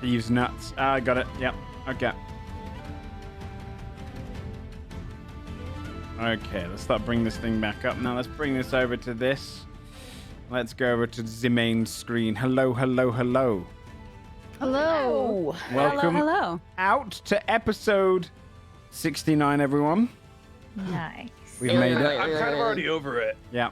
Thieves nuts. I got it. Yep. Okay. Okay, let's start bringing this thing back up. Now let's bring this over to this. Let's go over to the main screen. Hello, hello, hello. Hello. Welcome Hello. out to episode 69, everyone. Nice. We've made it. I'm kind of already over it. Yeah.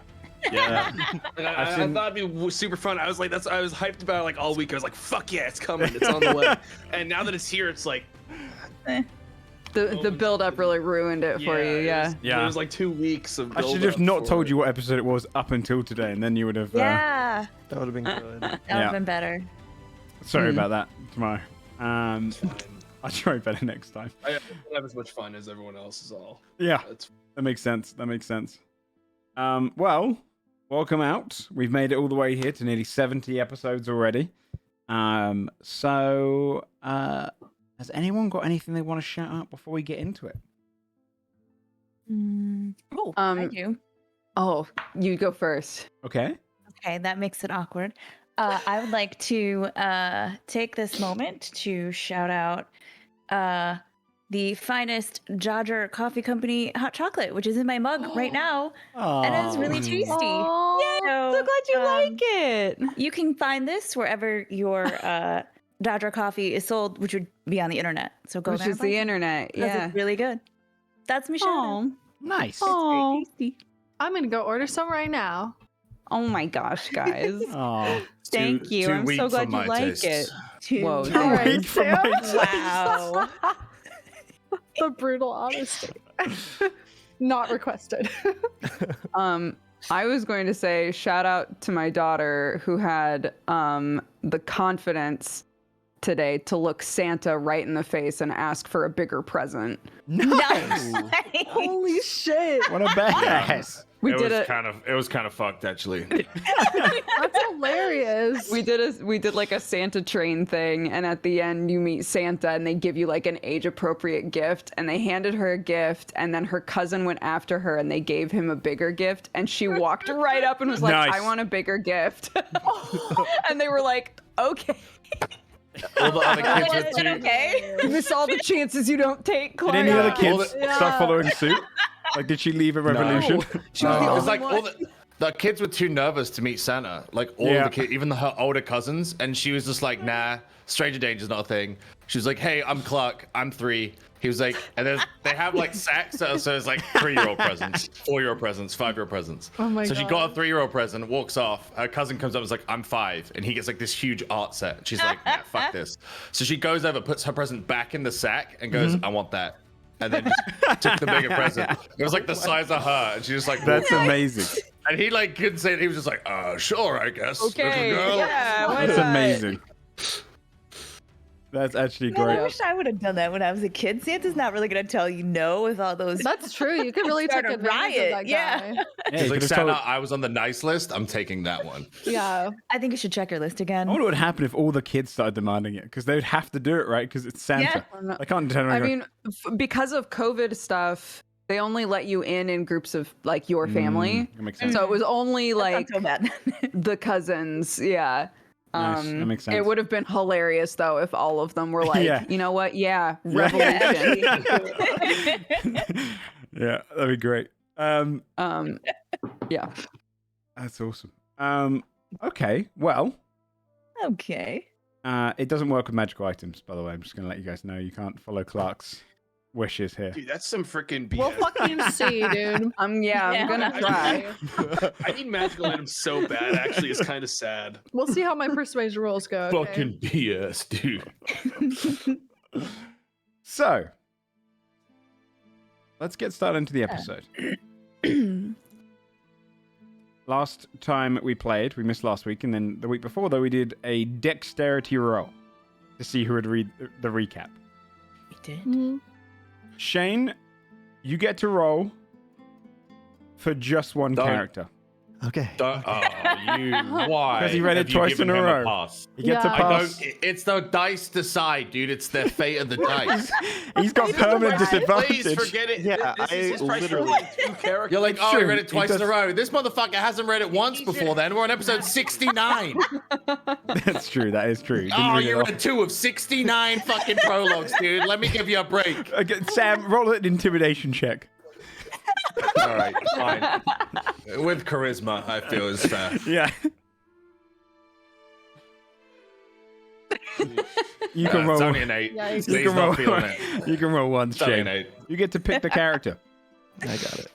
Yeah. I thought it'd be super fun. I was hyped about it like all week. I was like, fuck yeah, it's coming. It's on the way. And now that it's here, it's like... The build up really ruined it for you, yeah. It was like 2 weeks of I should have not told you what episode it was up until today, and then you would have... Yeah. That would have been good. That would have been better. Sorry about that, tomorrow. I'll try better next time. I don't have as much fun as everyone else is all. Yeah, that makes sense. Well, welcome out. We've made it all the way here to nearly 70 episodes already. Has anyone got anything they want to shout out before we get into it? I do. Oh, you go first. Okay. Okay, that makes it awkward. I would like to take this moment to shout out the finest Dodger Coffee Company hot chocolate, which is in my mug right now, and it's really tasty. Oh, So, so glad you like it. You can find this wherever your Dodger coffee is sold, which would be on the internet. So go Which there. is the internet, yeah. It's really good. That's my shout out. Oh, Nice. oh, I'm gonna go order some right now. oh my gosh, guys. Oh. Thank you. I'm so glad you like it. Whoa, All there. right, Wait for my Wow. The brutal honesty. Not requested. I was going to say shout out to my daughter who had the confidence today to look Santa right in the face and ask for a bigger present. Nice. Holy shit. What a badass. It was kind of fucked actually. That's hilarious. We did like a Santa train thing, and at the end you meet Santa and they give you like an age appropriate gift, and they handed her a gift, and then her cousin went after her and they gave him a bigger gift, and she walked right up and was like, Nice. I want a bigger gift. And they were like, okay. All the other kids Is were it too. okay? You miss all the chances you don't take, Did Clara. any other All kids Yeah. start following suit? Like, did she leave a revolution? She was the It was only like one. all the kids were too nervous to meet Santa. Like all Yeah. the kids, even her older cousins, and she was just like, "Nah, stranger danger's not a thing." She was like, "Hey, I'm Clark. I'm 3." He was like, and they have like sacks, so it's like 3-year-old presents, 4-year-old presents, 5-year-old presents. Oh my so God. she got a 3-year-old present, walks off. Her cousin comes up and is like, "I'm 5," and he gets like this huge art set. She's like, "Nah, fuck this." So she goes over, puts her present back in the sack, and goes, "I want that." And then just took the bigger present. It was like the size of her, and she just like That's walked off. amazing. And he like couldn't say it. He was just like, sure, I guess. Okay, little girl." yeah, why That's not? amazing. That's actually Man, I great. wish I would have done that when I was a kid. Santa's not really going to tell you no with all those. That's true. You could really Start take a advantage riot, of that yeah. guy. Yeah, He's you like, could've Santa, told- I was on the nice list. I'm taking that one. Yeah. I think you should check your list again. I wonder what would happen if all the kids started demanding it, because they would have to do it, right? Because it's Santa. Yeah. I can't turn around. I and go, mean, because of COVID stuff, they only let you in groups of like your family. that makes sense. So it was only That's like not so bad. the cousins. Yeah. Nice, that makes sense. It would have been hilarious though if all of them were like, Yeah. you know what? Yeah, revolution. Yeah, that'd be great. Yeah. That's awesome. Okay, well, Okay. it doesn't work with magical items, by the way. I'm just going to let you guys know you can't follow Clark's wishes here. Dude, that's some freaking BS. We'll fucking see, dude. I'm gonna I- try. I need magical items so bad, actually. It's kind of sad. We'll see how my persuasion rolls go. Okay? Fucking BS, dude. So, let's get started into the episode. Last time we played, we missed last week, and then the week before, though, we did a dexterity roll to see who would read the recap. We did. Mhm. Shane, you get to roll for just one Don't. character. Okay. Why? 'Cause he read it have you twice given in a him row. pass? He gets a Yeah. I pass. don't. It's the dice decide, dude. It's the fate of the dice. He's got permanent disadvantage. Please forget it. Yeah, This is his I price for literally- like 2 characters. You're like, It's oh, he true. read it twice He in a does- row. This motherfucker hasn't read it once before. Then we're on episode 69. That's true. That is true. Didn't Oh, read it you off. read 2 of 69 fucking prologues, dude. Let me give you a break. Okay, Sam, roll an intimidation check. All right, fine. With charisma, I feel is fair. Yeah. You can It's roll. only an 8. Yikes. He's You can roll. not feeling it. You can roll one. It's only an Shame. 8. You get to pick the character. I got it.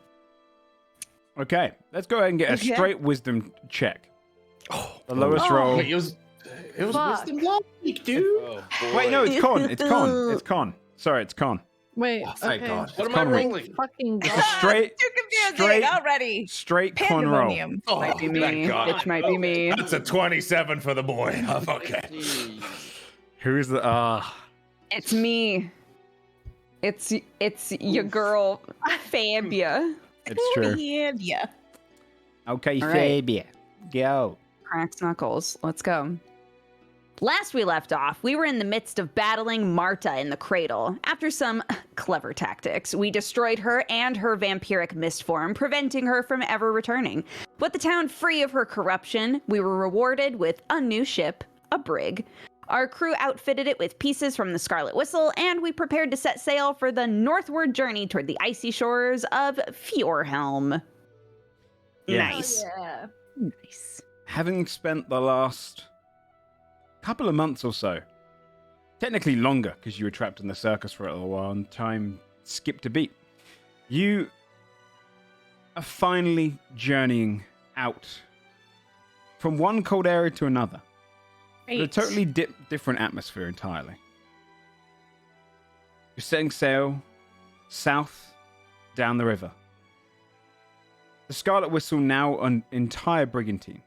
Okay, let's go ahead and get a Okay. straight wisdom check. The lowest roll. Wait, it was Fuck. wisdom last week, dude. Oh, boy. Wait, no, it's con. It's con. It's con. Sorry, it's con. Wait. Oh, thank okay. God. What am I Conrad. rolling? Fucking It's God. a straight, Too confusing straight, already. straight con roll. Pandemonium. Oh, Might be me. thank God. It might be me. That's a 27 for the boy. Oh, okay. Who's the? It's me. It's your girl, Fabia. It's true. Yeah. Okay, All right. Fabia, go. Cracks knuckles. Let's go. Last we left off, we were in the midst of battling Marta in the cradle. After some clever tactics, we destroyed her and her vampiric mist form, preventing her from ever returning. Put the town free of her corruption. We were rewarded with a new ship, a brig. Our crew outfitted it with pieces from the Scarlet Whistle, and we prepared to set sail for the northward journey toward the icy shores of Fjorhelm. Yes. Nice. Yeah. Nice. Having spent the last couple of months or so, technically longer because you were trapped in the circus for a little while and time skipped a beat, you are finally journeying out from one cold area to another. A totally different atmosphere entirely. You're setting sail south down the river. The Scarlet Whistle now an entire brigantine,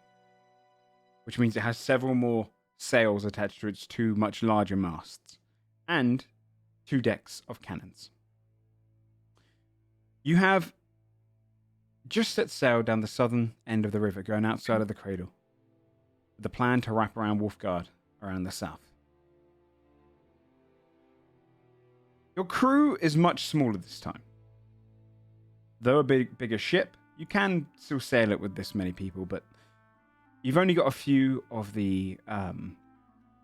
which means it has several more sails attached to its 2 much larger masts, and 2 decks of cannons. You have just set sail down the southern end of the river, going outside of the cradle, with the plan to wrap around Wolfguard around the south. Your crew is much smaller this time. Though a bigger ship, you can still sail it with this many people, but you've only got a few of the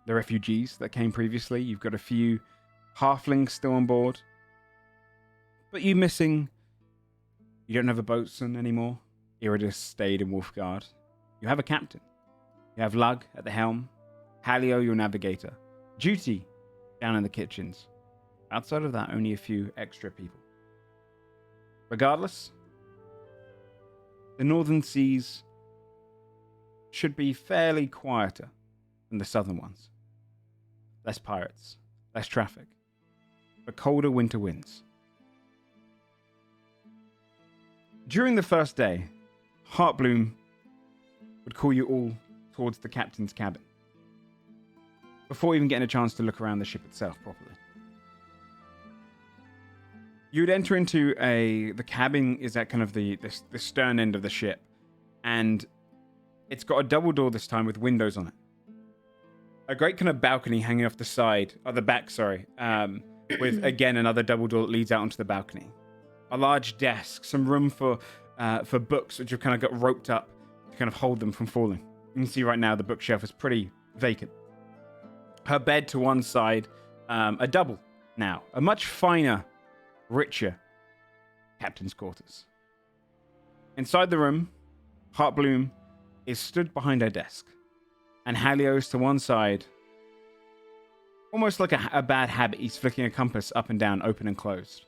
refugees that came previously. You've got a few halflings still on board, but you don't have a boatswain anymore. Iridus stayed in Wolfguard. You have a captain. You have Lug at the helm, Halio your navigator, Duty down in the kitchens. Outside of that, only a few extra people. Regardless, the northern seas should be fairly quieter than the southern ones. Less pirates, less traffic, but colder winter winds. During the first day, Heartbloom would call you all towards the captain's cabin, before even getting a chance to look around the ship itself properly. You would enter into the cabin is at kind of the stern end of the ship, and it's got a double door this time with windows on it. A great kind of balcony hanging off the side, or the back, sorry, with again another double door that leads out onto the balcony. A large desk, some room for books which have kind of got roped up to kind of hold them from falling. You can see right now the bookshelf is pretty vacant. Her bed to one side, a double now, a much finer, richer captain's quarters. Inside the room, Heartbloom is stood behind her desk, and Halios to one side, almost like a bad habit. He's flicking a compass up and down, open and closed.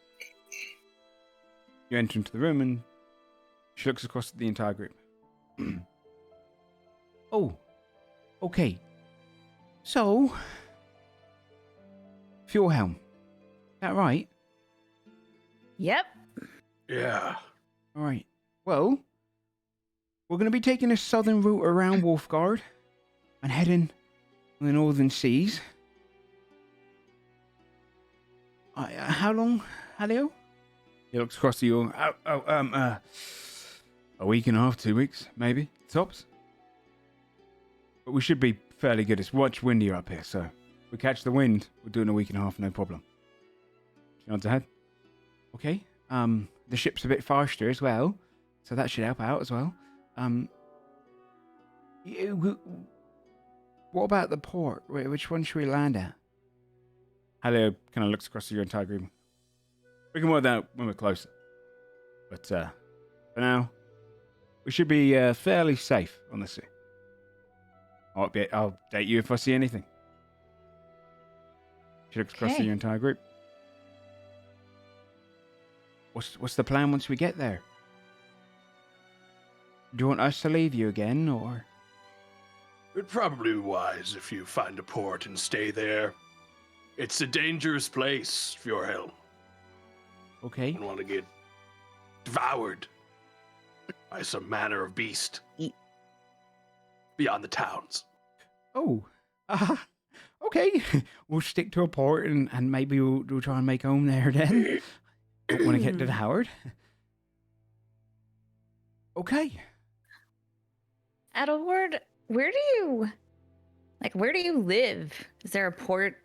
You enter into the room, and she looks across at the entire group. Oh, okay. So, Fjorhelm, is that right? Yep. Yeah. All right. Well, we're going to be taking a southern route around Wolfguard and heading on the northern seas. How long, Halio? He looks across to you. A week and a half, 2 weeks, maybe, tops. But we should be fairly good. It's much windier up here, so we catch the wind. We'll do it in a week and a half, no problem. She nods her head. Okay. The ship's a bit faster as well, so that should help out as well. What about the port? Which one should we land at? Halio kind of looks across your entire group. We can work that out when we're closer. But for now, we should be fairly safe on the sea. I'll update you if I see anything. She looks across Okay. your entire group. What's the plan once we get there? Do you want us to leave you again, or? It'd probably be wise if you find a port and stay there. It's a dangerous place, Fjorhelm. Okay. You don't want to get devoured by some manner of beast beyond the towns. Oh. Okay. We'll stick to a port and maybe we'll try and make home there then. Don't want to get devoured. Okay. Adelward, where do you live? Is there a port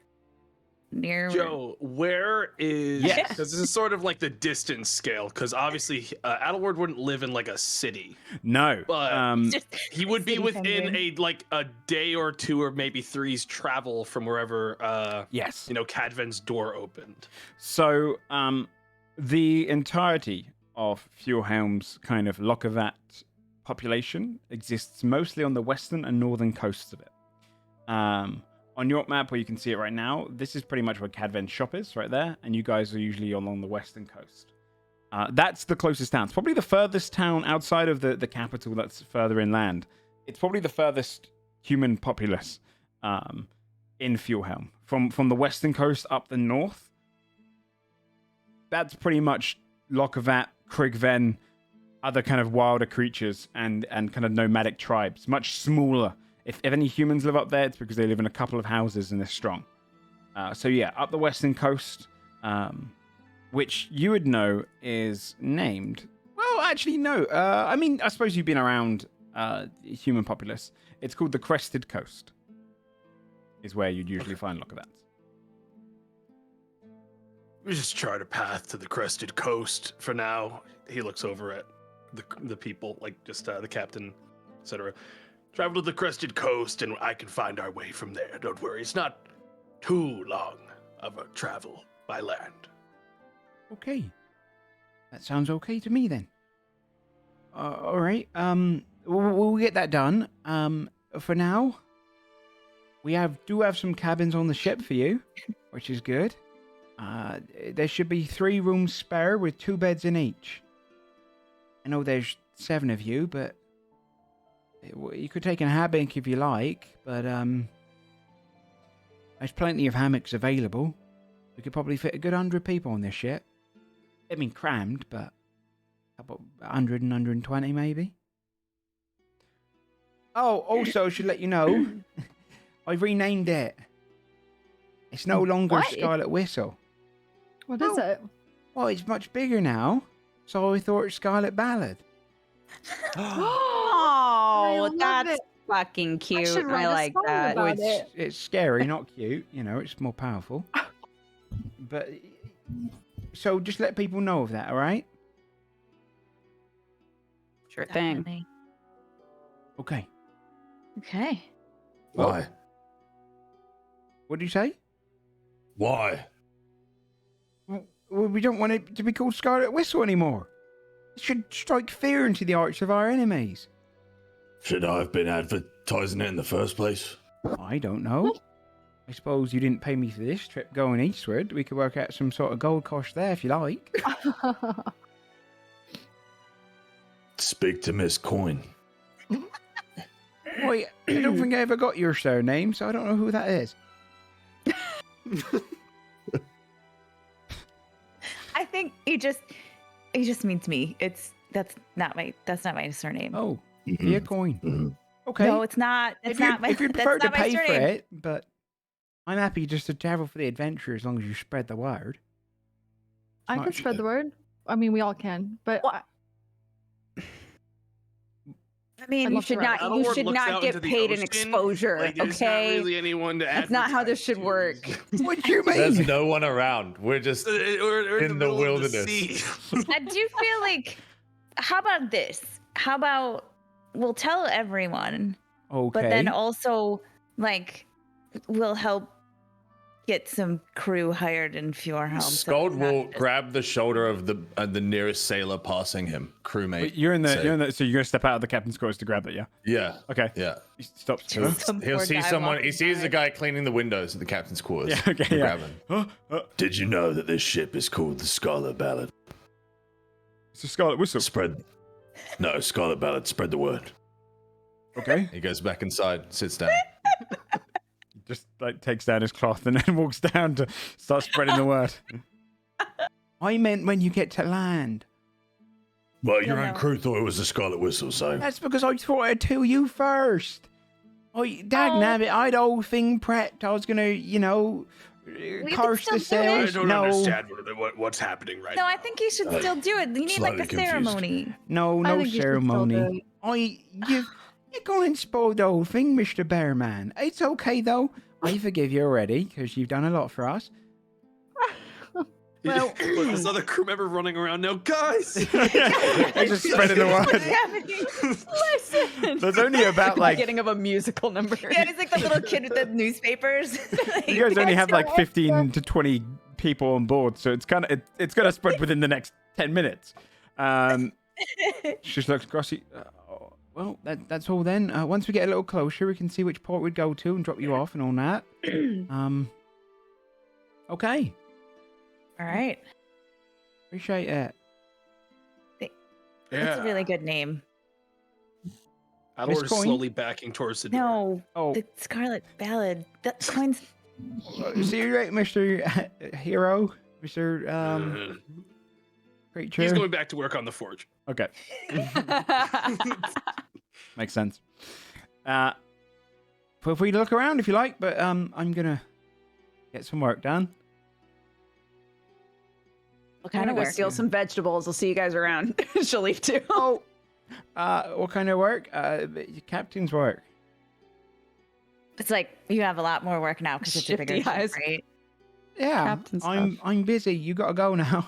near? Joe, where is? Yes. Because this is sort of like the distance scale. Because obviously, Adelward wouldn't live in like a city, No. but Just he would be city within penguin. a day or two, or maybe three's travel from wherever Yes. Cadven's door opened. So, the entirety of Fjorhelm's kind of Lokavat population exists mostly on the western and northern coasts of it. On your map, where you can see it right now, this is pretty much where Cadven's shop is, right there, and you guys are usually along the western coast. That's the closest town. It's probably the furthest town outside of the capital that's further inland. It's probably the furthest human populace in Fjorhelm. From the western coast up the north, that's pretty much Lokavat, Krigven, other kind of wilder creatures, and kind of nomadic tribes. Much smaller. If any humans live up there, it's because they live in a couple of houses and they're strong. So yeah, up the western coast, which you would know is named... Well, actually, no. I suppose you've been around human populace. It's called the Crested Coast, is where you'd usually find Lokavats. We just chart a path to the Crested Coast for now. He looks over at the people, like just the captain, etc. Travel to the Crested Coast and I can find our way from there. Don't worry, it's not too long of a travel by land. Okay. That sounds okay to me then. All right. We'll get that done. For now, we do have some cabins on the ship for you, which is good. There should be 3 rooms spare with 2 beds in each. I know there's 7 of you, but you could take a hammock if you like, but there's plenty of hammocks available. We could probably fit a good 100 people on this ship. I mean, crammed, but about 100 and 120 maybe. Oh, also, I should let you know, I've renamed it. It's no longer What? Scarlet Whistle. What is it? Well, it's much bigger now, so I thought Scarlet Ballad. Oh, love that's it. fucking cute. should write I a like song that. about Well, it. it's scary, not cute. You know, it's more powerful. But so just let people know of that, all right? Sure thing. Definitely. Okay. Okay. Why? What did you say? Why? Well, we don't want it to be called Scarlet Whistle anymore. It should strike fear into the hearts of our enemies. Should I have been advertising it in the first place? I don't know. I suppose you didn't pay me for this trip going eastward. We could work out some sort of gold cost there if you like. Speak to Miss Coin. Wait, I don't think I ever got your surname, so I don't know who that is. I think he just means me. That's not my surname. Oh, be a coin. Okay. No, it's not. It's not my. If you that's prefer to not my pay for surname. it, but I'm happy just to travel for the adventure as long as you spread the word. I could Much. spread the word. I mean, we all can, but What? I mean, You should not. You should not get paid in exposure. Like, there's Okay. not really anyone to That's not how this should advertise work. to. What do you mean? There's no one around. We're just We're in the middle of wilderness. sea. I do feel like, how about this? How about we'll tell everyone, Okay. but then also, like, we'll help get some crew hired in Fjorhelm. so Scald it's not will just- grab the shoulder of the nearest sailor passing him, crewmate. Wait, you're in the. So you're gonna step out of the captain's quarters to grab it, yeah? Yeah. Okay. Yeah. He stops. He'll, Some he'll poor see guy someone. He walking sees by. a guy cleaning the windows at the captain's quarters. Yeah. Okay. He'll Yeah. grab him. Did you know that this ship is called the Scarlet Ballad? It's a scarlet whistle. No, Scarlet Ballad. Spread the word. Okay. He goes back inside, sits down. Just like takes down his cloth and then walks down to start spreading the word. I meant when you get to land. Well, your own crew thought it was the Scarlet Whistle, so That's because I thought I'd tell you first. Dagnabbit, I had the whole thing prepped. I was gonna, can curse the still do it. I sailors. don't no, understand what's happening right No, now. I think you should still do it. You need like slightly a confused. ceremony. no I think you should still do ceremony. You're going to spoil the whole thing, Mr. Bearman. It's okay though. I forgive you already because you've done a lot for us. Well, look, this other crew member running around now, guys. They're just spreading the word. Listen. There's only about like Beginning of a musical number. Yeah, he's like the little kid with the newspapers. you guys only have like 15 to 20 people on board, so it's kind of it's gonna spread within the next 10 minutes. She just looks across. Well, that's all then. Once we get a little closer, we can see which port we'd go to and drop you off and all that. Okay. All right. Appreciate it. That's a really good name. Adler is Coin? slowly backing towards the door. No, Oh, the Scarlet Ballad. That coin's. see you right, Mr. Hero, Mr. Creature. He's going back to work on the forge. Okay, makes sense. Feel free to look around if you like, but I'm gonna get some work done. What I'm kind gonna of go work? steal some vegetables. I'll see you guys around. She'll leave too. Oh, what kind of work? Captain's work. It's like you have a lot more work now because it's a bigger Shifty ship, eyes. right? Yeah, Captain I'm busy. You gotta go now.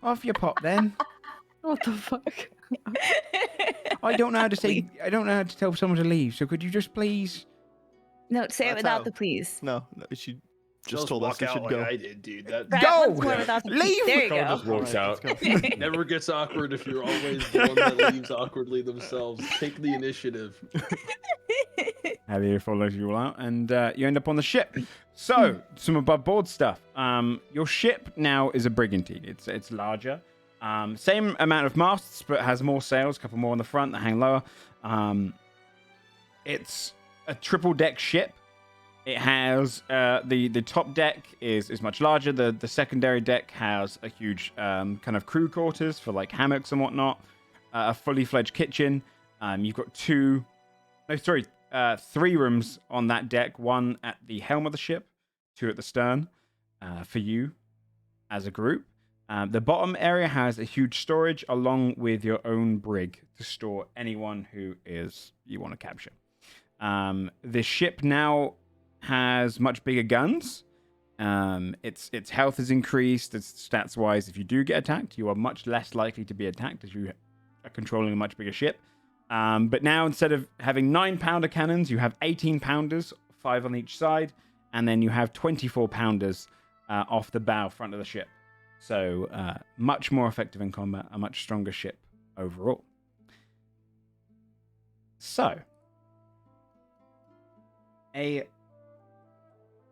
Off you pop then. What the fuck? I don't know how to say. I don't know how to tell someone to leave. So could you just please? No, say it That's without how- the please. No, she just told us walk we out should like go. I did, dude. That Perhaps Go! once more without the Leave! please. There you Cole go. just walks out. never gets awkward if you're always the one that leaves awkwardly themselves. Take the initiative. Have you follows you all out, and you end up on the ship. So, some above board stuff. Your ship now is a brigantine. It's larger. Same amount of masts, but has more sails, a couple more on the front that hang lower. It's a triple deck ship. It has the top deck is much larger. The secondary deck has a huge kind of crew quarters for like hammocks and whatnot. A fully fledged kitchen. You've got three rooms on that deck. One at the helm of the ship, two at the stern for you as a group. The bottom area has a huge storage along with your own brig to store anyone who you want to capture. The ship now has much bigger guns. Its health is increased. Its stats wise, if you do get attacked, you are much less likely to be attacked as you are controlling a much bigger ship. But now instead of having 9-pounder cannons, you have 18-pounders, 5 on each side, and then you have 24-pounders off the bow front of the ship. So much more effective in combat, a much stronger ship overall. So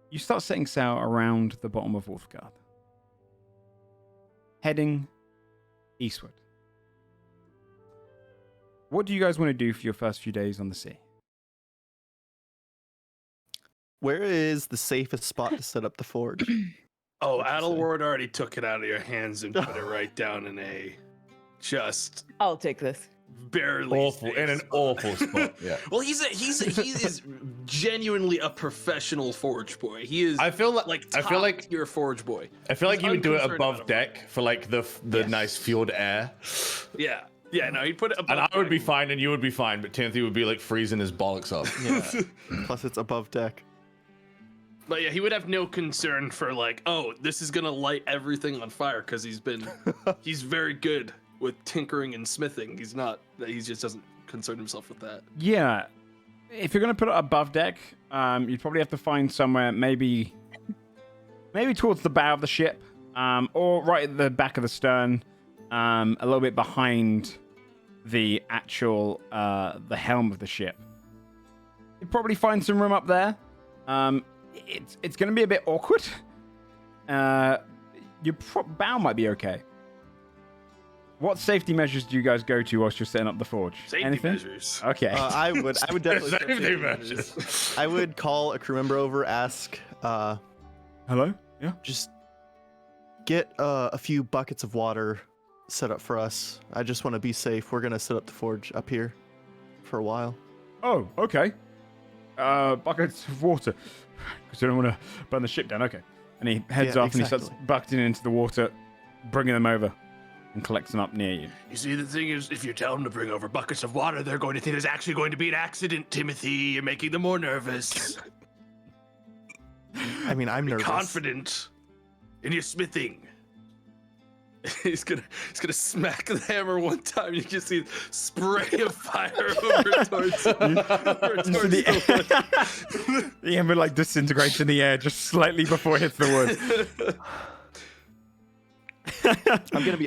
you start setting sail around the bottom of Wolfgard, heading eastward. What do you guys want to do for your first few days on the sea? Where is the safest spot to set up the forge? Oh, What'd you say? Adelward already took it out of your hands and put it right down in a just I'll take this. barely Awful safe in an spot. awful spot. Yeah. Well, he is genuinely a professional forge boy. He is. I feel like you're a forge boy. you would do it unconcerned above about deck for like the nice fjord air. Yeah. Yeah, no, he'd put it above. And I would be deck. fine, and you would be fine, but Timothy would be like freezing his bollocks off. Yeah. Plus, it's above deck. But yeah, he would have no concern for like, oh, this is gonna light everything on fire because he's very good with tinkering and smithing. He just doesn't concern himself with that. Yeah. If you're going to put it above deck, you'd probably have to find somewhere maybe towards the bow of the ship, or right at the back of the stern, a little bit behind the actual the helm of the ship. You'd probably find some room up there. It's going to be a bit awkward. Your bow might be okay. What safety measures do you guys go to whilst you're setting up the forge? Safety Anything? measures. Okay. I would definitely. start Safety safety measures. measures. I would call a crew member over, ask, Hello? Yeah. just get a few buckets of water set up for us. I just want to be safe. We're gonna set up the forge up here for a while. Oh, okay. Buckets of water. Because I don't want to burn the ship down. Okay. And he heads Yeah, off and he starts exactly. bucketing into the water, bringing them over, and collects them up near you. You see, the thing is, if you tell them to bring over buckets of water, they're going to think there's actually going to be an accident, Timothy. You're making them more nervous. I mean, I'm Be nervous. confident in your smithing. He's gonna smack the hammer one time. You can see spray of fire over towards The hammer like disintegrates in the air just slightly before it hits the wood.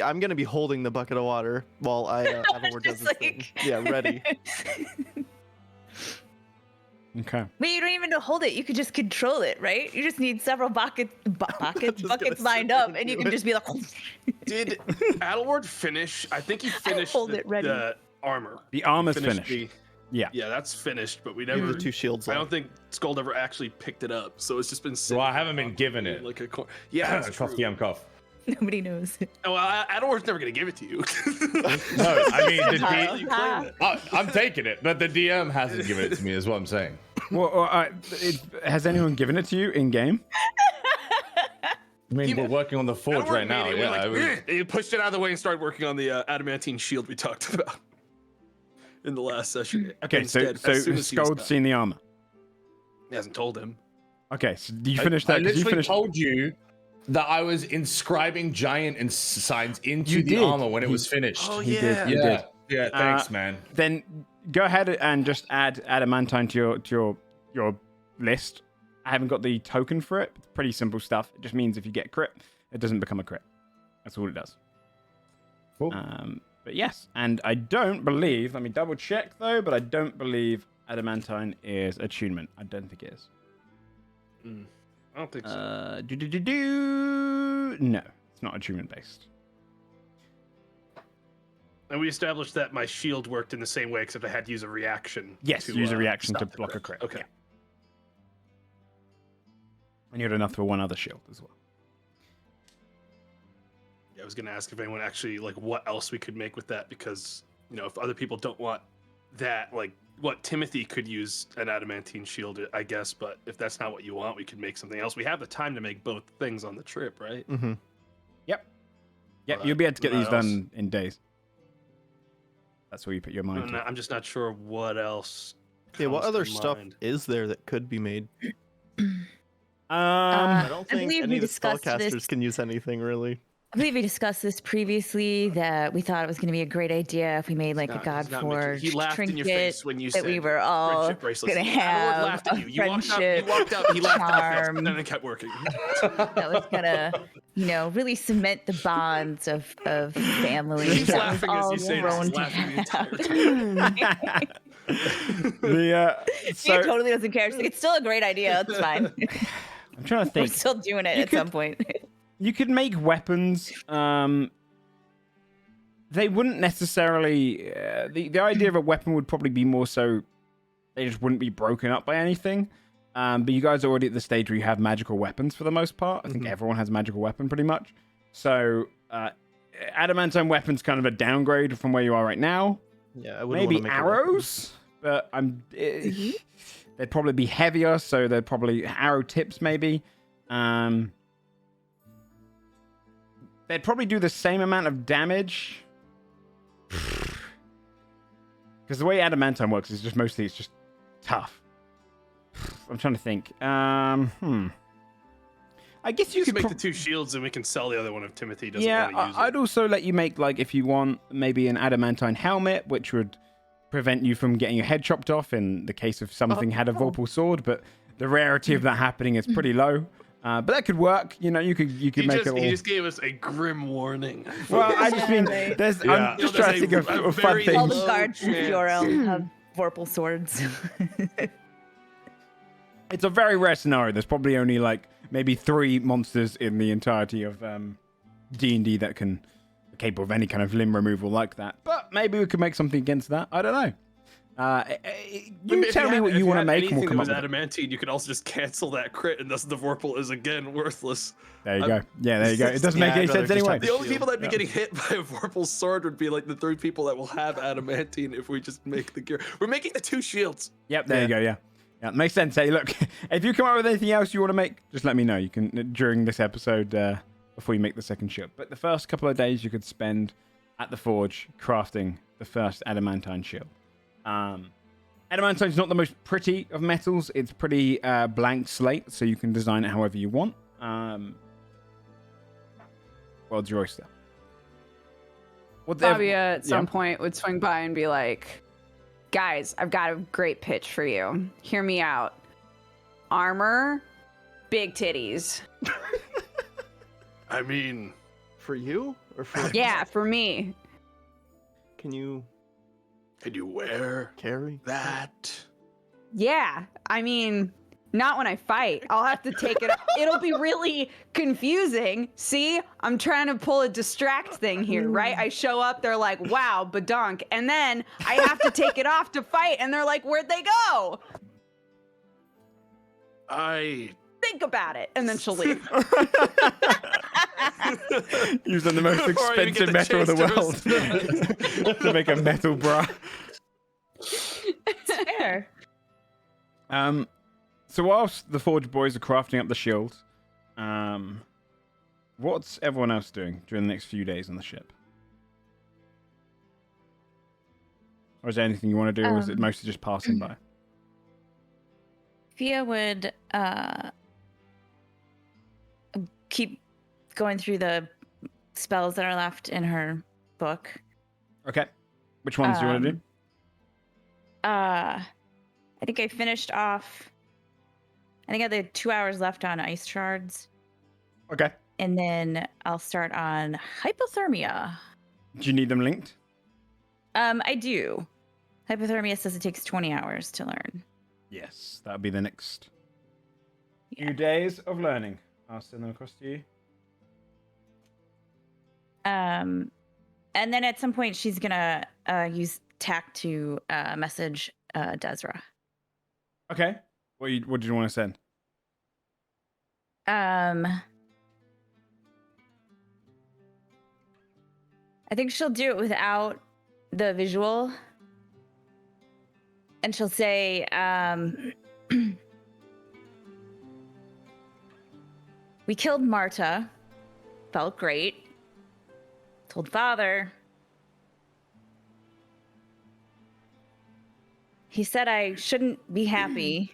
I'm gonna be holding the bucket of water while Adelward does his Just thing. like- Yeah, ready. Okay. But you don't even hold it. You could just control it, right? You just need several buckets gonna lined sit up, there and you and can do just be like, Did Adelward finish? I think he finished hold it ready. the armor. The armor's Finished finished. the- Yeah. Yeah, that's finished, but we Leave never. the two shields I on. don't think Scold ever actually picked it up, so it's just been sitting. Well, I haven't been given it. Like yeah, that's Cough, true. yum, cough. nobody knows. Oh, well, Adelward's never gonna give it to you. No, I mean, You claim it. I'm taking it, but the DM hasn't given it to me, is what I'm saying. Well, has anyone given it to you in game? I mean, we're working on the forge Adelward right now. made it, Yeah, like, I was- he pushed it out of the way and started working on the adamantine shield we talked about in the last session. Okay, so Instead, as soon as he was Skull's done. seen the armor. He hasn't told him. Okay, so you finished I that? 'cause you literally finished. told you that I was inscribing giant signs into You the did. armor when it was finished. Oh, He yeah. did. You did. Yeah, thanks, man. Then go ahead and just add adamantine to your list. I haven't got the token for it. It's pretty simple stuff. It just means if you get crit, it doesn't become a crit. That's all it does. Cool. But yes, and I don't believe. Let me double check though. But I don't believe adamantine is attunement. I don't think it is. I don't think so. No, it's not attunement based. And we established that my shield worked in the same way, except I had to use a reaction. Yes, to, use a reaction to stop the block a crit. Okay. Yeah. And you had enough for one other shield as well. Yeah, I was gonna ask if anyone actually like what else we could make with that, because if other people don't want that, like what Timothy could use an adamantine shield, I guess. But if that's not what you want, we could make something else. We have the time to make both things on the trip, right? Mm-hmm. Yep, Well, you'll be able to get what these else? done in days. That's where you put your mind to. I'm just not sure what else. Yeah, what comes other to stuff mind. is there that could be made? I I don't I think believe any we of the discussed spellcasters this. can use anything really. I believe we discussed this previously, that we thought it was going to be a great idea if we made like a He's not making- Godforged He laughed in your trinket face when you that said we were all friendship bracelets. going to Adelward have laughed a at you. You friendship walked out. He laughed in your face, charm and then it kept working. that was going to, really cement the bonds of family. He's that laughing was as all you say this. grown He's to laughing the have. The He so totally doesn't care. She's like, it's still a great idea. It's fine. I'm trying to We're think. still doing it You at could- some point. You could make weapons. They wouldn't necessarily. The idea of a weapon would probably be more so. They just wouldn't be broken up by anything. But you guys are already at the stage where you have magical weapons for the most part. I think everyone has a magical weapon pretty much. So adamantine weapons kind of a downgrade from where you are right now. Yeah, I wouldn't Maybe wanna make a weapon. arrows, but they'd probably be heavier, so they'd probably arrow tips maybe. They'd probably do the same amount of damage. Because the way adamantine works is just mostly it's just tough. I'm trying to think. I guess you You could can make the 2 shields, and we can sell the other one if Timothy doesn't yeah, want to use I'd it. also let you make, like, if you want, maybe an adamantine helmet, which would prevent you from getting your head chopped off in the case of something had a Vorpal sword, but the rarity of that happening is pretty low. But that could work. You know, you could make it all. He just gave us a grim warning. Well, I just mean, right. there's. Yeah. I'm just trying to think a of fun very All things. the low guards from chance. Fjorhelm have Vorpal swords. It's a very rare scenario. There's probably only like maybe 3 monsters in the entirety of D&D that are capable of any kind of limb removal like that. But maybe we could make something against that. I don't know. You tell me what you want to make, and we'll If come it up was with it. adamantine, you could also just cancel that crit, and thus the Vorpal is again worthless. There you go. Yeah, there you go. It doesn't make Yeah, any I'd rather sense just anyway. have The only people that'd be Yeah. getting hit by a Vorpal sword would be like the 3 people that will have adamantine if we just make the gear. We're making the 2 shields. Yep, there you go. Yeah. Yeah, makes sense. Hey, look, if you come up with anything else you want to make, just let me know. You can during this episode before you make the second shield. But the first couple of days you could spend at the forge crafting the first adamantine shield. Adamantine's not the most pretty of metals. It's pretty blank slate, so you can design it however you want. World's your oyster. Fabia at some Yeah. point would swing by and be like, guys, I've got a great pitch for you. Hear me out. Armor, big titties. I mean, For you or for Yeah, for me. Can you can you wear carry? that? Yeah, I mean, not when I fight. I'll have to take it. It'll be really confusing. See, I'm trying to pull a distract thing here, right? I show up, they're like, wow, badunk. And then I have to take it off to fight, and they're like, where'd they go? I Think about it. And then she'll leave. Using the most Before I even expensive get the metal in the chance world to make a metal bra. It's fair. So whilst the Forge boys are crafting up the shield, what's everyone else doing during the next few days on the ship? Or is there anything you want to do, or is it mostly just passing by? Fia would keep going through the spells that are left in her book. Okay. Which ones do you want to do? I think I finished off. I think I had 2 hours left on ice shards, Okay. and then I'll start on hypothermia. Do you need them linked? I do. Hypothermia says it takes 20 hours to learn. Yes. That'll be the next Yeah. few days of learning. I'll send them across to you. And then at some point she's gonna use tact to message Desra. Okay. What did you want to send? I think she'll do it without the visual. And she'll say, we killed Marta. Felt great. Told father. He said I shouldn't be happy.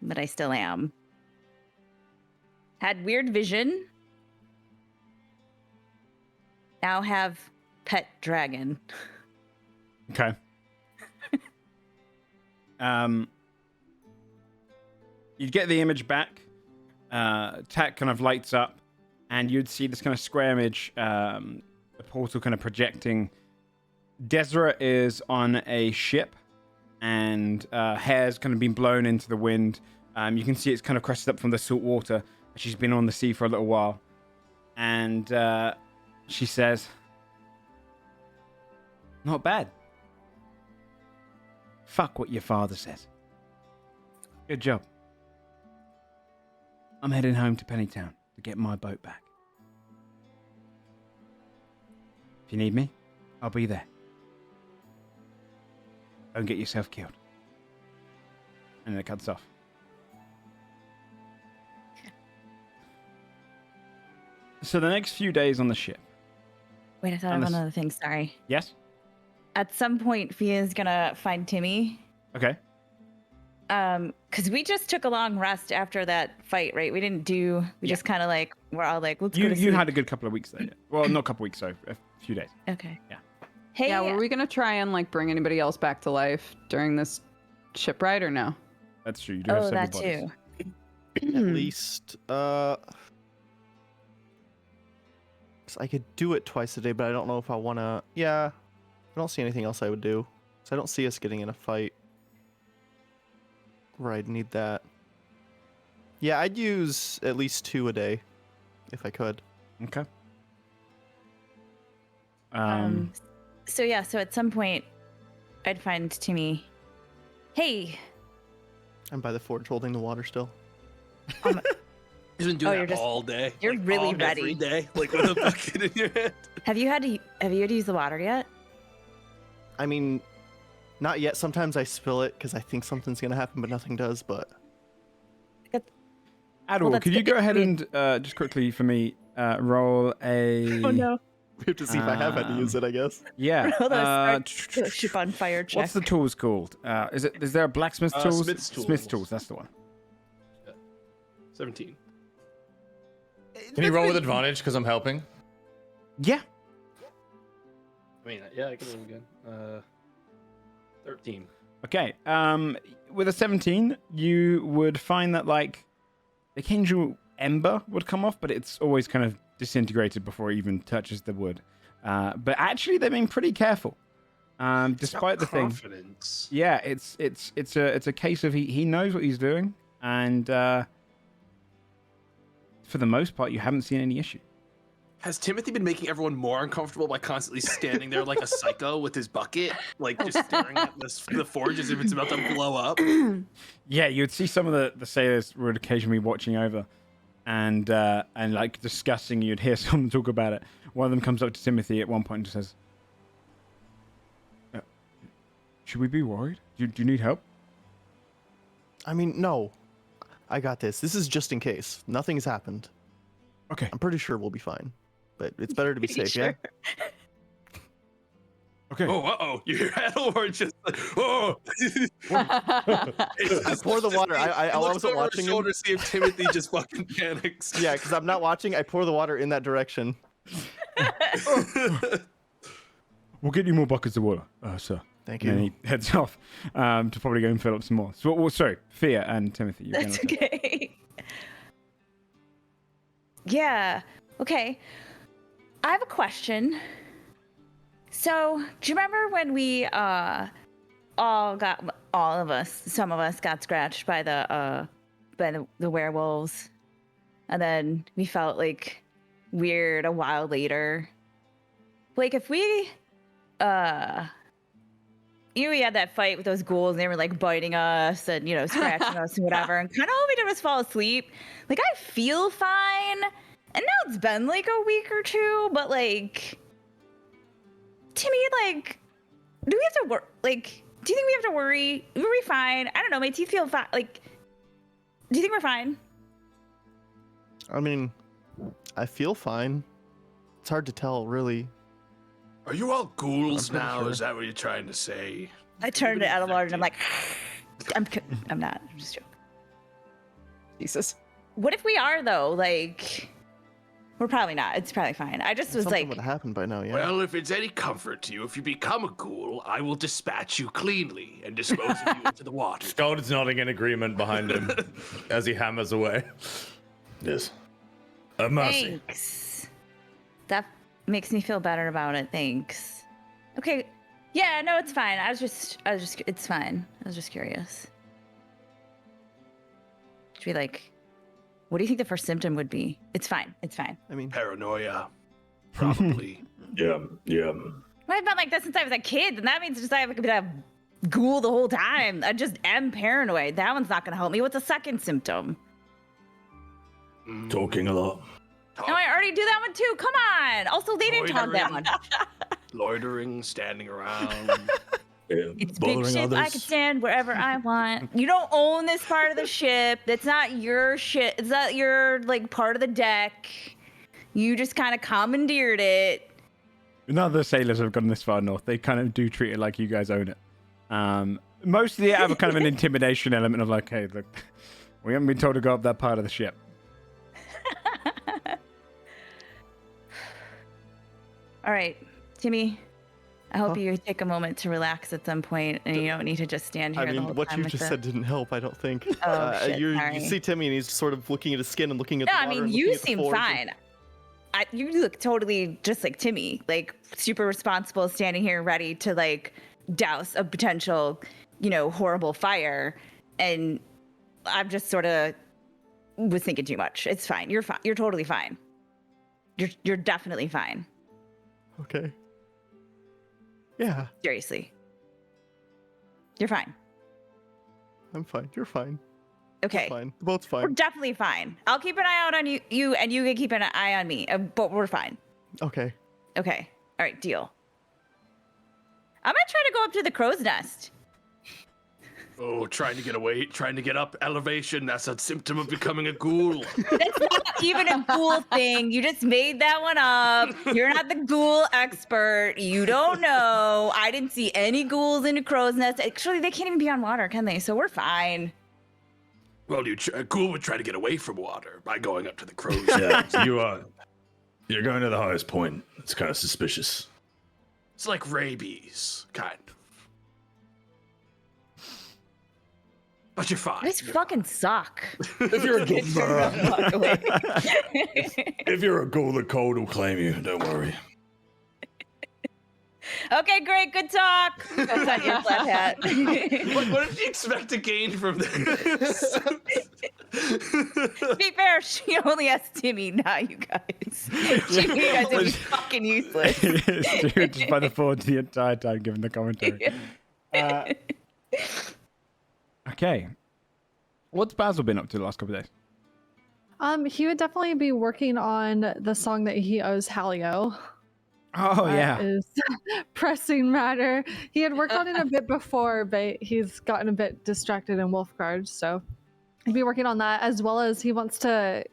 But I still am. Had weird vision. Now have pet dragon. Okay. You'd get the image back. Tack kind of lights up, and you'd see this kind of square image, the portal kind of projecting. Desra is on a ship, and hair's kind of been blown into the wind. You can see it's kind of crested up from the salt water. She's been on the sea for a little while. And she says, not bad. Fuck what your father says. Good job. I'm heading home to Pennytown to get my boat back. If you need me, I'll be there. Don't get yourself killed. And then it cuts off. So the next few days on the ship. Wait, I thought of Unless- another thing. Sorry. Yes? at some point, Fia's gonna find Timmy. Okay. Because we just took a long rest after that fight, right? We didn't do. We just kind of like we're all like, let's go to You sleep. had a good couple of weeks there. Yeah. Well, not a couple of weeks, so a few days. Okay. Yeah. Hey. Yeah, were we gonna try and like bring anybody else back to life during this ship ride or no? That's true. You do have Oh, several that bodies. too. At least, 'cause I could do it twice a day, but I don't know if I want to. Yeah, I don't see anything else I would do. So I don't see us getting in a fight where I'd need that. Yeah, I'd use at least 2 a day if I could. Okay. So yeah, so at some point, I'd find Timmy. Hey. I'm by the forge holding the water still. He's been doing you're that just- all day. you're like, really all ready. Every day, like with a bucket in your hand. Have you had to use the water yet? I mean, not yet. Sometimes I spill it because I think something's gonna happen, but nothing does. But Adol, that's could you good. go ahead I and just quickly for me roll a? Oh no. we have to see if I have had to use it. I guess. Yeah. Roll the ship on fire check. What's the tools called? Is there a blacksmith tools? Smith's tools. Smith's tools. That's the one. 17. Can you roll with advantage because I'm helping? Yeah. I mean, yeah, I can roll again. 13. Okay. With a 17, you would find that like the occasional ember would come off, but it's always kind of disintegrated before it even touches the wood. But actually, they're being pretty careful, despite the thing. Confidence. Yeah, it's a case of he knows what he's doing, and for the most part, you haven't seen any issue. Has Timothy been making everyone more uncomfortable by constantly standing there like a psycho with his bucket, like just staring at the forge as if it's about to blow up? Yeah, you would see some of the sailors would occasionally be watching over, and like discussing. You'd hear someone talk about it. One of them comes up to Timothy at one point and says, "Should we be worried? Do you need help?" I mean, no. I got this. This is just in case. Nothing's happened. Okay. I'm pretty sure we'll be fine. But it's better to be safe, yeah? Okay. Oh, uh-oh. You hear Adelward just like, oh. I pour the water. I wasn't watching him. shoulder to see if Timothy just fucking panics. Yeah, because I'm not watching. I pour the water in that direction. We'll get you more buckets of water, sir. Thank And then you. he heads off to probably go and fill up some more. So, well, sorry, Fia and Timothy. You That's okay. Yeah. Okay. I have a question. So, do you remember when we some of us got scratched by the werewolves, and then we felt like weird a while later? Like if we we had that fight with those ghouls and they were like biting us and scratching us and whatever, and kind of all we did was fall asleep. Like I feel fine, and now it's been like a week or two, but like Timmy, like, do we have to work? Like, do you think we have to worry? Are we fine? I don't know. My teeth feel fine. Like, do you think we're fine? I mean, I feel fine. It's hard to tell, really. Are you all ghouls I'm pretty now? sure. Is that what you're trying to say? I turned to Adelard and I'm like, I'm not. I'm just joking. Jesus. What if we are though? Like, we're probably not. It's probably fine. I just was Something like, would have happened by now, yeah. Well, if it's any comfort to you, if you become a ghoul, I will dispatch you cleanly and dispose of you into the water. Gold is nodding in agreement behind him as he hammers away. Yes. A mercy. thanks. That makes me feel better about it. Thanks. Okay. Yeah, no, it's fine. I was just, it's fine. I was just curious. Should we like, what do you think the first symptom would be? It's fine. It's fine. I mean, Paranoia, probably. Yeah. Well, I've been like that since I was a kid, and that means just I've been a ghoul the whole time. I just am paranoid. That one's not gonna help me. What's the second symptom? Talking a lot. No, I already do that one too. Come on. Also, they didn't talk that much. Loitering, standing around. It's big ship. I can stand wherever I want. You don't own this part of the ship. That's not your shit. It's not your like part of the deck. You just kind of commandeered it. None of the sailors have gone this far north. They kind of do treat it like you guys own it. Mostly they have a kind of an intimidation element of like, hey, look, we haven't been told to go up that part of the ship. All right, Timmy. I hope you take a moment to relax at some point, and you don't need to just stand here I the mean, whole what time you with just the- said didn't help, I don't think. Oh, shit, you sorry. see Timmy, and he's sort of looking at his skin and looking at No, the I water mean, and you looking at the seem forge and- fine. You look totally just like Timmy, like super responsible, standing here ready to like douse a potential, horrible fire. And I'm just sort of was thinking too much. It's fine. You're fine. You're totally fine. You're definitely fine. Okay. Yeah, Seriously. You're fine. I'm fine. You're fine. Okay. Fine. The boat's We're fine. definitely fine. I'll keep an eye out on you, and you can keep an eye on me. But we're fine. Okay. Okay. All right. Deal. I'm gonna try to go up to the crow's nest. Oh, trying to get away, trying to get up elevation. That's a symptom of becoming a ghoul. That's not even a ghoul thing. You just made that one up. You're not the ghoul expert. You don't know. I didn't see any ghouls in a crow's nest. Actually, they can't even be on water, can they? So we're fine. Well, a ghoul would try to get away from water by going up to the crow's Yeah, you're going to the highest point. It's kind of suspicious. It's like rabies, kind of. But you're fine. You guys fucking suck. If you're a ghoul, Walk away. if you're a ghoul, the cold will claim you. Don't worry. Okay, great. Good talk. That's on your flat hat. What did you expect to gain from this? To be fair, she only has Timmy, not you guys. You guys would be fucking useless. Dude, just by the forward the entire time giving the commentary. Okay. What's Basil been up to the last couple of days? He would definitely be working on the song that he owes Halio. Oh, yeah. That is pressing matter. He had worked on it a bit before, but he's gotten a bit distracted in Wolfguard, so he'd be working on that, as well as he wants to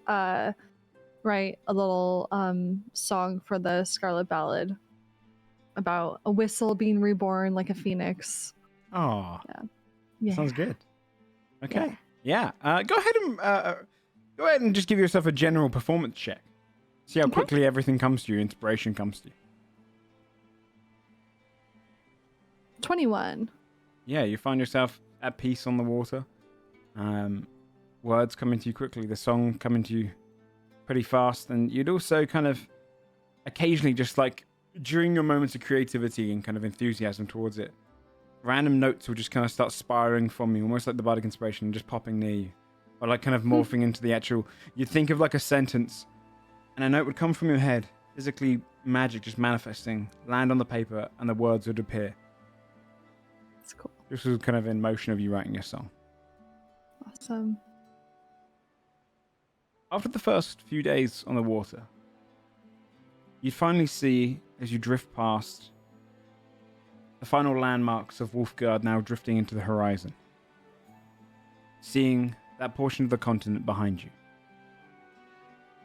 write a little song for the Scarlet Ballad about a whistle being reborn like a phoenix. Oh, Yeah. sounds good. Okay. Yeah. Go ahead and just give yourself a general performance check. See how Okay. quickly everything comes to you, inspiration comes to you. 21. Yeah, you find yourself at peace on the water. Words coming to you quickly, the song coming to you pretty fast, and you'd also kind of occasionally just like during your moments of creativity and kind of enthusiasm towards it, random notes will just kind of start spiraling from you, almost like the bardic inspiration, and just popping near you, or like kind of morphing into the actual. You'd think of like a sentence, and a note would come from your head, physically magic, just manifesting, land on the paper, and the words would appear. That's cool. This was kind of in motion of you writing your song. Awesome. After the first few days on the water, you'd finally see, as you drift past, the final landmarks of Wolfguard now drifting into the horizon. Seeing that portion of the continent behind you.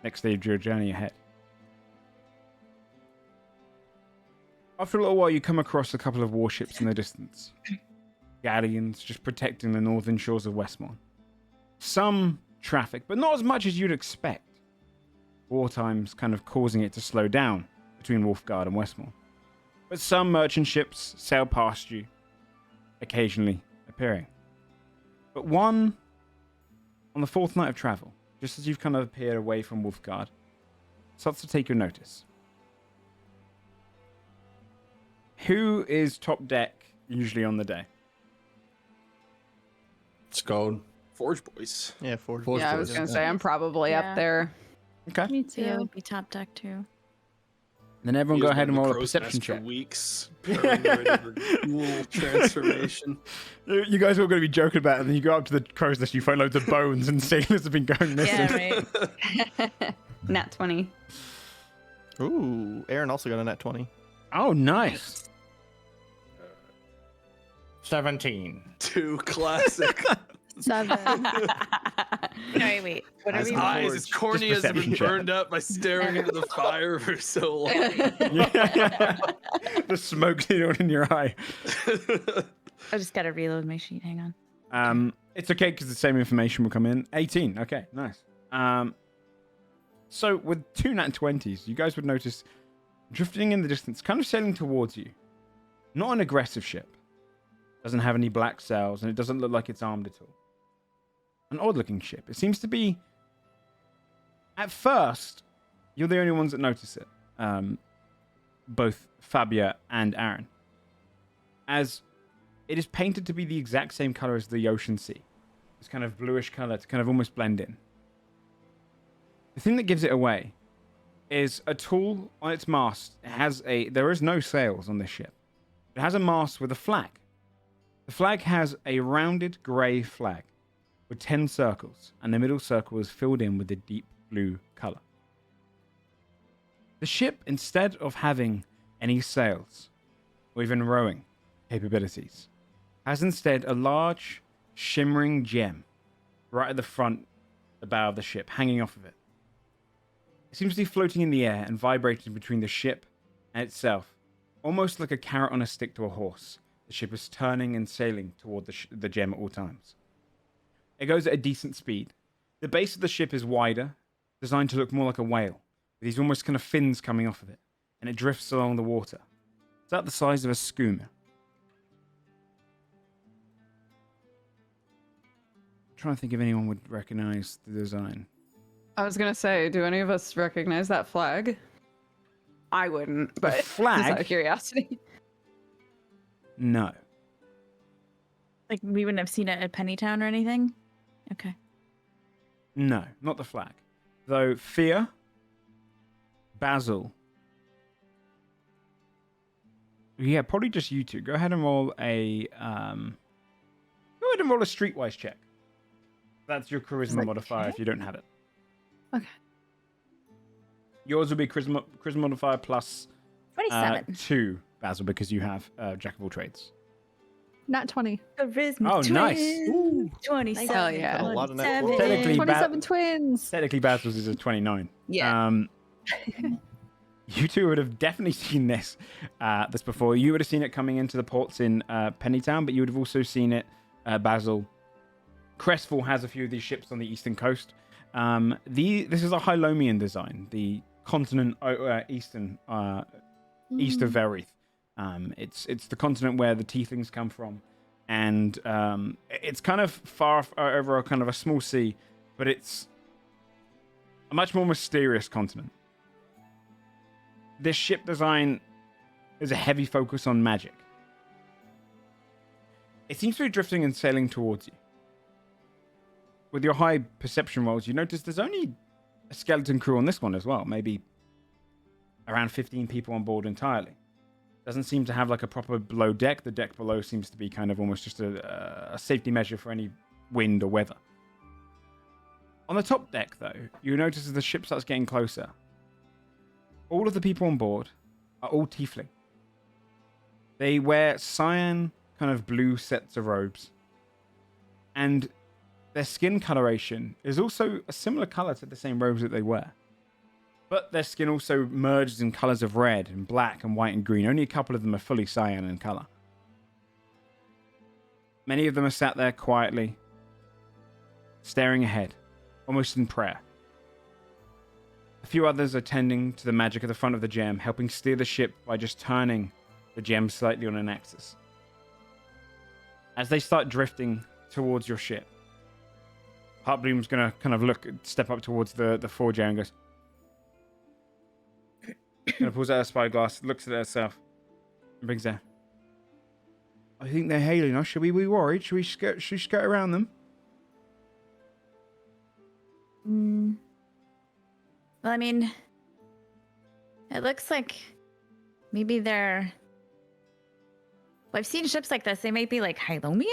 Next stage of your journey ahead. After a little while, you come across a couple of warships in the distance. Galleons just protecting the northern shores of Westmorn. Some traffic, but not as much as you'd expect. Wartime's kind of causing it to slow down between Wolfguard and Westmorn. But some merchant ships sail past you, occasionally appearing. But one, on the fourth night of travel, just as you've kind of appeared away from Wolfguard, starts to take your notice. Who is top deck usually on the day? It's gold. Forge boys. Yeah, forge. Forge Yeah, I was boys. gonna say I'm probably Yeah. up there. Okay. Me Yeah, too. would be top deck too. Then everyone go He was ahead and in the roll a crow's perception nest for check. weeks, preparing already for ghoul transformation. You guys are all going to be joking about it, and then you go up to the crow's nest, you find loads of bones, and sailors have been going missing. Yeah, right. Nat 20. Ooh, Aaron also got a nat 20. Oh, nice. 17. Too classic. 7. Sorry, wait. What are His we? eyes, his corneas have been perception check. burned up by staring into the fire for so long. Yeah. The smoke's in your eye. I just gotta reload my sheet. Hang on. It's okay because the same information will come in. 18. Okay, nice. So with 2 nat 20s, you guys would notice drifting in the distance, kind of sailing towards you. Not an aggressive ship. Doesn't have any black sails, and it doesn't look like it's armed at all. An odd-looking ship. It seems to be... At first, you're the only ones that notice it. Both Fabia and Aaron. As it is painted to be the exact same color as the ocean sea. This kind of bluish color to kind of almost blend in. The thing that gives it away is a tool on its mast. There is no sails on this ship. It has a mast with a flag. The flag has a rounded grey flag with 10 circles, and the middle circle is filled in with a deep blue color. The ship, instead of having any sails or even rowing capabilities, has instead a large shimmering gem right at the front, the bow of the ship, hanging off of it. It seems to be floating in the air and vibrating between the ship and itself, almost like a carrot on a stick to a horse. The ship is turning and sailing toward the gem at all times. It goes at a decent speed. The base of the ship is wider, designed to look more like a whale, with these almost kind of fins coming off of it, and it drifts along the water. It's about the size of a schooner. I'm trying to think if anyone would recognize the design. I was gonna say, do any of us recognize that flag? I wouldn't, but flag? just out of curiosity. No. Like we wouldn't have seen it at Pennytown or anything. Okay. No, not the flag. Though Fia, Basil. Yeah, probably just you two. Go ahead and roll a streetwise check. That's your charisma modifier if you don't have it. Okay. Yours will be charisma modifier plus 27. 2, Basil, because you have Jack of all trades. Nat 20. Charisma. Oh, nice. Ooh. 27. Hell yeah. A lot of nat 27. 20s. Technically, 27 twins. Technically, Basil's is a 29. Yeah. You two would have definitely seen this before. You would have seen it coming into the ports in Pennytown, but you would have also seen it, Basil. Crestfall has a few of these ships on the eastern coast. This is a Hylomian design, the continent east of Verith. It's the continent where the tieflings come from, and it's kind of far over a kind of a small sea, but it's a much more mysterious continent. This ship design is a heavy focus on magic. It seems to be drifting and sailing towards you. With your high perception rolls, you notice there's only a skeleton crew on this one as well. Maybe around 15 people on board entirely. Doesn't seem to have like a proper below deck. The deck below seems to be kind of almost just a safety measure for any wind or weather. On the top deck, though, you notice as the ship starts getting closer, all of the people on board are all tiefling. They wear cyan, kind of blue sets of robes. And their skin coloration is also a similar color to the same robes that they wear. But their skin also merges in colors of red and black and white and green. Only a couple of them are fully cyan in color. Many of them are sat there quietly, staring ahead, almost in prayer. A few others are tending to the magic at the front of the gem, helping steer the ship by just turning the gem slightly on an axis. As they start drifting towards your ship, Heartbloom's going to kind of step up towards the forge and goes, kind of pulls out a spyglass, looks at it herself, and brings it. I think they're hailing us. Should we be worried? Should we skirt around them? Well, I mean, it looks like maybe they're... Well, I've seen ships like this. They might be like Hylomian,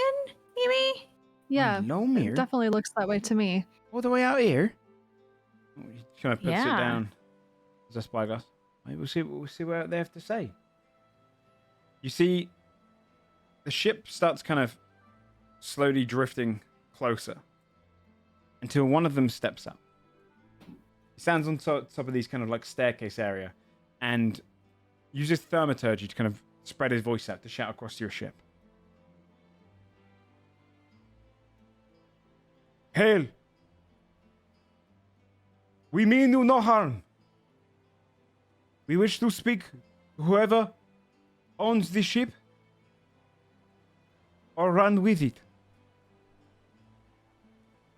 maybe? Yeah, Lomir? it definitely looks that way to me. All the way out here? He kind of puts it Yeah. down as a spyglass. Right, we'll see what they have to say. You see, the ship starts kind of slowly drifting closer until one of them steps up. He stands on top of these kind of like staircase area and uses thaumaturgy to kind of spread his voice out to shout across your ship. Hail! We mean you no harm. We wish to speak to whoever owns the ship or run with it.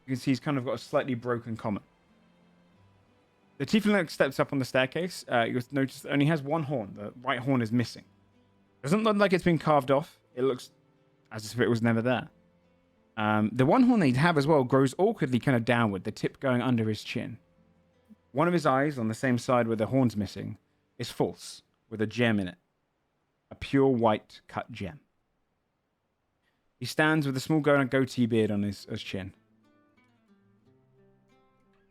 You can see he's kind of got a slightly broken comment. The tiefling steps up on the staircase. You'll notice it only has one horn. The right horn is missing. Doesn't look like it's been carved off. It looks as if it was never there. The one horn they'd have as well grows awkwardly kind of downward, the tip going under his chin. One of his eyes, on the same side where the horn's missing, is false, with a gem in it. A pure white cut gem. He stands with a small goatee beard on his chin.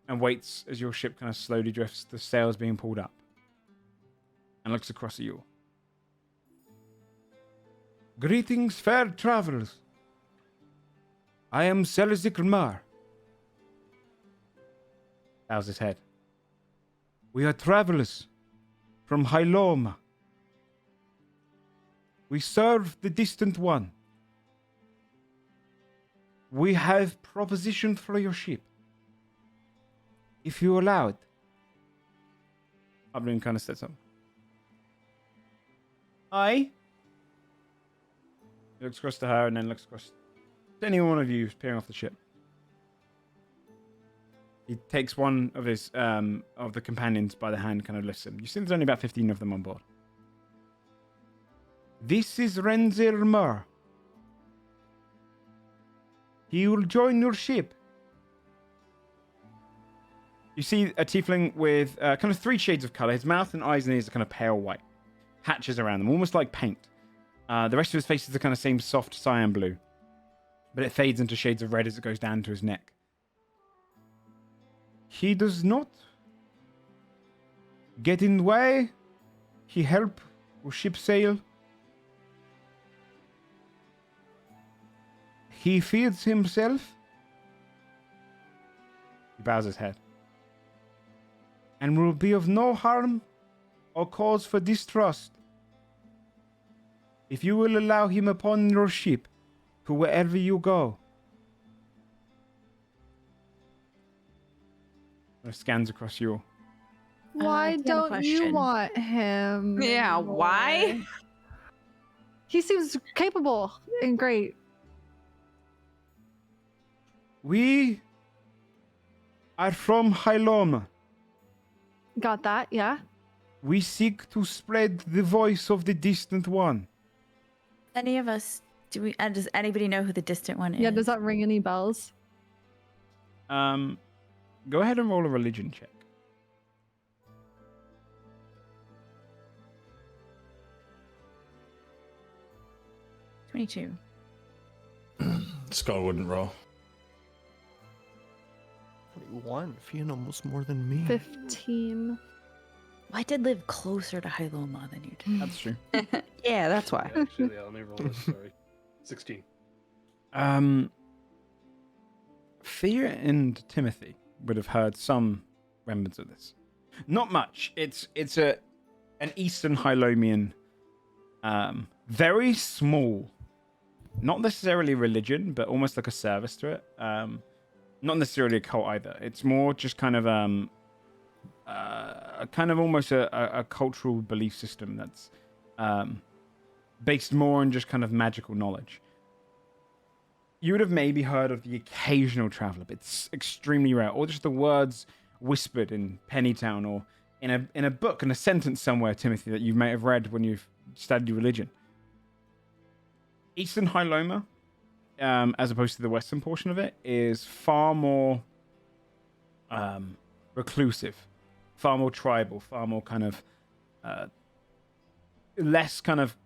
And waits as your ship kind of slowly drifts, the sails being pulled up. And looks across at you. Greetings, fair travelers. I am Selazikr Mar. Bows his head. We are travelers from Hyloma. We serve the distant one. We have proposition for your ship. If you allow it. Oblin kind of steps up. Aye. He looks across to her and then looks across to any one of you peering off the ship. He takes one of his of the companions by the hand, kind of lifts him. You see there's only about 15 of them on board. This is Renzir Mur. He will join your ship. You see a tiefling with kind of 3 shades of color. His mouth and eyes and ears are kind of pale white. Patches around them, almost like paint. The rest of his face is the kind of same soft cyan blue. But it fades into shades of red as it goes down to his neck. He does not get in the way. He help ship sail. He feeds himself. He bows his head. And will be of no harm or cause for distrust. If you will allow him upon your ship to wherever you go. Scans across you. Why don't you want him? Yeah, anymore? why? He seems capable and great. We are from Hyloma. Got that, yeah? We seek to spread the voice of the distant one. Any of us, does anybody know who the distant one is? Yeah, does that ring any bells? Go ahead and roll a religion check. $22. Skull wouldn't roll. 21. Fiona almost more than me. 15. I did live closer to Hyloma than you did. That's true. Yeah, that's why. Actually, let me roll this. Sorry. 16. Fear and Timothy would have heard some remnants of this. Not much. It's an Eastern Hylomian, very small, not necessarily religion, but almost like a service to it. Not necessarily a cult either. It's more just kind of almost a cultural belief system that's based more on just kind of magical knowledge. You would have maybe heard of the occasional traveler, but it's extremely rare, or just the words whispered in Pennytown, or in a book, in a sentence somewhere, Timothy, that you may have read when you've studied religion. Eastern Hyloma, as opposed to the western portion of it, is far more reclusive, far more tribal, far more kind of less kind of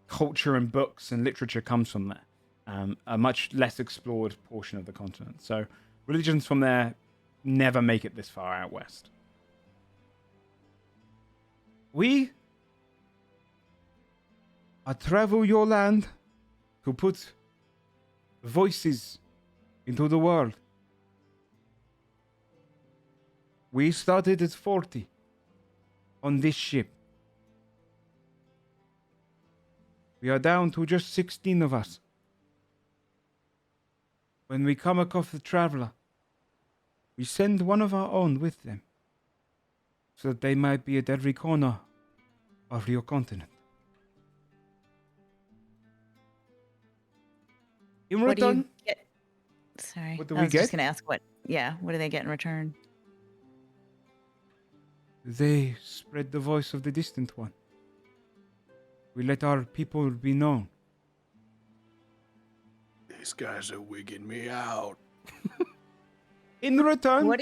culture and books and literature comes from there. A much less explored portion of the continent. So religions from there never make it this far out west. We travel your land to put voices into the world. We started at 40 on this ship. We are down to just 16 of us. When we come across the traveler, we send one of our own with them, so that they might be at every corner of your continent. In What do return, you get? Sorry, What do I we was just get? gonna ask what. Yeah, what do they get in return? they spread the voice of the distant one. We let our people be known. These guys are wigging me out. In return, What?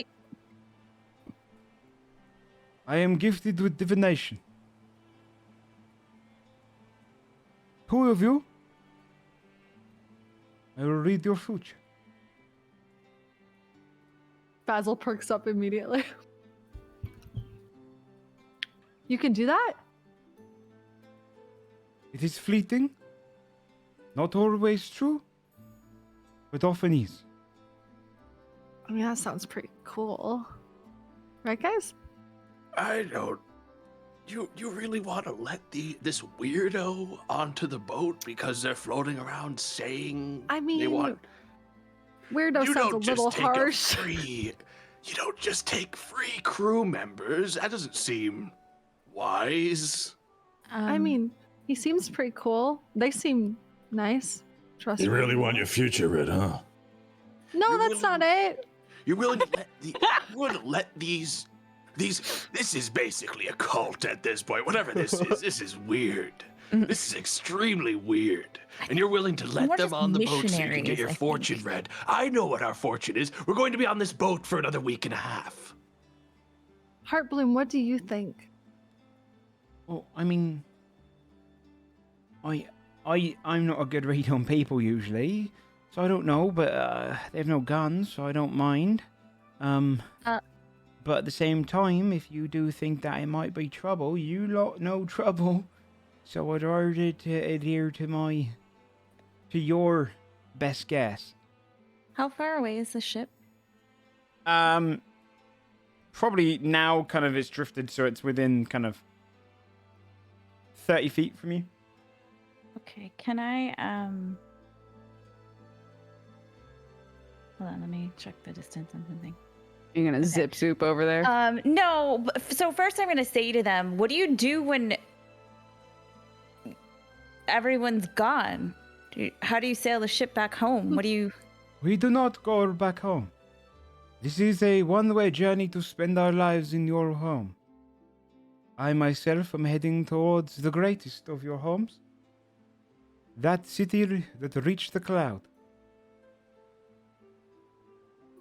I am gifted with divination. 2 of you, I will read your future. Basil perks up immediately. You can do that? It is fleeting, not always true, but often is. I mean, that sounds pretty cool. Right, guys? I don't. You really want to let this weirdo onto the boat because they're floating around saying I mean, they want? weirdo You sounds a don't little just take harsh. You don't just take free crew members. That doesn't seem wise. I mean, he seems pretty cool. They seem nice. Trust You me. really want your future, Red, huh? No, You're that's not it. You're willing to let these. This is basically a cult at this point. Whatever this is, this is weird. This is extremely weird. And you're willing to let More them just on the boat so you can missionaries, get your I fortune think. read. I know what our fortune is. We're going to be on this boat for another week and a half. Heartbloom, what do you think? Well, I mean, I'm not a good read on people usually, so I don't know. But they have no guns, so I don't mind. But at the same time, if you do think that it might be trouble, you lot know trouble. So I'd rather to adhere to your best guess. How far away is the ship? Probably now kind of it's drifted, so it's within kind of 30 feet from you. Okay, can I hold on, let me check the distance on something. You're gonna zip soup over there. No, so first I'm gonna say to them, what do you do when everyone's gone? How do you sail the ship back home? What do you... We do not go back home. This is a one-way journey to spend our lives in your home. I myself am heading towards the greatest of your homes. That city that reached the cloud.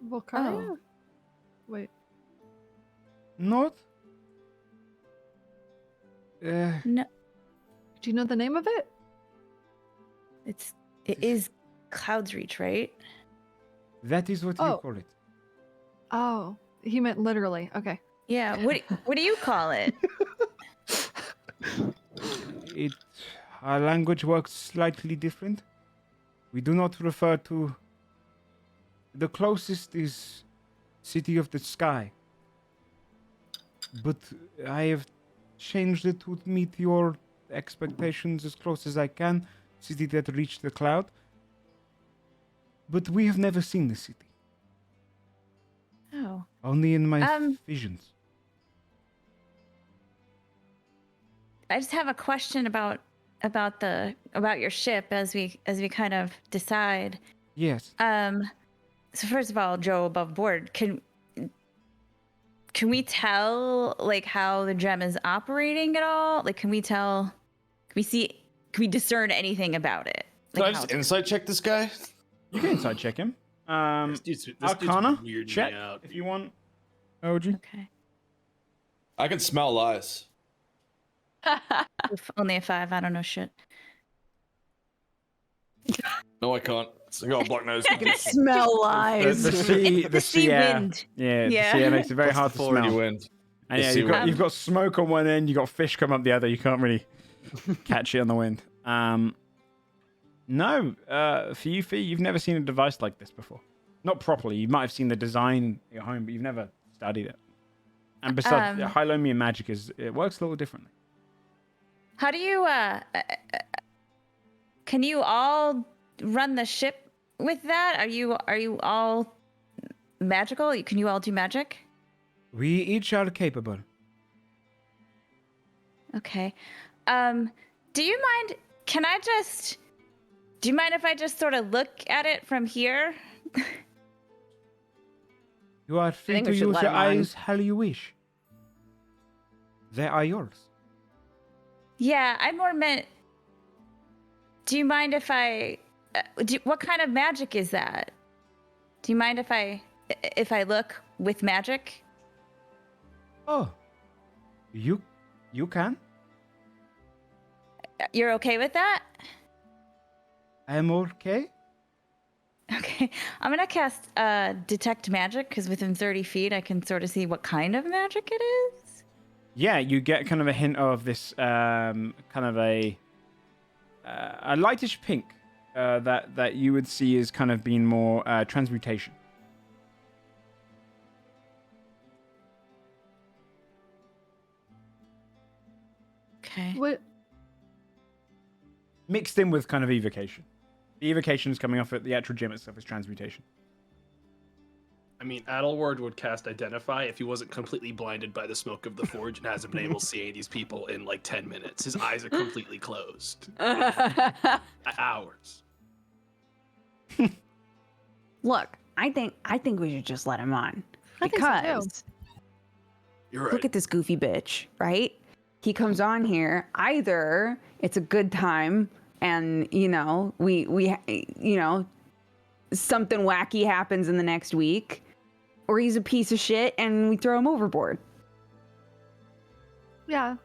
Volcaria? Oh. Wait. Not? No, Do you know the name of it? it is Cloud's Reach, right? That is what you Oh. call it. Oh, he meant literally. Okay. Yeah, what do you call it? Our language works slightly different. We do not refer to... The closest is City of the Sky. But I have changed it to meet your expectations as close as I can. City that reached the cloud. But we have never seen the city. Oh. Only in my visions. I just have a question about your ship as we kind of decide. Yes. So first of all, Joe above board, can we tell like how the gem is operating at all? Like can we discern anything about it? Can Like I just insight check this guy? You can inside check him. This dude's Arcana, weirding check me out. if you want. OG. Okay. I can smell lies. Only a 5, I don't know shit. No, I can't. I got a block nose. Smell lies. The sea wind. Yeah, Yeah. the sea makes it very hard to Authority smell. wind. And yeah, The sea you've got smoke on one end, you've got fish come up the other. You can't really catch it on the wind. No, for you, Fee, you've never seen a device like this before. Not properly. You might have seen the design at your home, but you've never studied it. And besides, Hylomian magic it works a little differently. How do you can you all run the ship with that? Are you all magical? Can you all do magic? We each are capable. Okay. Do you mind if I just sort of look at it from here? You are free think to we should use let your him on. eyes how you wish. They are yours. Yeah, I more meant. Do you mind if I? What kind of magic is that? Do you mind if I look with magic? Oh, you can? You're okay with that? I am okay. Okay, I'm gonna cast detect magic because within 30 feet I can sort of see what kind of magic it is. Yeah, you get kind of a hint of this kind of a lightish pink that you would see as kind of being more transmutation. Okay. What? Mixed in with kind of evocation. The evocation is coming off at the actual gem itself as transmutation. I mean, Adelward would cast Identify if he wasn't completely blinded by the smoke of the forge and hasn't been able to see any of these people in like 10 minutes. His eyes are completely closed. Hours. Look, I think we should just let him on. I think so, too. Because You're right. look at this goofy bitch, right? He comes on here, either it's a good time and, we something wacky happens in the next week, or he's a piece of shit and we throw him overboard. Yeah.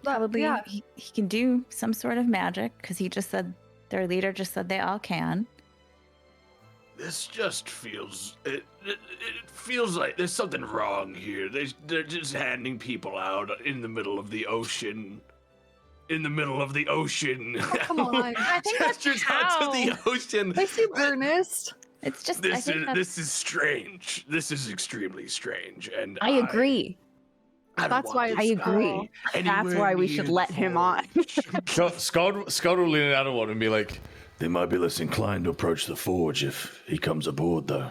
Probably Yeah. he can do some sort of magic because he just said their leader just said they all can. This just feels it feels like there's something wrong here. They're just handing people out in the middle of the ocean. In the middle of the ocean. Oh, come on. I think that's Gestures out to the ocean. They seem earnest. It's just I think that's- This is strange. This is extremely strange, and I agree. I don't That's want why this I it's agree. That's anywhere why we near should the let him on. forge. Scott will lean out of one and be like, they might be less inclined to approach the forge if he comes aboard, though.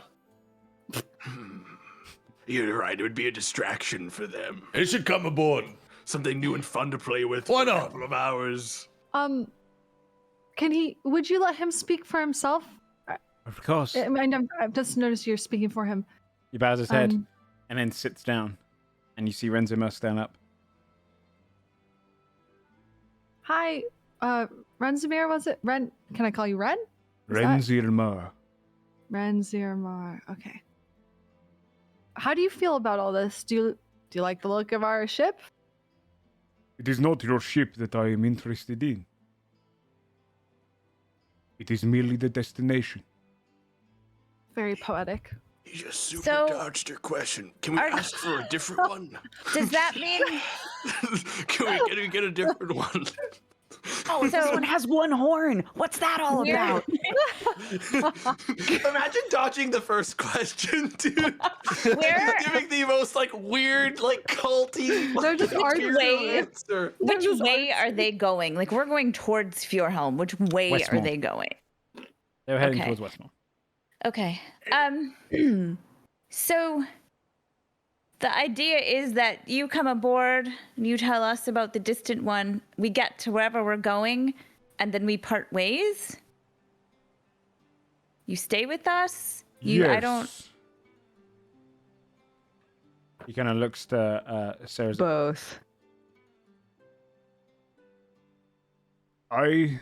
You're right. It would be a distraction for them. He should come aboard. Something new and fun to play with. Why for a not? couple of hours. Would you let him speak for himself? Of course. I've just noticed you're speaking for him. He bows his head Um, and then sits down, and you see Renzimur stand up. Hi, Renzimir, was it? Ren? Can I call you Ren? Is that- Renzimur. Renzimir. Okay. How do you feel about all this? Do you like the look of our ship? It is not your ship that I am interested in. It is merely the destination. Very poetic. You just super So- dodged your question. Can we Are- ask for a different one? does that mean Can we get a different one? Oh, this one has one horn. What's that all We're- about? Imagine dodging the first question, dude. Where- Giving the most like weird, like culty. They're just weird way- answer. which way are they going? Like we're going towards Fjorhelm. Which way are Westmore. they going? They were heading Okay. towards Westmore. Okay. So the idea is that you come aboard and you tell us about the distant one. We get to wherever we're going, and then we part ways. You stay with us. I don't. He kind of looks to Sarah's. Both. I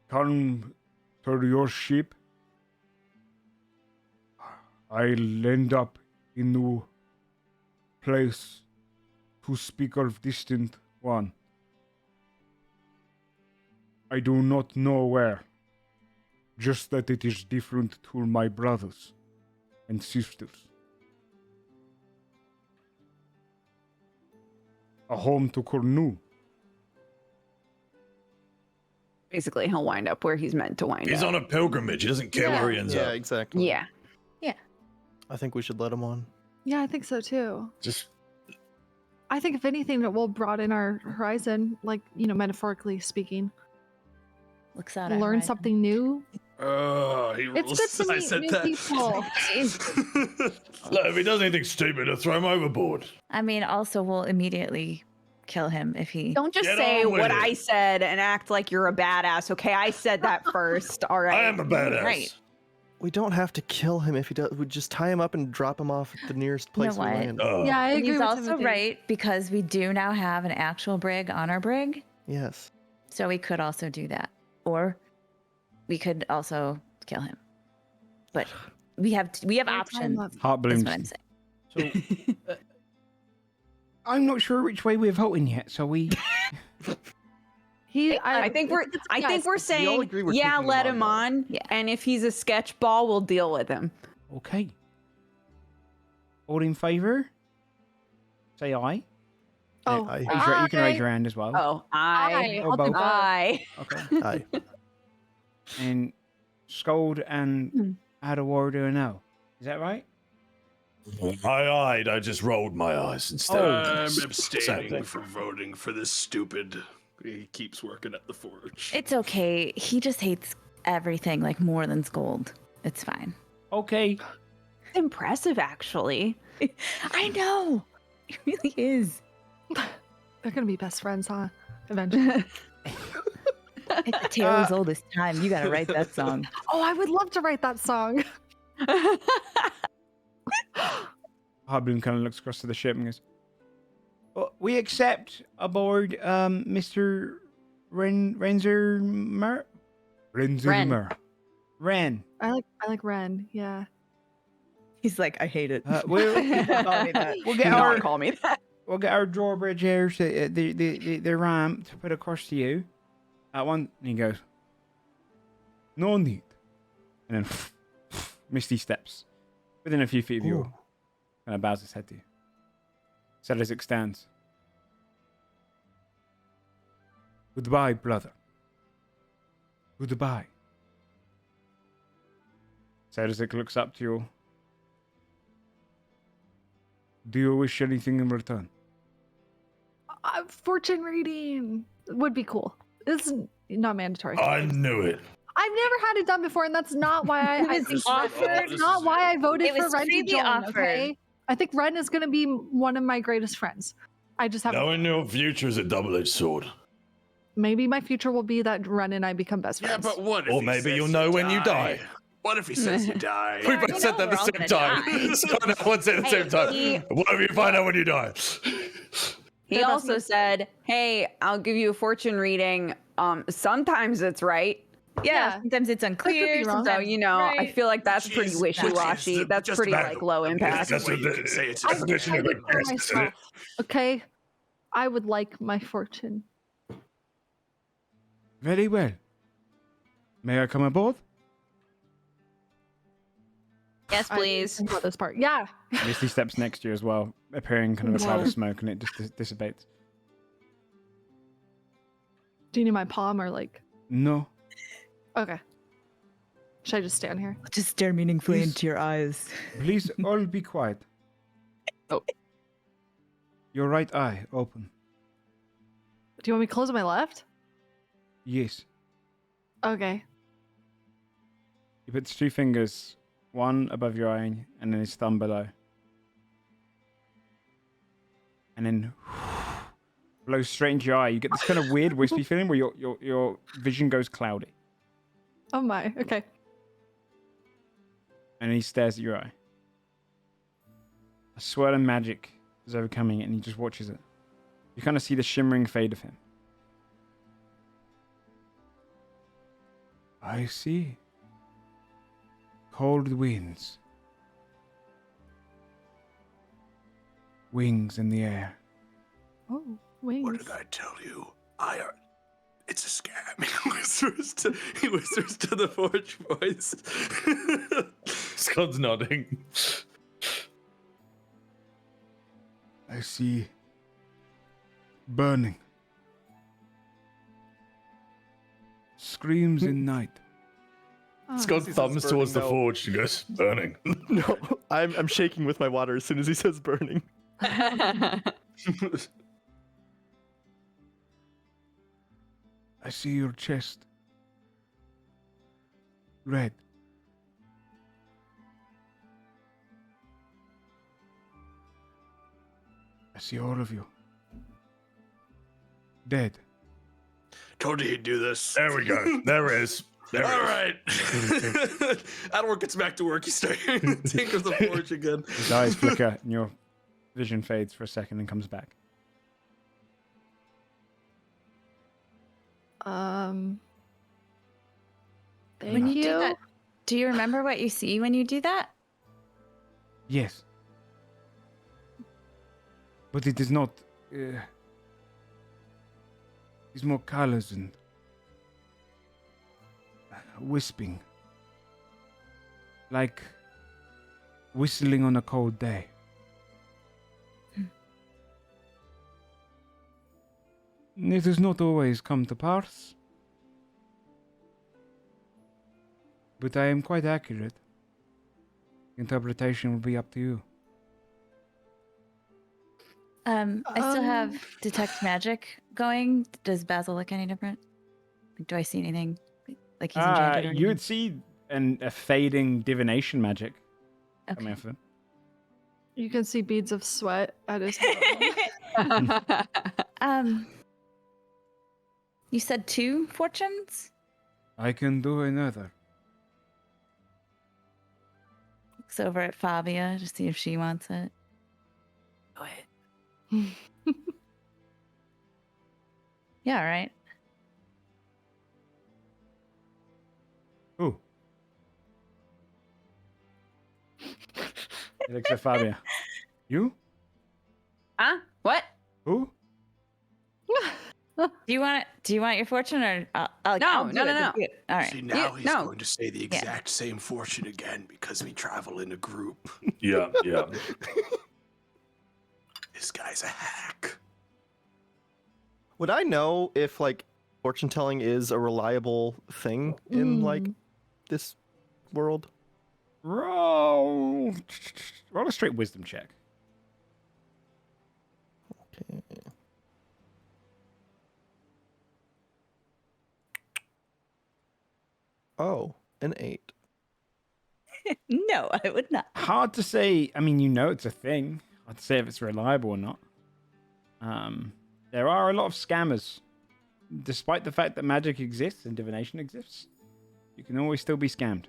come to your ship. I'll end up in a place to speak of distant one. I do not know where. Just that it is different to my brothers and sisters. A home to Cornu. Basically, he'll wind up where he's meant to wind He's up. on a pilgrimage. He doesn't care where he ends Yeah, up. exactly. Yeah. I think we should let him on. Yeah, I think so too. Just I think if anything, it will broaden our horizon, like, metaphorically speaking. Looks out. Learn something new. Oh, he It's good to I meet said new that. people. look, if he does anything stupid, I'll throw him overboard. I mean, also, we'll immediately kill him if he. Don't just Get say on with what it. I said and act like you're a badass, okay? I said that first, all right? I am a badass. Right. We don't have to kill him if he does. We just tie him up and drop him off at the nearest You know place we what? land. Yeah, I agree He's with also Timothy. right because we do now have an actual brig on our brig, Yes. so we could also do that, or we could also kill him. But we have options. Heart That's blooms. what I'm saying. So, I'm not sure which way we're voting yet. So we. I think we're all saying, agree we're yeah, taking let him him on on. Yeah. And if he's a sketch ball, we'll deal with him. Okay. All in favour? Say aye. Oh, Aye. You can raise your hand as well. Oh, Aye. Or I'll do both. both. I. Okay. Aye. And Scold and Adawar do a no. Is that right? I just rolled my eyes instead. I'm Same abstaining thing. from voting for this stupid. He keeps working at the forge. It's okay. He just hates everything like more than Scold. It's fine. Okay. Impressive, actually. I know. It really is. They're gonna be best friends, huh? Eventually. It's a tale as old as time. You gotta write that song. Oh, I would love to write that song. Harbloom kind of looks across to the ship and goes, well, we accept aboard Mr. Renzermer? Renzermer. Ren. I like Ren. Yeah. He's like, I hate it. We'll Call me that. We'll get Not our call me that. we'll get our drawbridge here, to, the ramp to put across to you. One, and he goes, no need. And then Misty steps within a few feet of you, and bows his head to you. Cedric stands. Goodbye, brother. Goodbye. Cedric looks up to you. Do you wish anything in return? Fortune reading would be cool. It's not mandatory. I knew it. I've never had it done before, and that's not why I It was offered. That's not why I voted It for was Ren to freely join. offered. Okay, I think Ren is going to be one of my greatest friends. I just haven't. Knowing your future is a double-edged sword. Maybe my future will be that Ren and I become best Yeah, friends. but what if Or he maybe says you'll know when you die. What if he says you die? We Yeah, both you said know that at we're the all same gonna time. Scott and everyone said at the Hey, same time. he- What if you find out when you die? He They're also best said, hey, I'll give you a fortune reading. Sometimes it's right. Yeah, Yeah. sometimes it's unclear. be wrong. So, Sometimes you know, I right. feel like that's Which pretty is- wishy-washy. which is That's just pretty, about- like, low impact. That's the way you can say it. I definition of decided a for guess, isn't it? myself. Okay, I would like my fortune. Very well. May I come aboard? Yes, I please. think about this part. Yeah. Misty steps next to you as well, appearing kind of a cloud of smoke, and it just dissipates. Do you need my palm or like? No. Okay. Should I just stand here? Just stare meaningfully Please. into your eyes. Please all be quiet. Oh. Your right eye open. Do you want me to close my left? Yes. Okay. He puts two fingers, one above your eye and then his thumb below. And then blows straight into your eye. You get this kind of weird wispy feeling where your vision goes cloudy. Oh my. Okay. And he stares at your eye. A swirl of magic is overcoming it and he just watches it. You kind of see the shimmering fade of him. I see. Cold winds. Wings in the air. Oh, wings. What did I tell you? It's a scam. He whispers to the forge voice. Scott's nodding. I see. Burning. screams in night. It's got He says thumbs towards the burning, no. forge and goes, burning. No, I'm shaking with my water as soon as he says burning. I see your chest. Red. I see all of you. Dead. Told you he'd do this. There we go. There it is. There it All is. right. Adwork gets back to work. He starts tinkers the forge again. His eyes flicker and your vision fades for a second and comes back. Thank When you you. do that, do you remember what you see when you do that? Yes. But it is not. It's more colors and wisping. Like whistling on a cold day. It does not always come to pass. But I am quite accurate. Interpretation will be up to you. I still have detect magic going. Does Basil look any different? Like, do I see anything? Like he's enchanted? Or You would see a fading divination magic coming okay. off him. You can see beads of sweat at his head. You said 2 fortunes? I can do another. Looks over at Fabia to see if she wants it. Go ahead. Yeah, all right. Who? He looks at Fabia. You? Huh? What? Who? Do you want your fortune or No, I'll do no, it, no. but you- All right. See, now he's no. going to say the exact same fortune again because we travel in a group. Yeah, yeah. This guy's a hack. Would I know if like fortune telling is a reliable thing in like this world? Roll a straight wisdom check. Okay. Oh, an 8. No, I would not. Hard to say. I mean, you know it's a thing. Hard to say if it's reliable or not. There are a lot of scammers. Despite the fact that magic exists and divination exists, you can always still be scammed.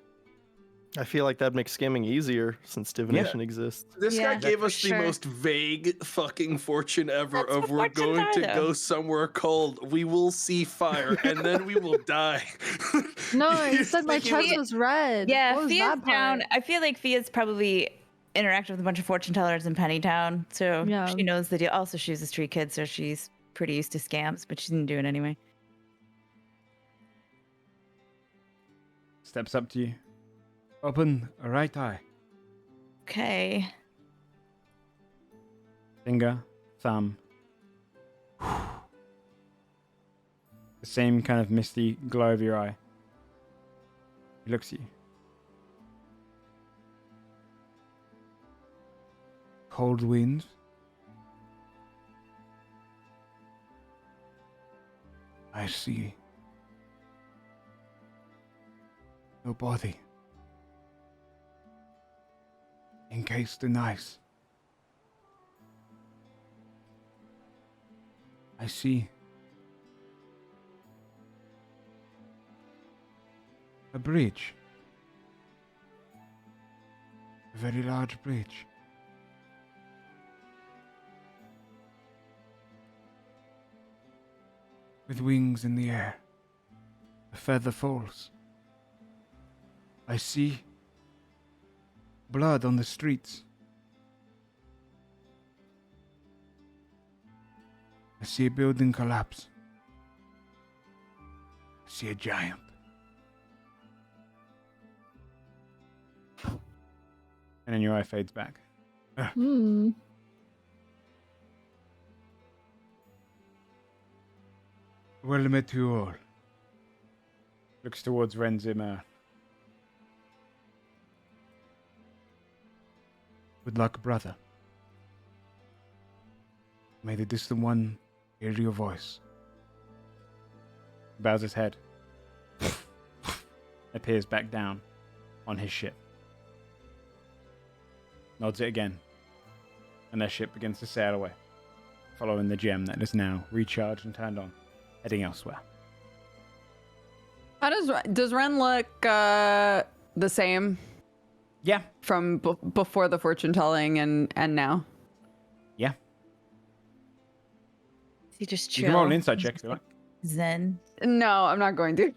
I feel like that'd make scamming easier since divination exists. This Yeah, guy gave us for the sure. most vague fucking fortune ever That's of what we're fortunes going are, to though. go somewhere cold. We will see fire and then we will die. No, he He's said my thinking chest with- was red. Yeah, What was Fia's that down. part? I feel like Fia's probably interacted with a bunch of fortune tellers in Pennytown, so Yeah. she knows the deal. Also, she was a street kid, so she's pretty used to scams, but she didn't do it anyway. Steps up to you. Open a right eye. Okay. Finger, thumb. The same kind of misty glow of your eye. He looks at you. Cold winds. I see. No body. Encased in ice. I see. A bridge. A very large bridge. With wings in the air. A feather falls. I see blood on the streets. I see a building collapse. I see a giant. And then your eye fades back. Hmm. Well met you all. Looks towards Renzima. Good luck, brother. May the distant one hear your voice. Bows his head. Appears back down on his ship. Nods it again. And their ship begins to sail away, following the gem that is now recharged and turned on, heading elsewhere. How does Ren look the same Yeah. from before the fortune telling and now? Yeah. Is he just You chill? can roll an inside check if you like. Zen. No, I'm not going to.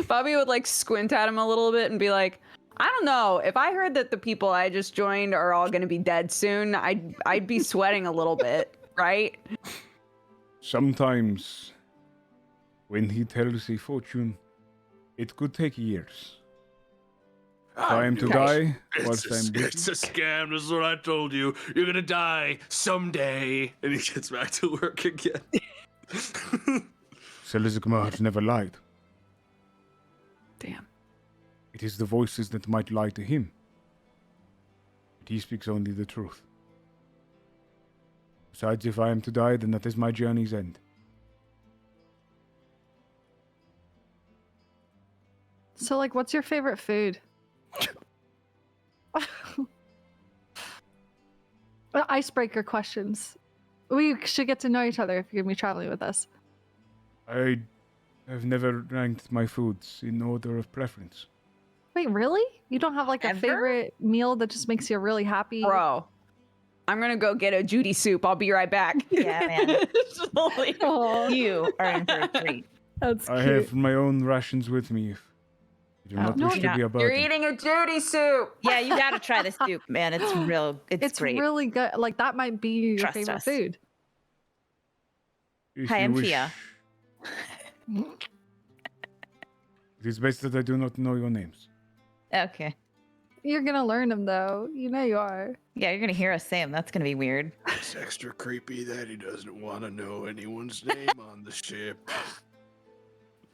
Bobby would like squint at him a little bit and be like, I don't know. If I heard that the people I just joined are all going to be dead soon, I'd be sweating a little bit, right? Sometimes, when he tells a fortune, it could take years. If I am to die whilst I'm It's a scam. This is what I told you. You're gonna die someday. And he gets back to work again. Selizigma has never lied. Damn. It is the voices that might lie to him. But he speaks only the truth. Besides, if I am to die, then that is my journey's end. So, like, what's your favorite food? Icebreaker questions. We should get to know each other if you're gonna be traveling with us. I have never ranked my foods in order of preference. Wait, really? You don't have like a Ever? favorite meal that just makes you really happy? Bro, I'm going to go get a Judy soup. I'll be right back. Yeah, man. Aw, You are in for a treat. that's I cute. have my own rations with me if you do not no, wish to you're be a You're burden. eating a Judy soup. Yeah, you gotta try the soup, man. It's real. It's great. really good. Like that might be your Trust favorite us. food. If Hi, you I'm wish. Fia. It is best that I do not know your names. Okay. You're gonna learn them though. You know you are. Yeah, you're gonna hear us say them. That's gonna be weird. It's extra creepy that he doesn't want to know anyone's name on the ship.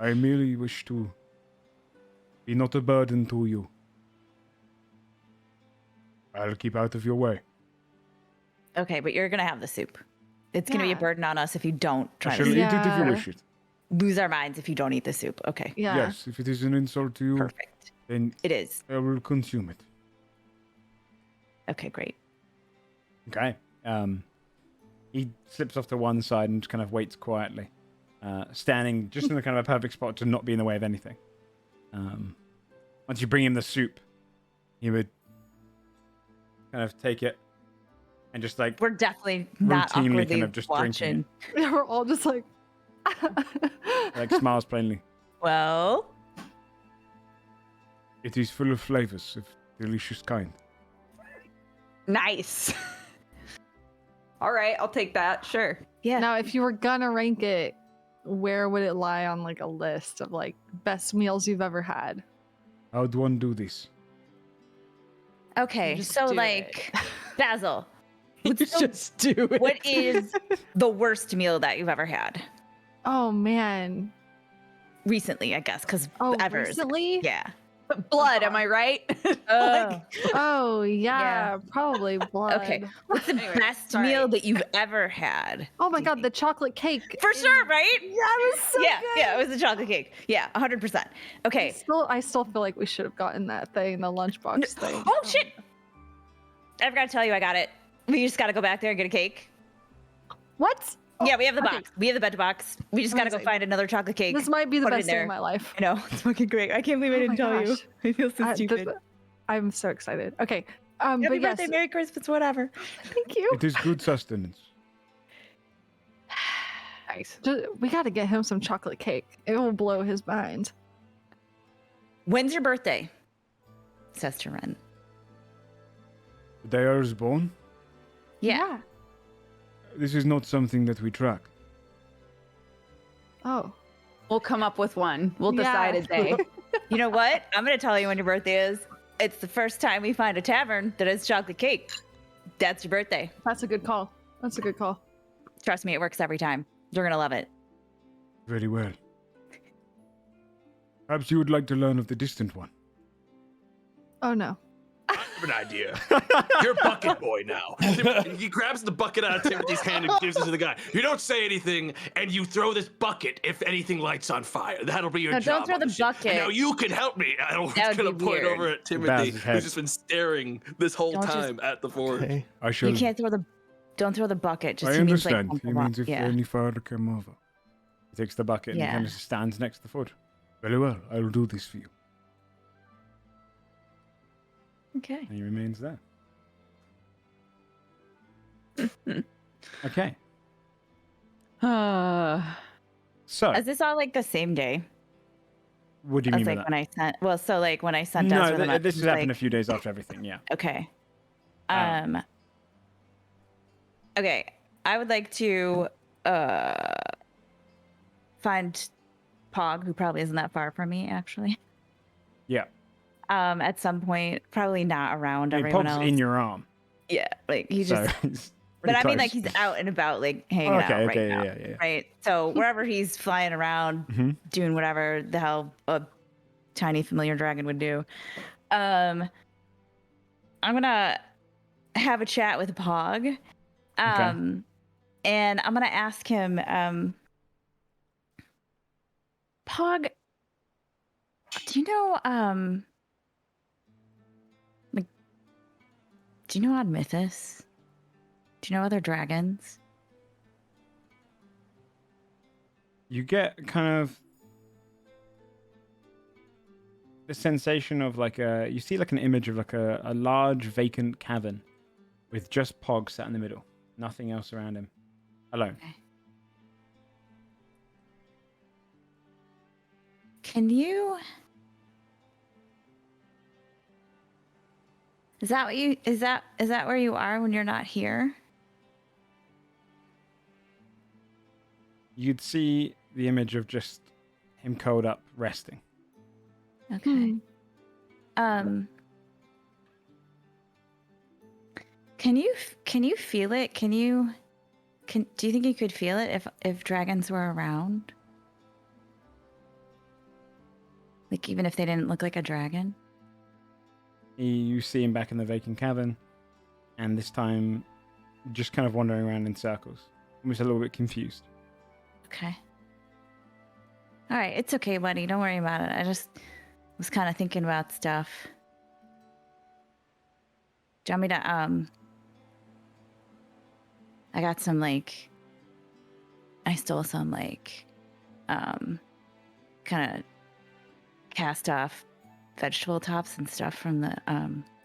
I merely wish to be not a burden to you. I'll keep out of your way. Okay, but you're gonna have the soup. It's gonna be a Yeah. burden on us if you don't I try shall to eat it if you Yeah. wish it. lose our minds if you don't eat the soup. Okay. Yeah. Yes, if it is an insult to you, Perfect. then It is. I will consume it. Okay, great. Okay. He slips off to one side and just kind of waits quietly, standing just in the kind of a perfect spot to not be in the way of anything. Once you bring him the soup, he would kind of take it and just like We're definitely not Routinely awkwardly kind of just drinking watching. We're all just like. smiles plainly. Well, It is full of flavors of delicious kind. Nice. All right, I'll take that. Sure. yeah. Now, if you were gonna rank it, where would it lie on like a list of like best meals you've ever had? How do one do this? Okay, Just so do like Basil, Just do it. what is the worst meal that you've ever had? Oh man. Recently, I guess, because Oh, ever. recently? Yeah. Blood, am I right? Oh. Oh yeah, probably blood. Okay. What's the Anyway, best sorry. meal that you've ever had? Oh my god, the chocolate cake. For sure, right? Yeah, it was so yeah, good. yeah, it was the chocolate cake. Yeah, 100%. Okay. I still feel like we should have gotten that thing, the lunchbox thing. Oh shit! I forgot to tell you I got it. We just gotta go back there and get a cake. What? Yeah, we have the okay. box. We have the bed box. We just gotta go Amazing. find another chocolate cake. This might be the Put it best in day there. of my life. I know, it's fucking great. I can't believe I Oh didn't my tell you. gosh. I feel so stupid. I'm so excited. Okay. Happy but birthday, yes, Merry Christmas, whatever. thank you. It is good sustenance. Nice. We got to get him some chocolate cake. It will blow his mind. When's your birthday? Says to Ren. The day I was born, Yeah. this is not something that we track. Oh. We'll come up with one. We'll Yeah. decide a day. You know what? I'm gonna tell you when your birthday is. It's the first time we find a tavern that has chocolate cake. That's your birthday. That's a good call. That's a good call. Trust me, it works every time. You're gonna love it. Very well. Perhaps you would like to learn of the distant one. Oh no. I have an idea. You're bucket boy now. He grabs the bucket out of Timothy's hand and gives it to the guy. You don't say anything, and you throw this bucket if anything lights on fire. That'll be your No, job. don't throw on the ship. And bucket. now you can help me. I was That would gonna be point weird. over at Bows Timothy, his head. who's just been staring this whole Don't just- time at the forge. Okay. I shall. You can't throw the. Don't throw the bucket. Just I he means, understand. like, He means if yeah. any fire came over. He takes the bucket and he Yeah. kind of stands next to the foot. Very well, I will do this for you. Okay. And he remains there. Okay. So, Is this all like the same day? what do you As mean by like that? when I sent. Well, so like when I sent down No, for the message, this has happened like, a few days after everything, yeah. Okay. Um, Okay. I would like to find Pog, who probably isn't that far from me, actually. Yeah. At some point, probably not around I mean, everyone Pog's else. in your arm. Yeah, like he So just. he's But pretty I mean, like close. he's out and about, like hanging Okay, out right okay, now, yeah. right? So wherever he's flying around, Mhm. doing whatever the hell a tiny familiar dragon would do. I'm gonna have a chat with Pog, and I'm gonna ask him, Pog, do you know, like, do you know Odd Mythos? Do you know other dragons? You get kind of the sensation of like you see like an image of like a large vacant cavern with just Pog sat in the middle. Nothing else around him. Alone. Can you? Is that what you? Is that where you are when you're not here? You'd see the image of just him curled up, resting. Okay. Can you feel it? Do you think you could feel it if dragons were around? Like even if they didn't look like a dragon? You see him back in the vacant cavern, and this time just kind of wandering around in circles, almost a little bit confused. Okay. All right, it's okay, buddy. Don't worry about it. I just was kind of thinking about stuff. Do you want me to I got some like I stole some like kind of cast off vegetable tops and stuff from the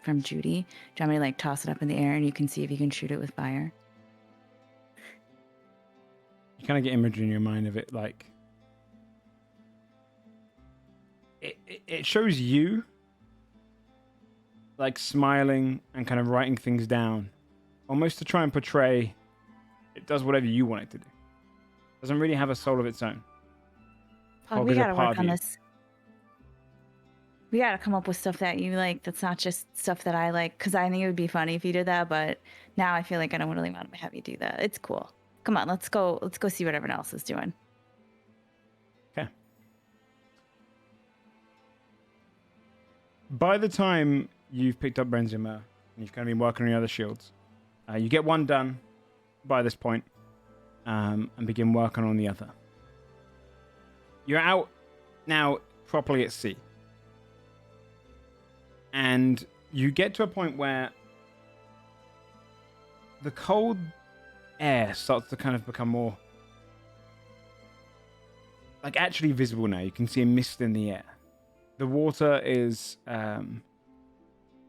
from Judy. Do you want me to like toss it up in the air and you can see if you can shoot it with fire? You kind of get imagery in your mind of it, like it shows you like smiling and kind of writing things down, almost to try and portray it does whatever you want it to do. Doesn't really have a soul of its own. Oh, we is a gotta part work of on you. this. We gotta come up with stuff that you like. That's not just stuff that I like. Because I think it would be funny if you did that. But now I feel like I don't really want to have you do that. It's cool. Come on, let's go. Let's go see what everyone else is doing. Okay. By the time you've picked up Benzema and you've kind of been working on the other shields, you get one done by this point, and begin working on the other. You're out now properly at sea. And you get to a point where the cold air starts to kind of become more like actually visible now. You can see a mist in the air. The water is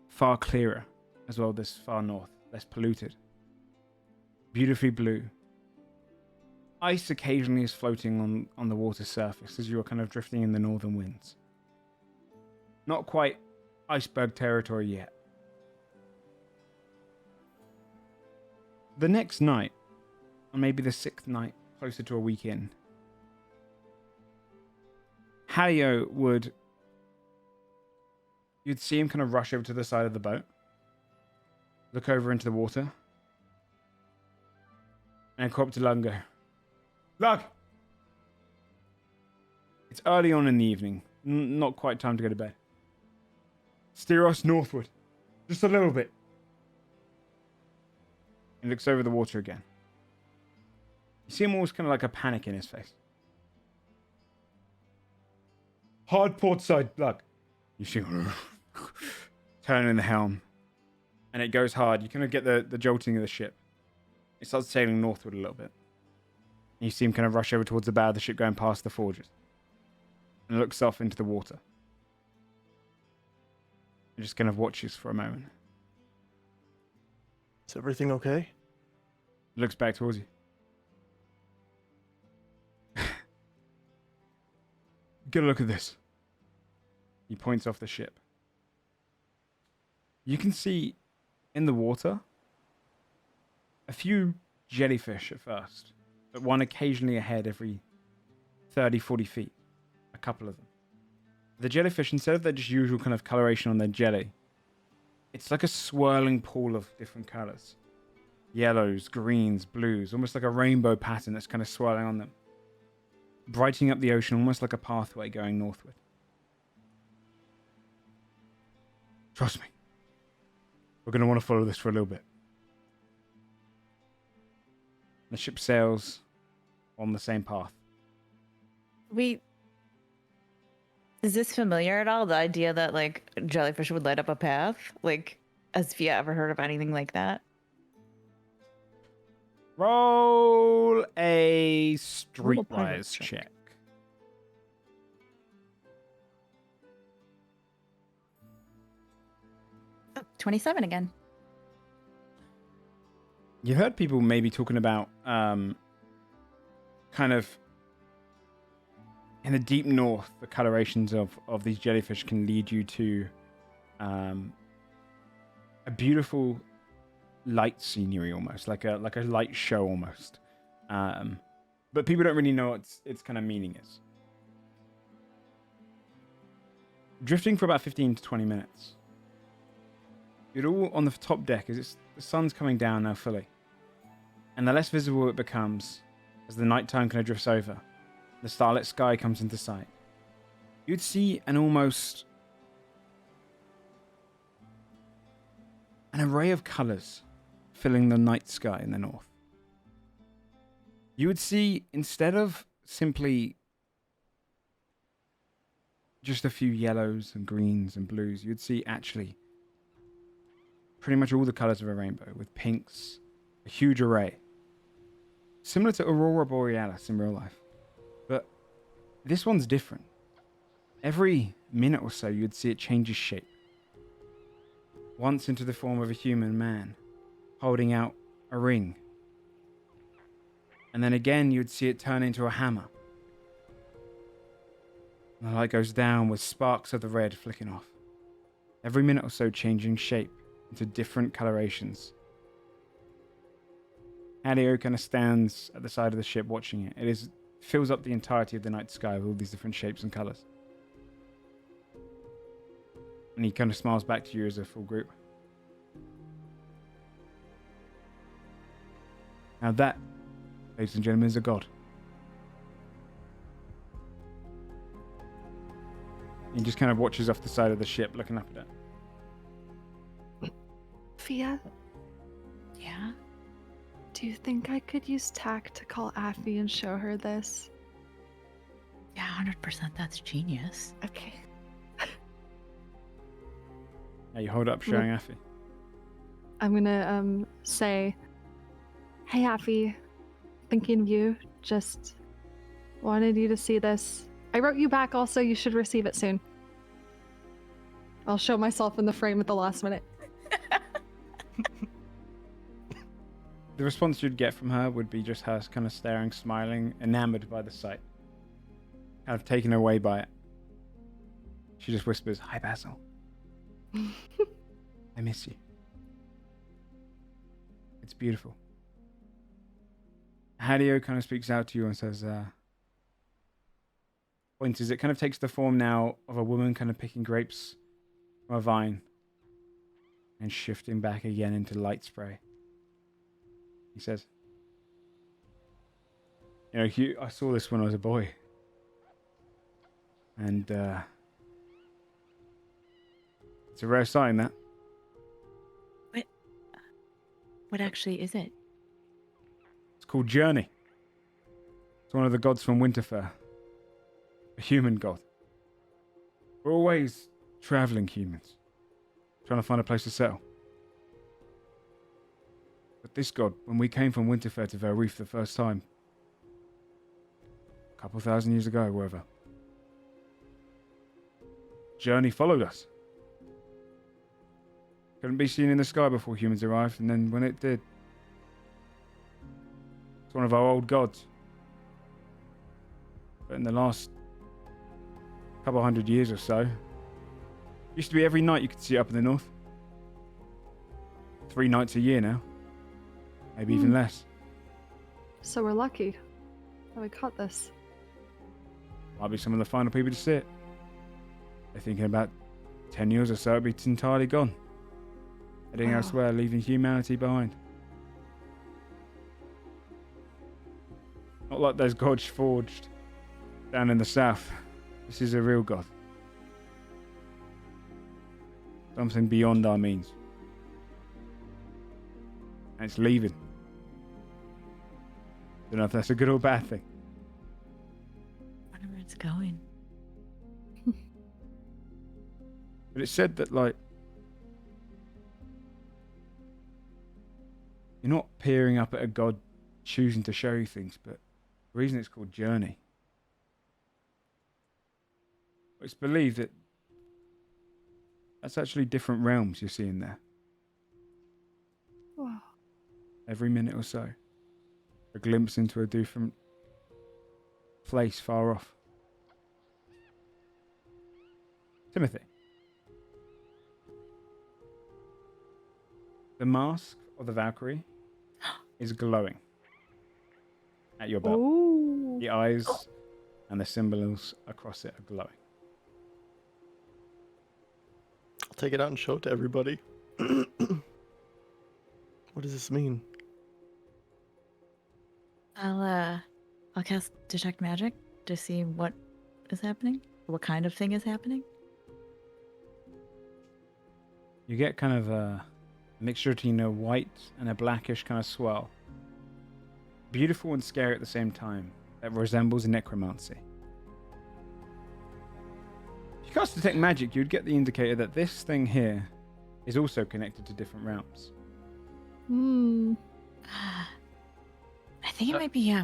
far clearer as well, this far north, less polluted. Beautifully blue. Ice occasionally is floating on the water surface as you're kind of drifting in the northern winds. Not quite iceberg territory yet. The next night, or maybe the 6th night, closer to a week in, Halio you'd see him kind of rush over to the side of the boat, look over into the water, and come up to Lug and go, Lug! It's early on in the evening. not quite time to go to bed. Steer us northward. Just a little bit. He looks over the water again. You see him almost kind of like a panic in his face. Hard port side luck. You see turning the helm. And it goes hard. You kind of get the jolting of the ship. It starts sailing northward a little bit. And you see him kind of rush over towards the bow of the ship going past the forges. And looks off into the water. He just kind of watches for a moment. Is everything okay? Looks back towards you. Get a look at this. He points off the ship. You can see in the water a few jellyfish at first, but one occasionally ahead every 30, 40 feet. A couple of them. The jellyfish, instead of their just usual kind of coloration on their jelly, it's like a swirling pool of different colors. Yellows, greens, blues, almost like a rainbow pattern that's kind of swirling on them. Brightening up the ocean almost like a pathway going northward. Trust me. We're going to want to follow this for a little bit. The ship sails on the same path. Is this familiar at all? The idea that like jellyfish would light up a path? Like, has Fia ever heard of anything like that? Roll a streetwise pirate check. Oh, 27 again. You heard people maybe talking about kind of in the deep north, the colorations of these jellyfish can lead you to a beautiful light scenery, almost like a light show almost. But people don't really know what its kind of meaning is. Drifting for about 15 to 20 minutes. You're all on the top deck as the sun's coming down now fully. And the less visible it becomes as the nighttime kind of drifts over, the starlit sky comes into sight. You'd see an array of colors filling the night sky in the north. You would see, instead of simply just a few yellows and greens and blues, you'd see actually pretty much all the colors of a rainbow, with pinks, a huge array. Similar to Aurora Borealis in real life. But this one's different. Every minute or so, you'd see it change its shape. Once into the form of a human man, holding out a ring. And then again, you'd see it turn into a hammer. And the light goes down with sparks of the red flicking off. Every minute or so changing shape into different colorations. Adeo kind of stands at the side of the ship watching it. It fills up the entirety of the night sky with all these different shapes and colors. And he kind of smiles back to you as a full group. Now that, ladies and gentlemen, is a god. He just kind of watches off the side of the ship, looking up at it. Fia, Yeah? do you think I could use tact to call Affy and show her this? Yeah, 100%. That's genius. Okay. Now you hold up showing Affy. I'm gonna say, hey Affy, thinking of you, just wanted you to see this. I wrote you back also, you should receive it soon. I'll show myself in the frame at the last minute. The response you'd get from her would be just her kind of staring, smiling, enamored by the sight. Kind of taken away by it. She just whispers, "Hi, Basil. I miss you. It's beautiful." Hadio kind of speaks out to you and says, points as it kind of takes the form now of a woman kind of picking grapes from a vine and shifting back again into light spray. He says, "You know, Hugh, I saw this when I was a boy. And It's a rare sign, that. What actually is it? It's called Journey. It's one of the gods from Winterfell. A human god. We're always traveling humans, trying to find a place to settle. But this god, when we came from Winterfell to Vale Reef the first time, a couple thousand years ago, wherever, Journey followed us. Couldn't be seen in the sky before humans arrived, and then when it did, it's one of our old gods. But in the last couple hundred years or so, used to be every night you could see it up in the north. 3 nights a year now. Maybe even less. So we're lucky that we caught this. Might be some of the final people to see it. They're thinking about 10 years or so, it'll be entirely gone. Heading Wow. elsewhere, leaving humanity behind. Not like those gods forged down in the south. This is a real god. Something beyond our means. And it's leaving. Don't know if that's a good or bad thing. I wonder where it's going. But it's said that, like, you're not peering up at a god choosing to show you things, but the reason it's called Journey. It's believed that that's actually different realms you're seeing there. Wow. Every minute or so. A glimpse into a different place far off. Timothy. The mask of the Valkyrie is glowing at your belt. Ooh. The eyes and the symbols across it are glowing. I'll take it out and show it to everybody. What does this mean? I'll cast detect magic to see what is happening. What kind of thing is happening? You get kind of a mixture between a white and a blackish kind of swirl. Beautiful and scary at the same time. That resembles necromancy. If you cast detect magic, you'd get the indicator that this thing here is also connected to different realms. Hmm. I think it might be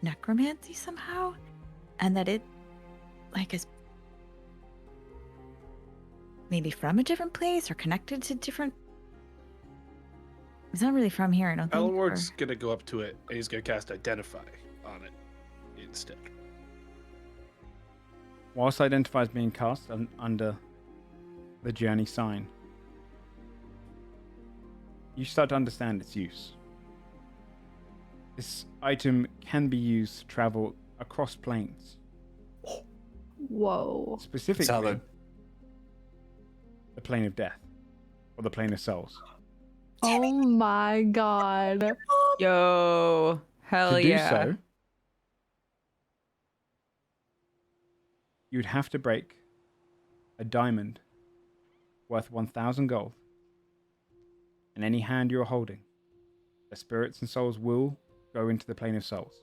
necromancy somehow, and that it like is maybe from a different place or connected to different. It's not really from here, I don't think. Elward's gonna go up to it and he's gonna cast Identify on it instead. Whilst Identify is being cast under the Journey sign, you start to understand its use. This item can be used to travel across planes. Whoa. Specifically, the plane of death, or the plane of souls. Oh my god. Yo, hell To do yeah. so, you'd have to break a diamond worth 1,000 gold, and any hand you're holding, the spirits and souls will go into the plane of souls,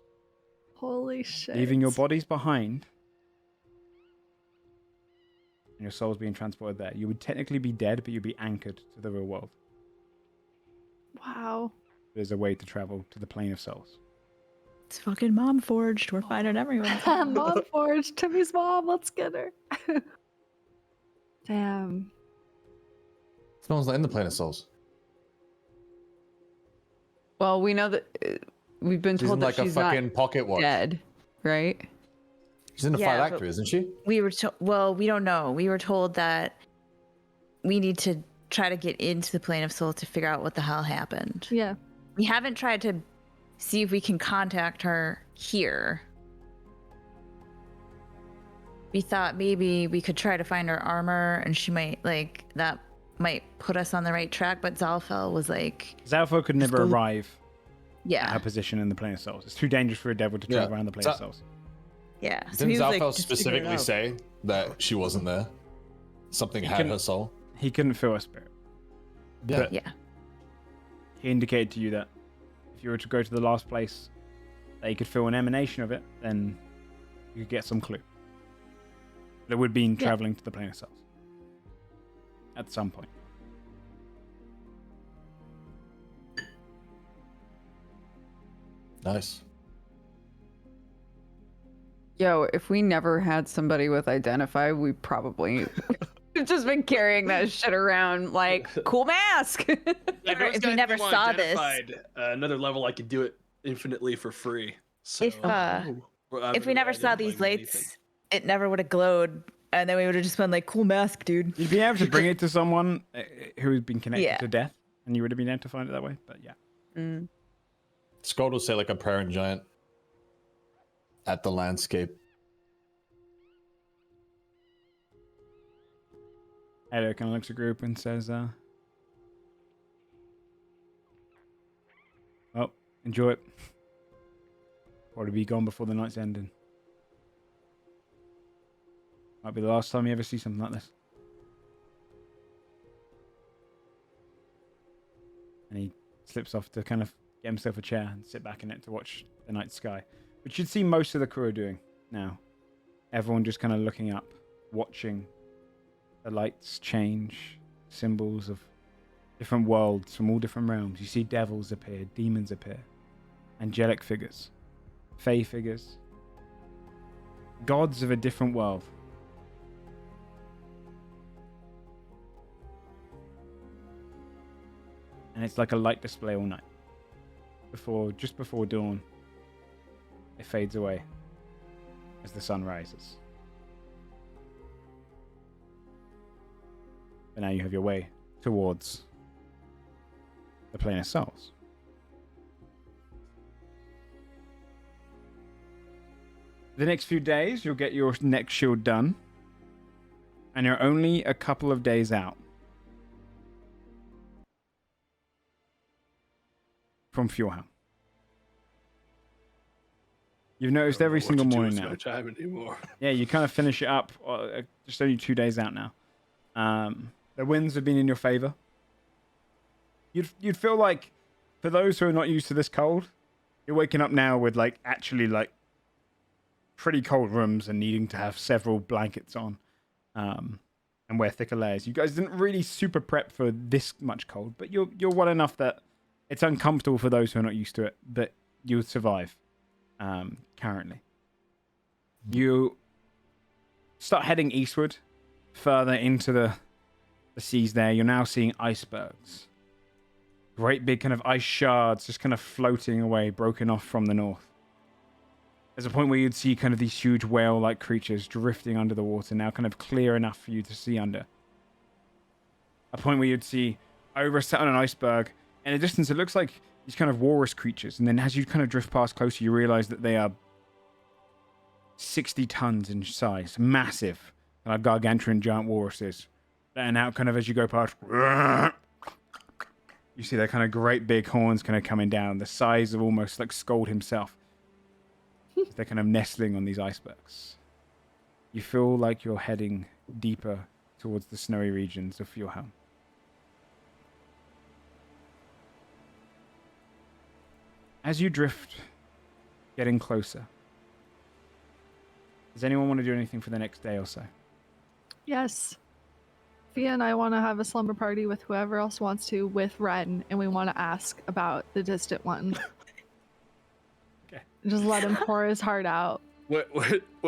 Holy shit. leaving your bodies behind, and your souls being transported there. You would technically be dead, but you'd be anchored to the real world. Wow. There's a way to travel to the plane of souls. It's fucking mom forged. We're finding everyone. Mom forged. Timmy's mom. Let's get her. Damn. Smells like in the plane of souls. Well, we know that we've been She's told in that like a she's fucking not pocket watch. dead, right? She's in the Yeah, fight but- factory, isn't she? We were well, we don't know. We were told that we need to try to get into the plane of souls to figure out what the hell happened. Yeah. We haven't tried to see if we can contact her here. We thought maybe we could try to find her armor and she might that might put us on the right track, but Zalfel was like, Zalfo could never go- arrive at yeah, her position in the plane of souls. It's too dangerous for a devil to travel Yeah. around the plane So- of souls. yeah. So Didn't he was like, Zalfel "Just figure it specifically out." say that she wasn't there? Something He had couldn't- her soul. He couldn't feel a spirit. Yeah. But Yeah. he indicated to you that if you were to go to the last place that you could feel an emanation of it, then you could get some clue. But it would be in traveling to the plane of souls at some point. Nice. Yo, if we never had somebody with identify, we probably have just been carrying that shit around like cool mask. If we never saw this. Another level, I could do it infinitely for free. So, If we never saw these lights, it never would have glowed, and then we would have just been like, cool mask, dude. You'd be able to bring it to someone who had been connected Yeah. to death, and you would have been able to find it that way. But yeah. Mm. Scott will say like a prayer in giant at the landscape. Edo kind of looks at the group and says, well, enjoy it. Probably be gone before the night's ending. Might be the last time you ever see something like this. And he slips off to kind of get himself a chair and sit back in it to watch the night sky, which you'd see most of the crew are doing now. Everyone just kind of looking up, watching the lights change, symbols of different worlds from all different realms. You see devils appear, demons appear, angelic figures, fae figures, gods of a different world. And it's like a light display all night. Just before dawn, it fades away as the sun rises. But now you have your way towards the plane of souls. The next few days, you'll get your next shield done. And you're only a couple of days out from Fjorhelm. You've noticed every single morning now. No time anymore. Yeah, you kind of finish it up just only 2 days out now. The winds have been in your favor. You'd feel like, for those who are not used to this cold, you're waking up now with actually pretty cold rooms and needing to have several blankets on, and wear thicker layers. You guys didn't really super prep for this much cold, but you're well enough that it's uncomfortable for those who are not used to it, but you'll survive. Currently, you start heading eastward, further into the seas. There, you're now seeing icebergs, great big kind of ice shards, just kind of floating away, broken off from the north. There's a point where you'd see kind of these huge whale-like creatures drifting under the water, now kind of clear enough for you to see under. A point where you'd see over set on an iceberg. In the distance, it looks like these kind of walrus creatures, and then as you kind of drift past closer, you realize that they are 60 tons in size, massive, like gargantuan giant walruses. And now, kind of as you go past, you see their kind of great big horns kind of coming down, the size of almost like Skold himself. They're kind of nestling on these icebergs. You feel like you're heading deeper towards the snowy regions of Fjorhelm. As you drift, getting closer, does anyone want to do anything for the next day or so? Yes. Fia and I want to have a slumber party with whoever else wants to with Ren, and we want to ask about the distant one. Okay. Just let him pour his heart out. What,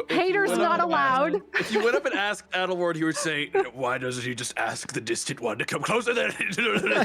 Haters not allowed. If you went up and asked Adelward, he would say, "Why doesn't he just ask the distant one to come closer?" Then he's gonna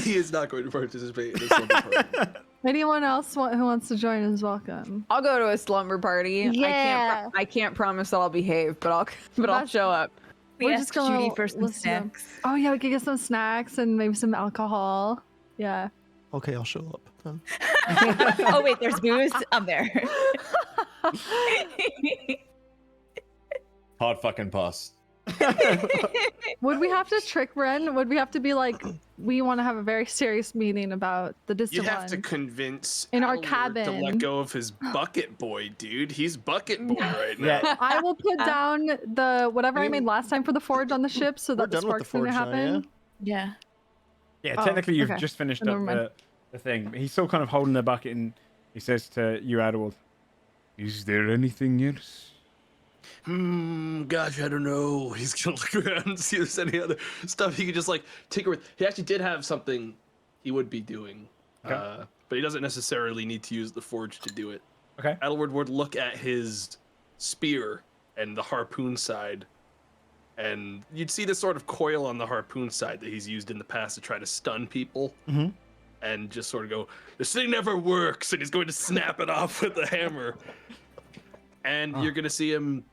he is not going to participate in this slumber party. Anyone else who wants to join is welcome. I'll go to a slumber party. Yeah. I can't promise that I'll behave, but I'll show up. We We're asked just gonna Judy for some listen to them. snacks. Oh yeah, we could get some snacks and maybe some alcohol. Yeah. Okay, I'll show up. Then. Oh wait, there's booze. I'm there. Hard fucking pass. Would we have to trick Ren? Would we have to be like, we want to have a very serious meeting about the distant You'd have to one? convince In our Adelward to cabin. let go of his bucket boy, dude. He's bucket boy right now. Yeah. I will put down the whatever I made last time for the forge on the ship so We're that the done with the sparks gonna forge now, yeah? happen. Yeah. Yeah, Oh, technically you've okay. just finished Never up mind. the thing. He's still kind of holding the bucket, and he says to you, Adderwold, "Is there anything else?" Gosh, I don't know. He's gonna look around and see if there's any other stuff he could just like tinker with. He actually did have something he would be doing, Okay. but he doesn't necessarily need to use the forge to do it. Okay. Adelward would look at his spear and the harpoon side, and you'd see this sort of coil on the harpoon side that he's used in the past to try to stun people. Mhm. And just sort of go, this thing never works, and he's going to snap it off with a hammer. And you're gonna see him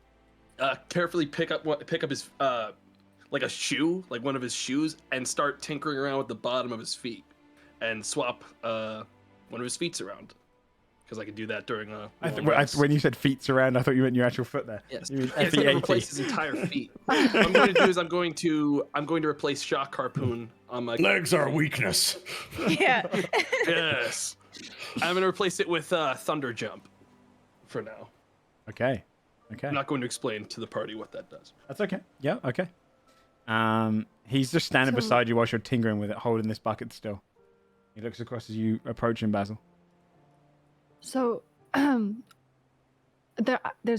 carefully pick up his like a shoe, like one of his shoes, and start tinkering around with the bottom of his feet, and swap one of his feet around. Because I could do that during a. When you said feet around, I thought you meant your actual foot there. Yes. You mean Yeah, it's gonna F-E-A-T. replace his entire feet. What I'm going to do is I'm going to replace shock harpoon on my Legs are weakness. Yeah. Yes. I'm going to replace it with thunder jump for now. Okay. Okay. I'm not going to explain to the party what that does. That's okay. Yeah, okay. He's just standing So- beside you whilst you're tinkering with it, holding this bucket still. He looks across as you approach him, Basil. So, there's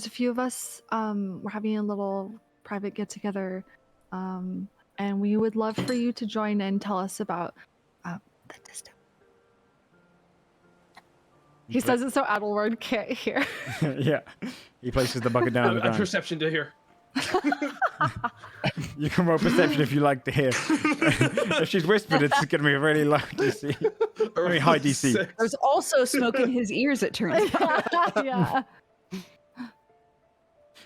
a few of us. We're having a little private get together, and we would love for you to join and tell us about the distant. He says it so Adelward can't hear. Yeah. He places the bucket down on the A ground. perception to hear. You can roll perception if you like to hear. If she's whispered, it's going to be a really low DC. Very high DC. There's also smoke in his ears, it turns out. Yeah.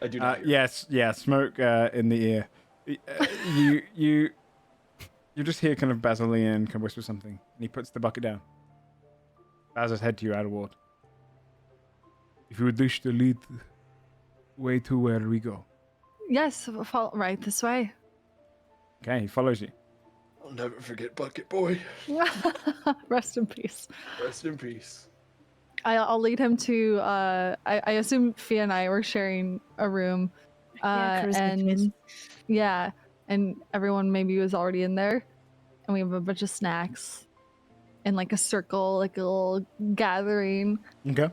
I do not hear. Yes, yeah, smoke in the ear. You just hear kind of Basil Ian can whisper something, and he puts the bucket down. Basil's head to you, Adderward. If you would wish to lead the way to where we go. Yes, follow right this way. Okay, he follows you. I'll never forget Bucket Boy. Rest in peace. Rest in peace. I'll lead him to. I assume Fia and I were sharing a room. Yeah, charisma and twins. yeah, and everyone maybe was already in there, and we have a bunch of snacks, and like a circle, like a little gathering. Okay.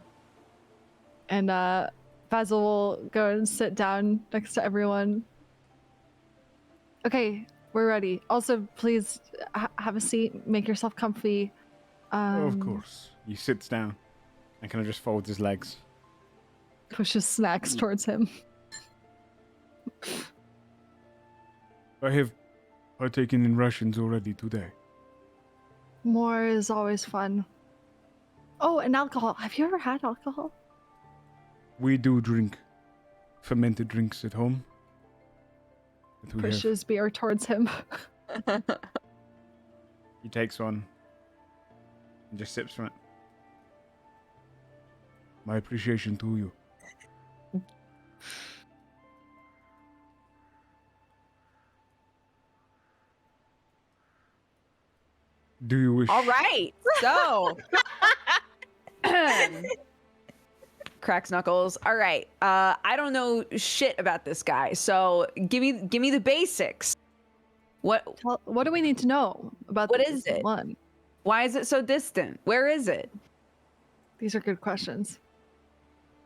And Basil will go and sit down next to everyone. Okay, we're ready. Also, please have a seat. Make yourself comfy. Of course. He sits down and kind of just folds his legs. Pushes snacks towards him. I have partaken in rations already today. More is always fun. Oh, and alcohol. Have you ever had alcohol? We do drink fermented drinks at home. That we have. Pushes beer towards him. He takes one and just sips from it. My appreciation to you. Do you wish? All right. So, cracks knuckles. All right. I don't know shit about this guy, so give me the basics. What? What do we need to know about What the is distant it? one? Why is it so distant? Where is it? These are good questions.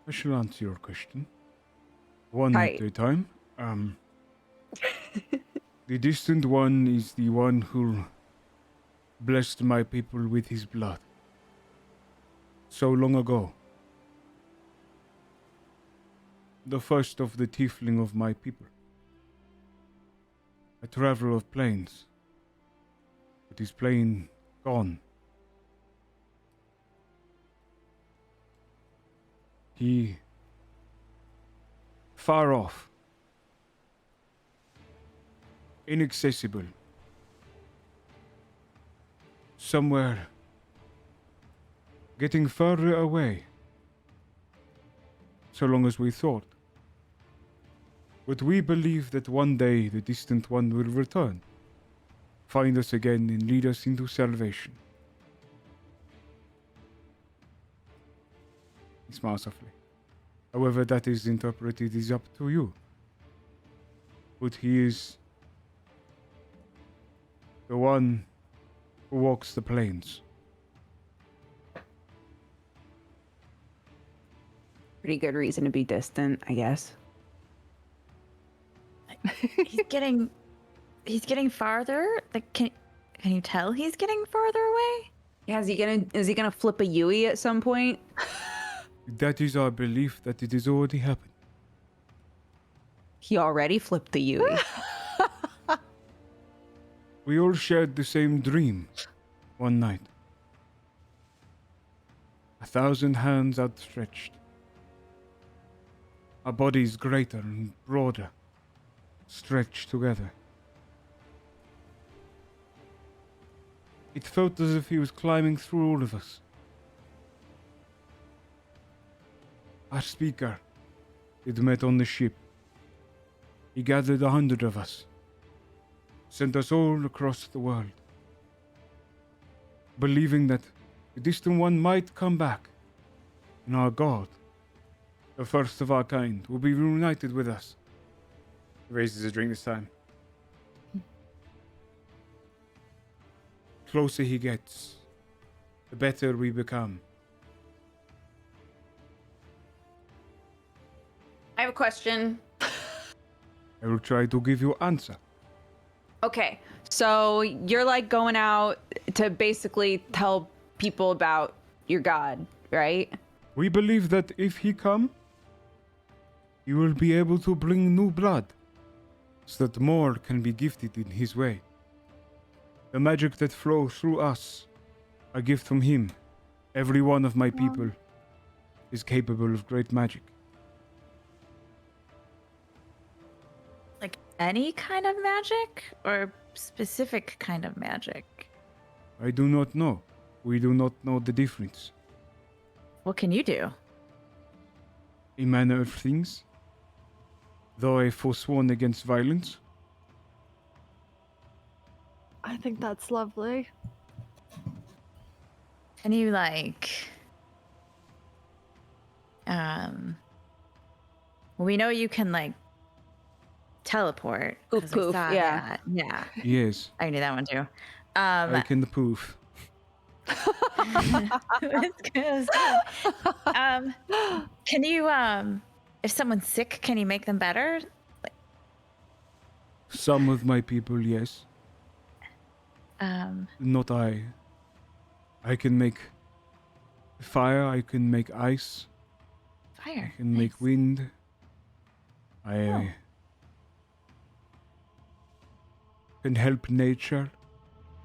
I shall answer your question. One Hi. at a time. The distant one is the one who blessed my people with his blood. So long ago. The first of the tiefling of my people. A traveler of plains. But his plane gone. He far off, inaccessible, somewhere getting further away, so long as we thought. But we believe that one day the distant one will return, find us again, and lead us into salvation. He smiles softly. However that is interpreted is up to you. But he is the one who walks the plains. Pretty good reason to be distant, I guess. He's getting farther. Like, can you tell he's getting farther away? Yeah, is he gonna flip a Yui at some point? That is our belief that it has already happened. He already flipped the Yui. We all shared the same dream one night. 1,000 hands outstretched. Our bodies greater and broader, stretched together. It felt as if he was climbing through all of us. Our speaker had met on the ship. He gathered 100 of us, sent us all across the world, believing that the distant one might come back, and our God, the first of our kind, will be reunited with us. He raises a drink this time. The closer he gets, the better we become. I have a question. I will try to give you answer. Okay, so you're like going out to basically tell people about your god, right? We believe that if he come, he will be able to bring new blood, so that more can be gifted in his way. The magic that flows through us, a gift from him. Every one of my people is capable of great magic. Like any kind of magic or specific kind of magic? I do not know. We do not know the difference. What can you do? A manner of things. Though I forsworn against violence. I think that's lovely. Can you we know you can teleport. 'Cause Poof, we poof, saw yeah. that. Yeah. Yes, I knew that one too. I can poof. It's good. Can you if someone's sick, can you make them better? Some of my people, yes. Not I. I can make fire, I can make ice, Fire. I can make wind. Oh. I can help nature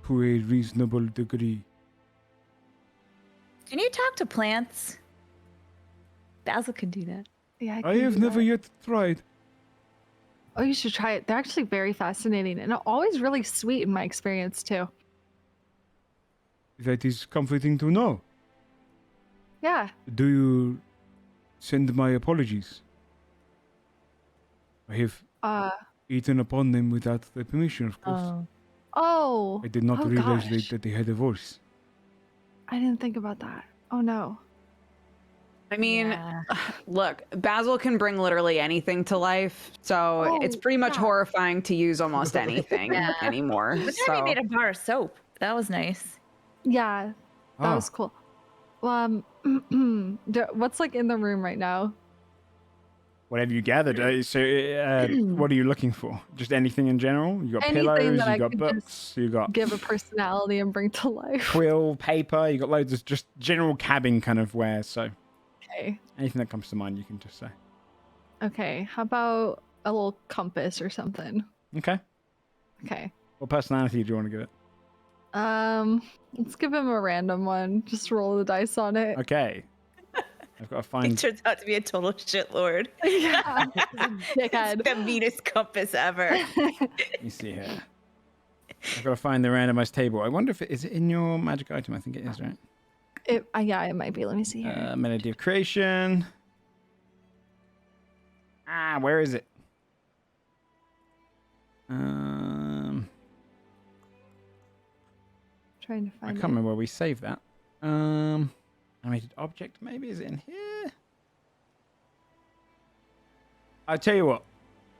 to a reasonable degree. Can you talk to plants? Basil can do that. Yeah, I can have do never that. yet tried. Oh, you should try it. They're actually very fascinating and always really sweet in my experience too. That is comforting to know. Yeah. Do you send my apologies? I have eaten upon them without their permission, of course. Oh. I did not Oh, realize gosh. that they had a voice. I didn't think about that. Oh no. I mean, Yeah. look, Basil can bring literally anything to life, so Oh, it's pretty much yeah. horrifying to use almost anything Yeah. anymore. But then So we made a bar of soap. That was nice. Yeah. That Ah. was cool. What's in the room right now? Whatever you gathered. What are you looking for? Just anything in general? You got Anything pillows, that you I got could books, you got Give a personality and bring to life. quill, paper, you got loads of just general cabin kind of wear. So Okay. anything that comes to mind, you can just say. Okay. How about a little compass or something? Okay. Okay. What personality do you want to give it? Let's give him a random one. Just roll the dice on it. Okay. I've got to He find. turns out to be a total shitlord. Yeah. Dickhead. The meanest compass ever. Let me see here. I've got to find the randomized table. I wonder if is it in your magic item? I think it is, right? Yeah, it might be. Let me see here. Melody of Creation. Where is it? Trying to I find can't remember where we saved that. Animated object, maybe? Is it in here? I tell you what.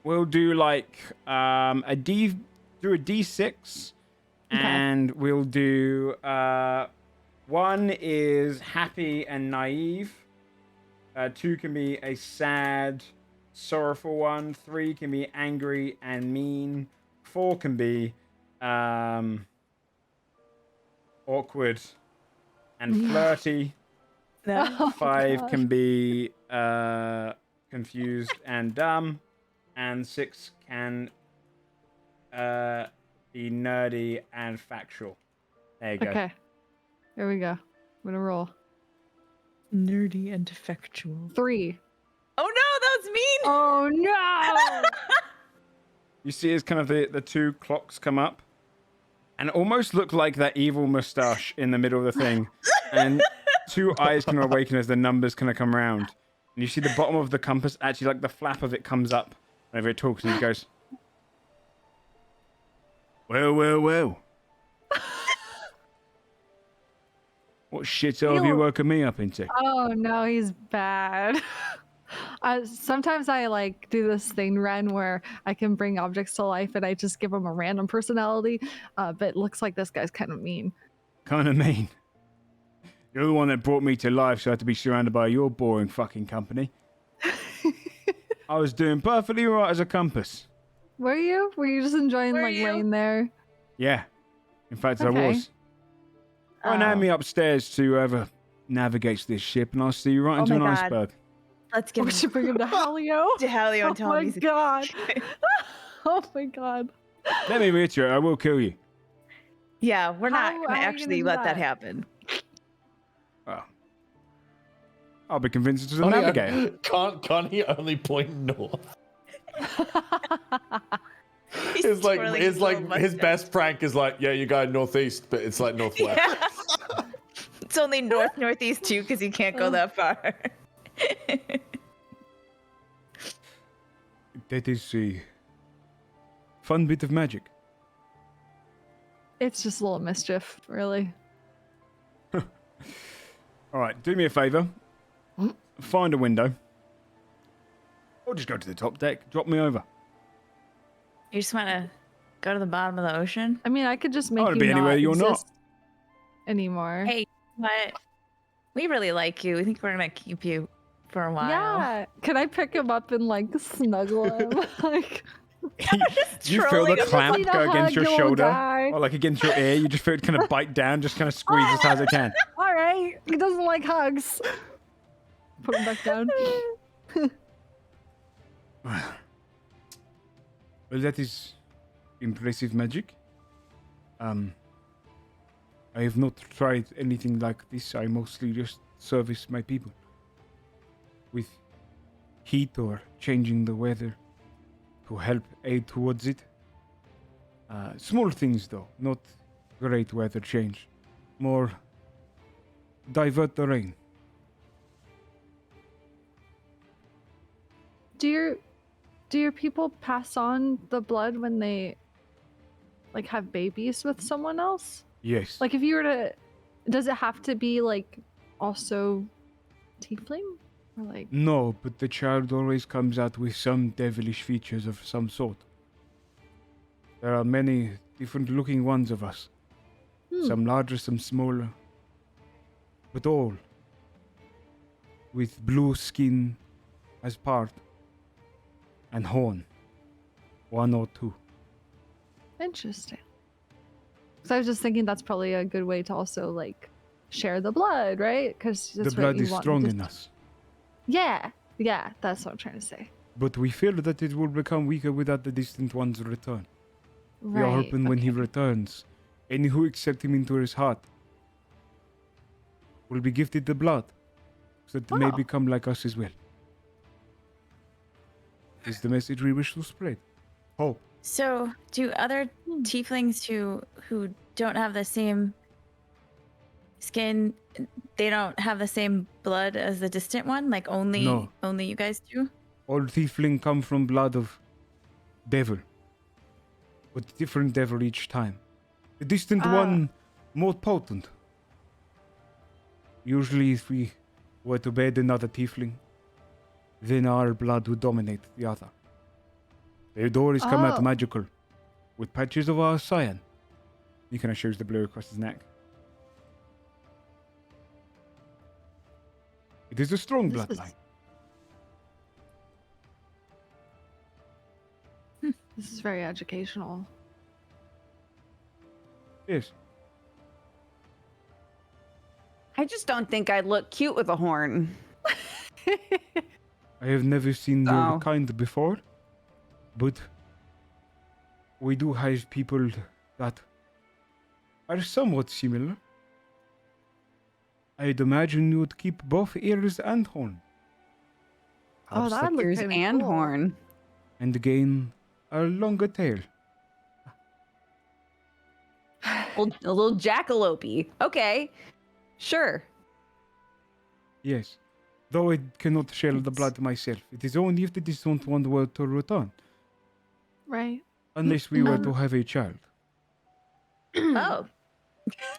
We'll do like a D6, and we'll do 1 is happy and naive. 2 can be a sad, sorrowful one. 3 can be angry and mean. 4 can be awkward and flirty. No. 5 can be confused and dumb. And 6 can be nerdy and factual. There you go. Okay. Here we go. I'm gonna roll. Nerdy and factual. 3. Oh no, that was mean. Oh no! You see as kind of the 2 clocks come up and almost look like that evil mustache in the middle of the thing. And 2 eyes kind of awaken as the numbers kind of come around. And you see the bottom of the compass, actually like the flap of it comes up whenever it talks, and he goes, well. What shit have you woken me up into? Oh no, he's bad. Sometimes I like do this thing, Ren, where I can bring objects to life and I just give them a random personality. But it looks like this guy's kind of mean. Kind of mean. You're the one that brought me to life, so I had to be surrounded by your boring fucking company. I was doing perfectly right as a compass. Were you? Were you just enjoying laying there? Yeah. In fact, I Okay. was. Right now, me upstairs to whoever navigates this ship, and I'll see you right into Oh an my God. iceberg. Let's give We him should bring him to Halio. to Halio and tell Oh him my he's a god. Oh my god. Let me reiterate, I will kill you. Yeah, we're not How gonna are you actually gonna do let that that? happen. Well, I'll be convinced to the navigator. Can't he only point north? He's It's like twirling his little his mustache. best prank is like, yeah, you go northeast, but it's like northwest. Yeah. It's only northeast too because you can't go that far. That is a fun bit of magic. It's just a little mischief, really. All right, do me a favor. Find a window. Or just go to the top deck. Drop me over. You just want to go to the bottom of the ocean? I mean, I could just make wanna you be anywhere not you're not. exist anymore. Hey, what? We really like you. We think we're gonna keep you for a while. Yeah. Can I pick him up and like snuggle him? Like, You feel trolling the him. clamp Need a go against hug, your you little shoulder, guy. or like against your ear. You just feel it kind of bite down, just kind of squeeze as hard as it can. all right. He doesn't like hugs. Put him back down. Well, that is impressive magic. I have not tried anything like this. I mostly just service my people with heat or changing the weather to help aid towards it. Small things, though, not great weather change. More divert the rain. Do your people pass on the blood when they like have babies with someone else? Yes. Like if you were to, does it have to be like also tiefling or like? No, but the child always comes out with some devilish features of some sort. There are many different looking ones of us. Some larger, some smaller. But all with blue skin as part and horn. 1 or 2. Interesting. So I was just thinking that's probably a good way to also like share the blood, right? Because The blood is strong in us. Yeah, that's what I'm trying to say. But we fear that it will become weaker without the distant one's return. We are Right, hoping when he okay. returns, any who accept him into his heart will be gifted the blood, so that they may Oh. become like us as well. Is the message we wish to spread. Hope. So, do other tieflings who don't have the same skin, they don't have the same blood as the distant one? Like only No. you guys do? All tiefling come from blood of devil. but different devil each time. The distant one more potent. Usually if we were to bathe another tiefling, then our blood would dominate the other. Their doors come out magical, with patches of our cyan. He kind of shows the blue across his neck. It is a strong bloodline. This is very educational. Yes. I just don't think I'd look cute with a horn. I have never seen your Oh. kind before, but we do have people that are somewhat similar. I'd imagine you would keep both ears and horn, Oh, that would Ears look kinda and cool. horn. and gain a longer tail. A little jackalope. Okay. Sure. Yes, though I cannot share the blood myself. It is only if the distant one were to return, Right. unless we were to have a child. Oh.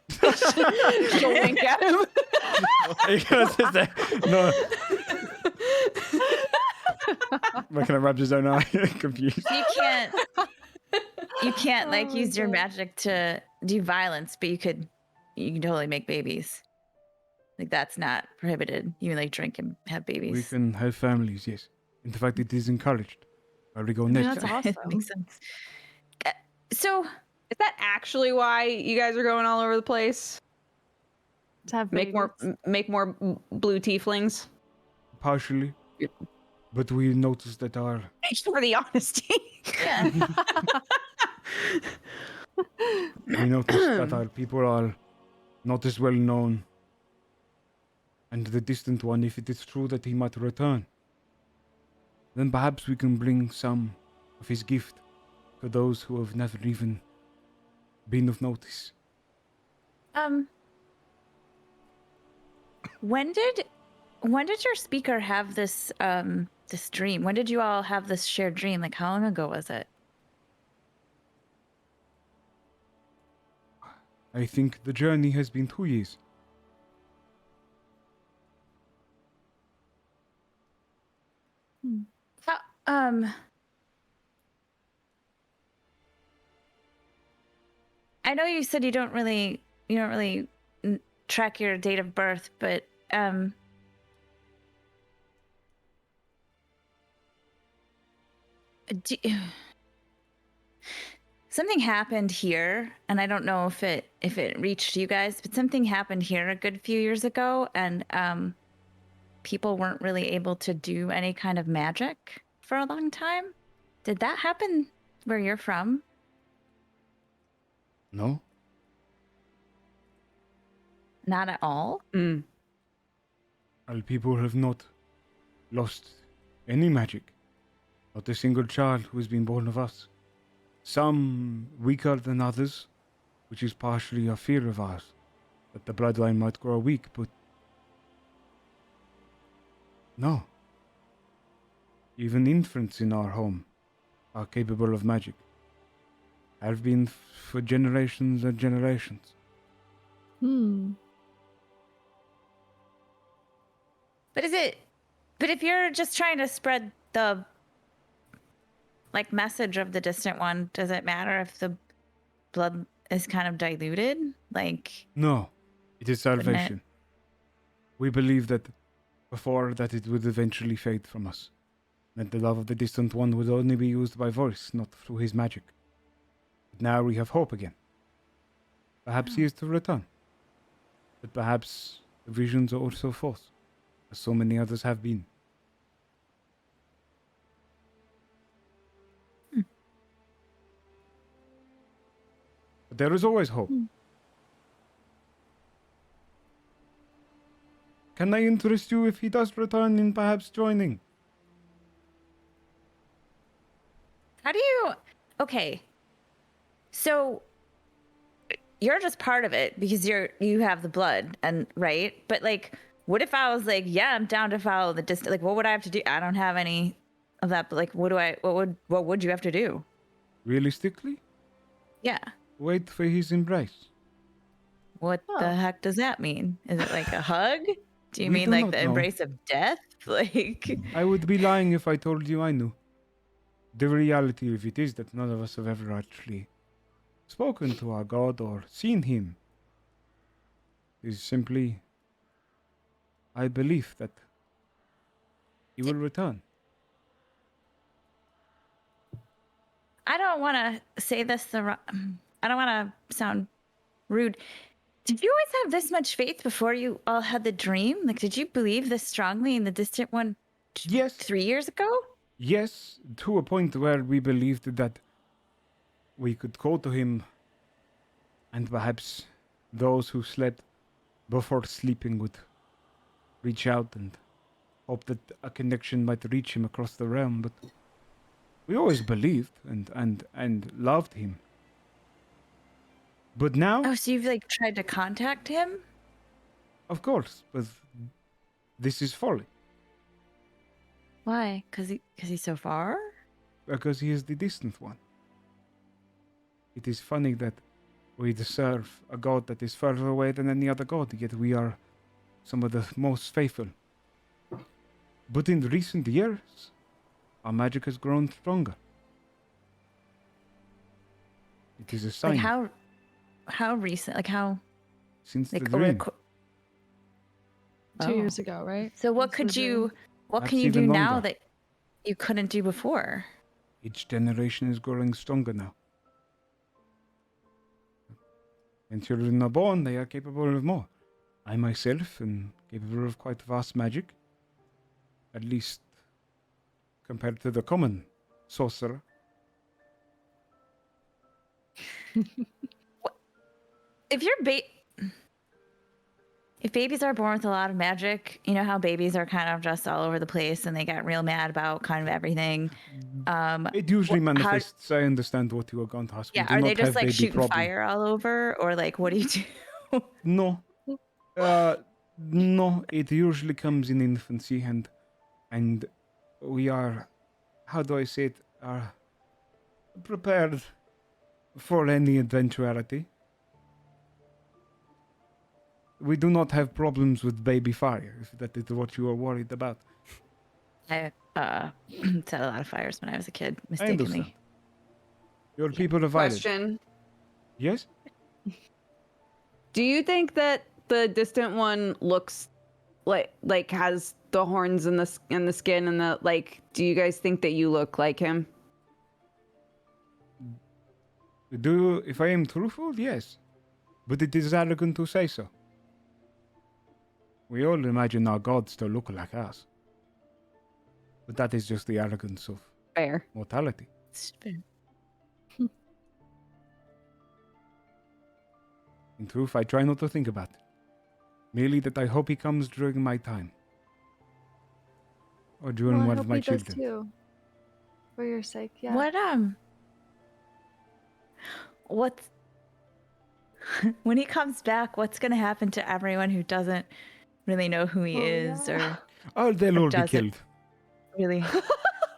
She'll wink at him. No. Kind of rubs his own eye, confused. You can't like Oh, use your God. magic to do violence, but you can totally make babies. Like that's not prohibited. You can like drink and have babies. We can have families, yes. In fact, it is encouraged. Where we go mean, next? that's awesome. Makes sense. So Is that actually why you guys are going all over the place? To have Make more blue tieflings? Partially. But we noticed that our Thanks for the honesty. yeah. people are not as well known. And the distant one, if it is true that he might return, then perhaps we can bring some of his gift to those who have never even been of notice. When did your speaker have this this dream? When did you all have this shared dream? Like how long ago was it? I think the journey has been 2 years. I know you said you don't really track your date of birth, but something happened here, and I don't know if it reached you guys, but something happened here a good few years ago, and people weren't really able to do any kind of magic for a long time. Did that happen where you're from? No? Not at all. Our people have not lost any magic. Not a single child who has been born of us. Some weaker than others, which is partially a fear of ours, that the bloodline might grow weak, but no. Even infants in our home are capable of magic. Have been for generations and generations. But if you're just trying to spread the like message of the distant one, does it matter if the blood is kind of diluted? Like No, it is salvation. We believe that before that it would eventually fade from us. That the love of the distant one would only be used by voice, not through his magic. But now we have hope again. Perhaps he is to return. But perhaps the visions are also false, as so many others have been. But there is always hope. Can I interest you if he does return in perhaps joining? how do you okay. So you're just part of it because you have the blood and right? But like what if I was like, yeah, I'm down to follow the distant, like what would I have to do? I don't have any of that, but like what would you have to do? Realistically, Yeah. Wait for his embrace. What Oh. the heck does that mean? Is it like a hug? Do you We mean do like not the know. embrace of death? Like, I would be lying if I told you I knew. The reality of it is that none of us have ever actually spoken to our god or seen him. It is simply I believe that he will return. I don't want to say this I don't want to sound rude. Did you always have this much faith before you all had the dream? Like, did you believe this strongly in the distant one Yes. 3 years ago? Yes, to a point where we believed that we could go to him and perhaps those who slept before sleeping would reach out and hope that a connection might reach him across the realm, but we always believed and loved him. But now, Oh, so you've like tried to contact him? of course, but this is folly, Why? Cause he's so far? because he is the distant one. It is funny that we serve a god that is further away than any other god, yet we are some of the most faithful. But in recent years, our magic has grown stronger. It is a sign. Like how recent? Like how? Since Like the dream. 2 Oh. years ago, right? So what That's could the you? dream. What Perhaps can you do even now longer. that you couldn't do before? Each generation is growing stronger now. When children are born, they are capable of more. I myself am capable of quite vast magic. At least compared to the common sorcerer. If babies are born with a lot of magic, you know how babies are kind of just all over the place and they get real mad about kind of everything. It usually how- manifests. I understand what you are going to ask. We Yeah, do are not they just have like baby shooting problem. fire all over, or like what do you do? No. No, it usually comes in infancy and we are, how do I say it, are prepared for any eventuality. We do not have problems with baby fire, if that is what you are worried about. I set a lot of fires when I was a kid, I understand. mistakenly. Your people are violent. Question. Yes? Do you think that the distant one looks like has the horns and the skin and the like? Do you guys think that you look like him? If I am truthful, yes. But it is arrogant to say so. We all imagine our gods to look like us. But that is just the arrogance of Fair. mortality. In truth, I try not to think about it. Merely that I hope he comes during my time. Or during Well, I one hope of my he does children. too. For your sake, yeah. What's when he comes back, what's gonna happen to everyone who doesn't really know who he Oh, is yeah. or Oh, they'll Or all be does it? killed. really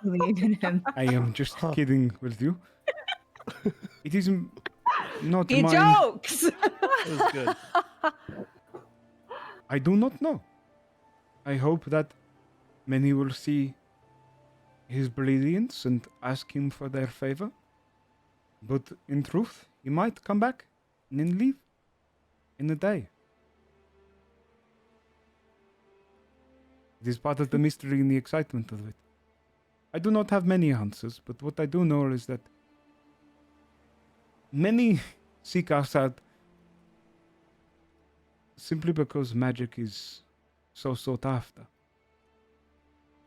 believe in him? I am just kidding with you. It is not He mine. jokes. That was good. I do not know. I hope that many will see his brilliance and ask him for their favor. But in truth, he might come back and then leave in a day. It is part of the mystery and the excitement of it. I do not have many answers, but what I do know is that many seek us out simply because magic is so sought after.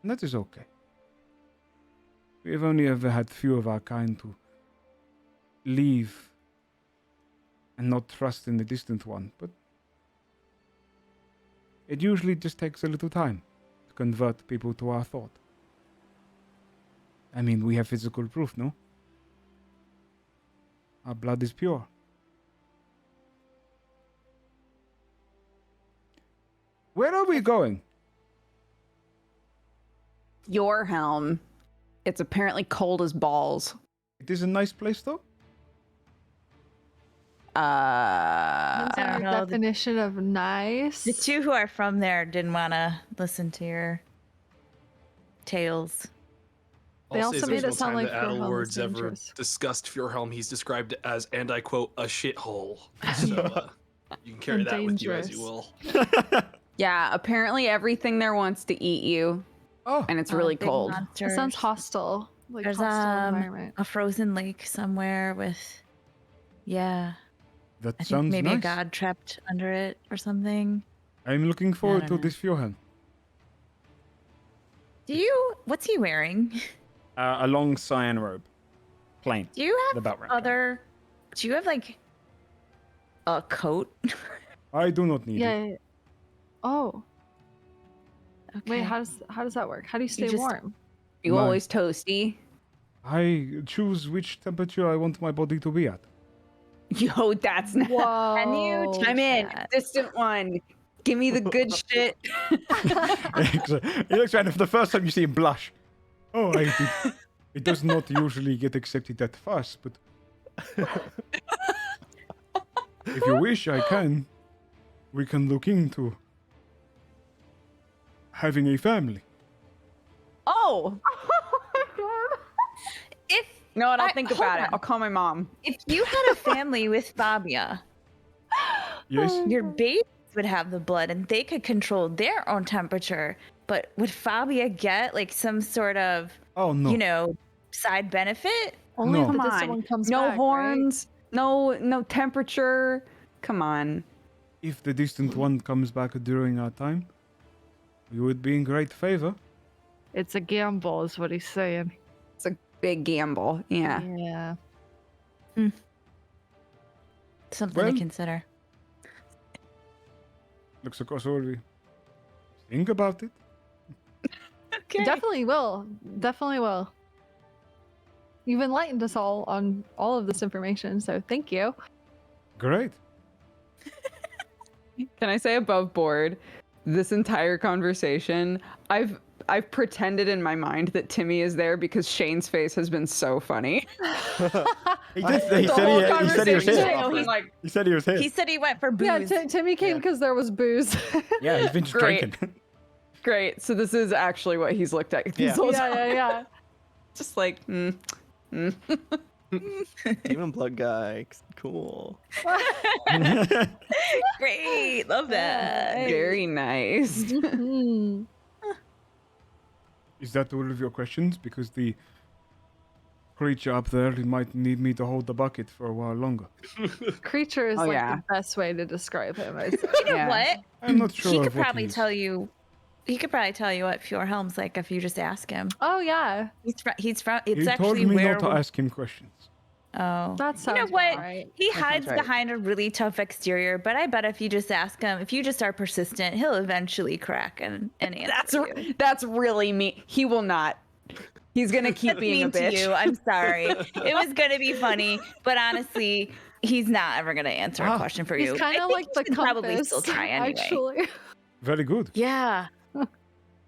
And that is okay. We have only ever had few of our kind to leave and not trust in the distant one, but it usually just takes a little time to convert people to our thought. I mean, we have physical proof, no? Our blood is pure. Where are we going? Fjorhelm. It's apparently cold as balls. It is a nice place, though. Depends I on don't your know. definition of nice. The two who are from there didn't want to listen to your tales. They I'll say also as made it original sound time like that Fjorhelm was Adelward's ever dangerous. discussed Fjorhelm, he's described it as, and I quote, a shithole. So you can carry And that with you as dangerous. you will. Yeah, apparently everything there wants to eat you, Oh, and it's really Big cold. It monsters. sounds hostile. Like There's hostile environment. a frozen lake somewhere with, yeah, that I think sounds maybe a nice. god trapped under it or something. I'm looking forward to don't know. this Fjorhelm. What's he wearing? A long cyan robe. Plain. Do you The have belt wrap. do you have like a coat? I do not need it. Yeah. Oh, Okay. wait. How does that work? How do you stay just- warm? You My- always toasty. I choose which temperature I want my body to be at. Yo, that's not. Whoa. Can you I'm in. that? Distant one. Give me the good shit. He looks around and for the first time you see him blush. Oh, it does not usually get accepted at first, but if you wish, I can. We can look into having a family. Oh. If No, I'll think hold about it. on. I'll call my mom. if you had a family with Fabia, Yes? your babies would have the blood and they could control their own temperature. But would Fabia get like some sort of, Oh, no. side benefit? Only No. if the Come distant on. one comes No back, horns. No temperature. Come on. If the distant one comes back during our time, we would be in great favor. Right? It's a gamble, is what he's saying. It's a big gamble. Yeah. Yeah. Something Well- to consider. Looks across all we think about it. Okay. Definitely will. Definitely will. You've enlightened us all on all of this information, so thank you. Great. Can I say above board? This entire conversation, I've pretended in my mind that Timmy is there because Shane's face has been so funny. He The said whole he said he was conversation, here. I've been like, He said he was here. He said he went for booze. Yeah, Timmy came because there was booze. Yeah, he's been just Great. drinking. great. So this is actually what he's looked at. Yeah. This whole time. yeah. Just like, Demon blood guy. Cool. Great. Love that. very nice. Mhm. Is that all of your questions? Because the creature up there might need me to hold the bucket for a while longer. Creature is Oh, like yeah. the best way to describe him. I'd say. You know Yeah. what? I'm not sure. He of could what probably he's- tell you. He could probably tell you what Fjorhelm's like if you just ask him. Oh yeah, He's from. It's He actually told me where. not to ask him questions. Oh, that sounds you know what? right. He sounds hides right. behind a really tough exterior, but I bet if you just ask him, if you just are persistent, he'll eventually crack and answer you. That's really mean. He will not. He's gonna keep That's being a mean to bitch. you. I'm sorry. It was gonna be funny, but honestly, he's not ever gonna answer a question for you. He's kind I of think like you the should compass. probably still try anyway. Actually, Very good. Yeah.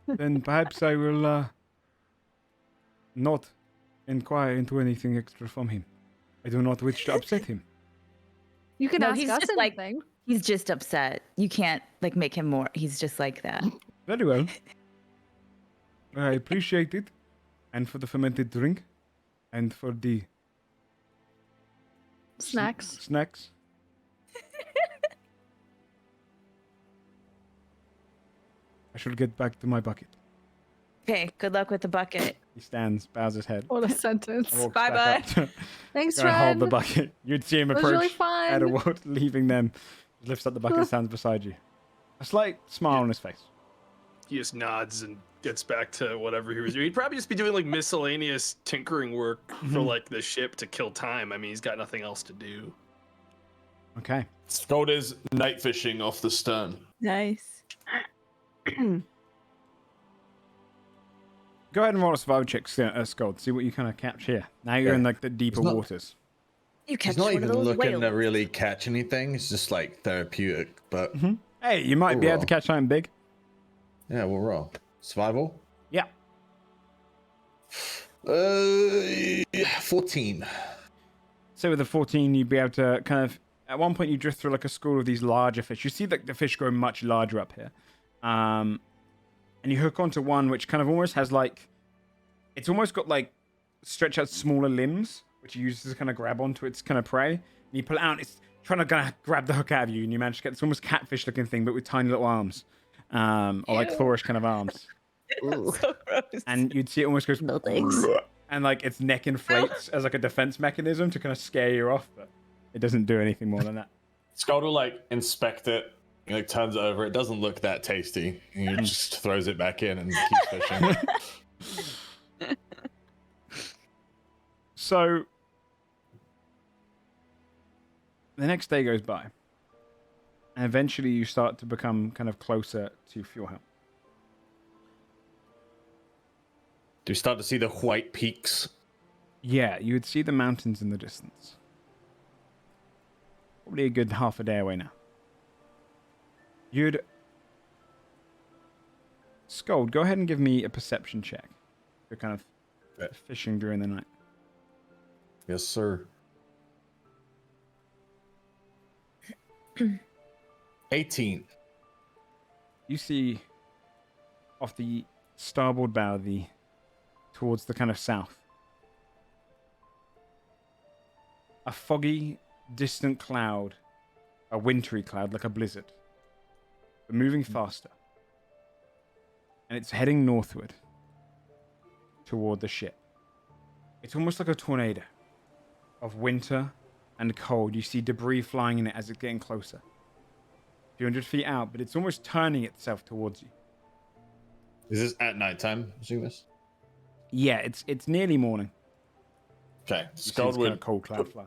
Then perhaps I will not inquire into anything extra from him. I do not wish to upset him. you can No, ask he's us just like- anything. He's just upset. You can't like make him more. He's just like that. Very well. I appreciate it. And for the fermented drink. And for the Snacks. snacks. I shall get back to my bucket. Okay. Good luck with the bucket. He stands, bows his head. What a sentence. walks Bye, back up to- Thanks, Gonna hold the Ren. bucket. You'd see him It was approach really fun. Edward, leaving them. He lifts up the bucket, stands beside you. A slight smile on his face. He just nods and gets back to whatever he was doing. He'd probably just be doing like miscellaneous tinkering work for like the ship to kill time. I mean, he's got nothing else to do. Okay. Scold is night fishing off the stern. Nice. Go ahead and roll a survival check, Scald. See what you kind of catch here. Now you're in like the deeper not- waters. You catch He's not one even of those looking to whales. really catch anything. It's just like therapeutic. But Hey, you might be able to Roll. catch something big. yeah, we'll roll. Survival? Yeah. 14. So with the 14, you'd be able to kind of at one point you drift through like a school of these larger fish. You see that the fish grow much larger up here. And you hook onto one which kind of almost has like, it's almost got like stretch out smaller limbs, which you use to kind of grab onto its kind of prey. And you pull it out, it's trying to kind of grab the hook out of you, and you manage to get this almost catfish looking thing, but with tiny little arms. Or like Thorish kind of arms. So gross. And you'd see it almost goes, No thanks. and like its neck inflates as like a defense mechanism to kind of scare you off, but it doesn't do anything more than that. Scott will like inspect it. He like turns it over. It doesn't look that tasty. And he just throws it back in and keeps fishing. So the next day goes by, and eventually you start to become kind of closer to Fjorhelm. Do we start to see the white peaks? Yeah, you would see the mountains in the distance. Probably a good half a day away now. Scold, go ahead and give me a perception check. You're kind of fishing during the night. Yes, sir. 18. You see off the starboard bow, towards the kind of south, a foggy, distant cloud, a wintry cloud like a blizzard, but moving faster. And it's heading northward toward the ship. It's almost like a tornado of winter and cold. You see debris flying in it as it's getting closer. A few hundred feet out, but it's almost turning itself towards you. Is this at nighttime? Seeing this? Yeah, it's nearly morning. Okay. You see Scald this kind would of cold cloud fly.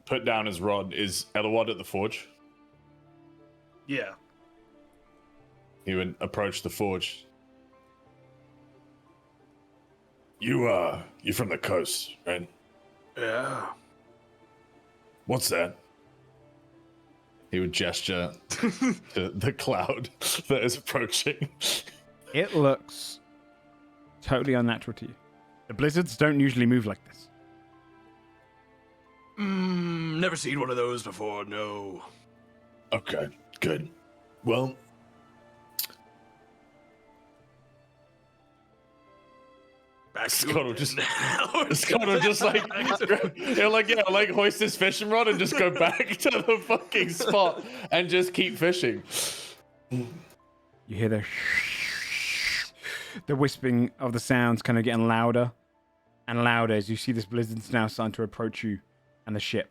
put down his rod. Is Elawad at the forge? Yeah. He would approach the forge. You're from the coast, right? Yeah. What's that? He would gesture to the cloud that is approaching. It looks totally unnatural to you. The blizzards don't usually move like this. Never seen one of those before, no. Okay, good. Well, Back to Scott will it just, then. Scott will just like, he'll like hoist his fishing rod and just go back to the fucking spot and just keep fishing. You hear the whispering of the sounds kind of getting louder and louder as you see this blizzard's now starting to approach you and the ship.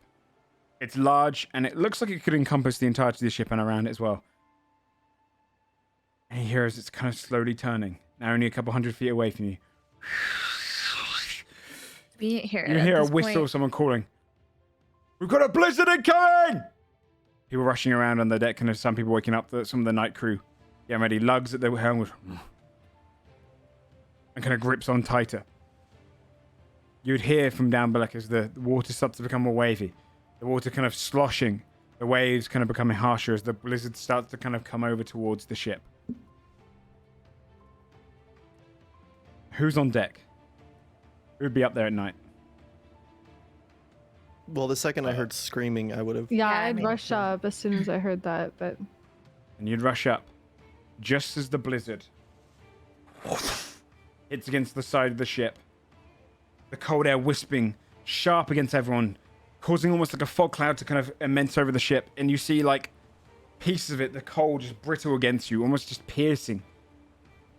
It's large and it looks like it could encompass the entirety of the ship and around it as well. And you hear as it's kind of slowly turning, now only a couple hundred feet away from you. You hear a whistle of someone calling. We've got a blizzard incoming! People rushing around on the deck, kind of some people waking up, some of the night crew getting ready. Lugs at the helm with, and kind of grips on tighter. You'd hear from down below as the water starts to become more wavy. The water kind of sloshing. The waves kind of becoming harsher as the blizzard starts to kind of come over towards the ship. Who's on deck? Who'd be up there at night? Well, the second I heard screaming, I would have. Yeah, I I'd mean, rush up as soon as I heard that, but And you'd rush up just as the blizzard hits against the side of the ship. The cold air wisping sharp against everyone, causing almost like a fog cloud to kind of immense over the ship. And you see like pieces of it, the cold just brittle against you, almost just piercing,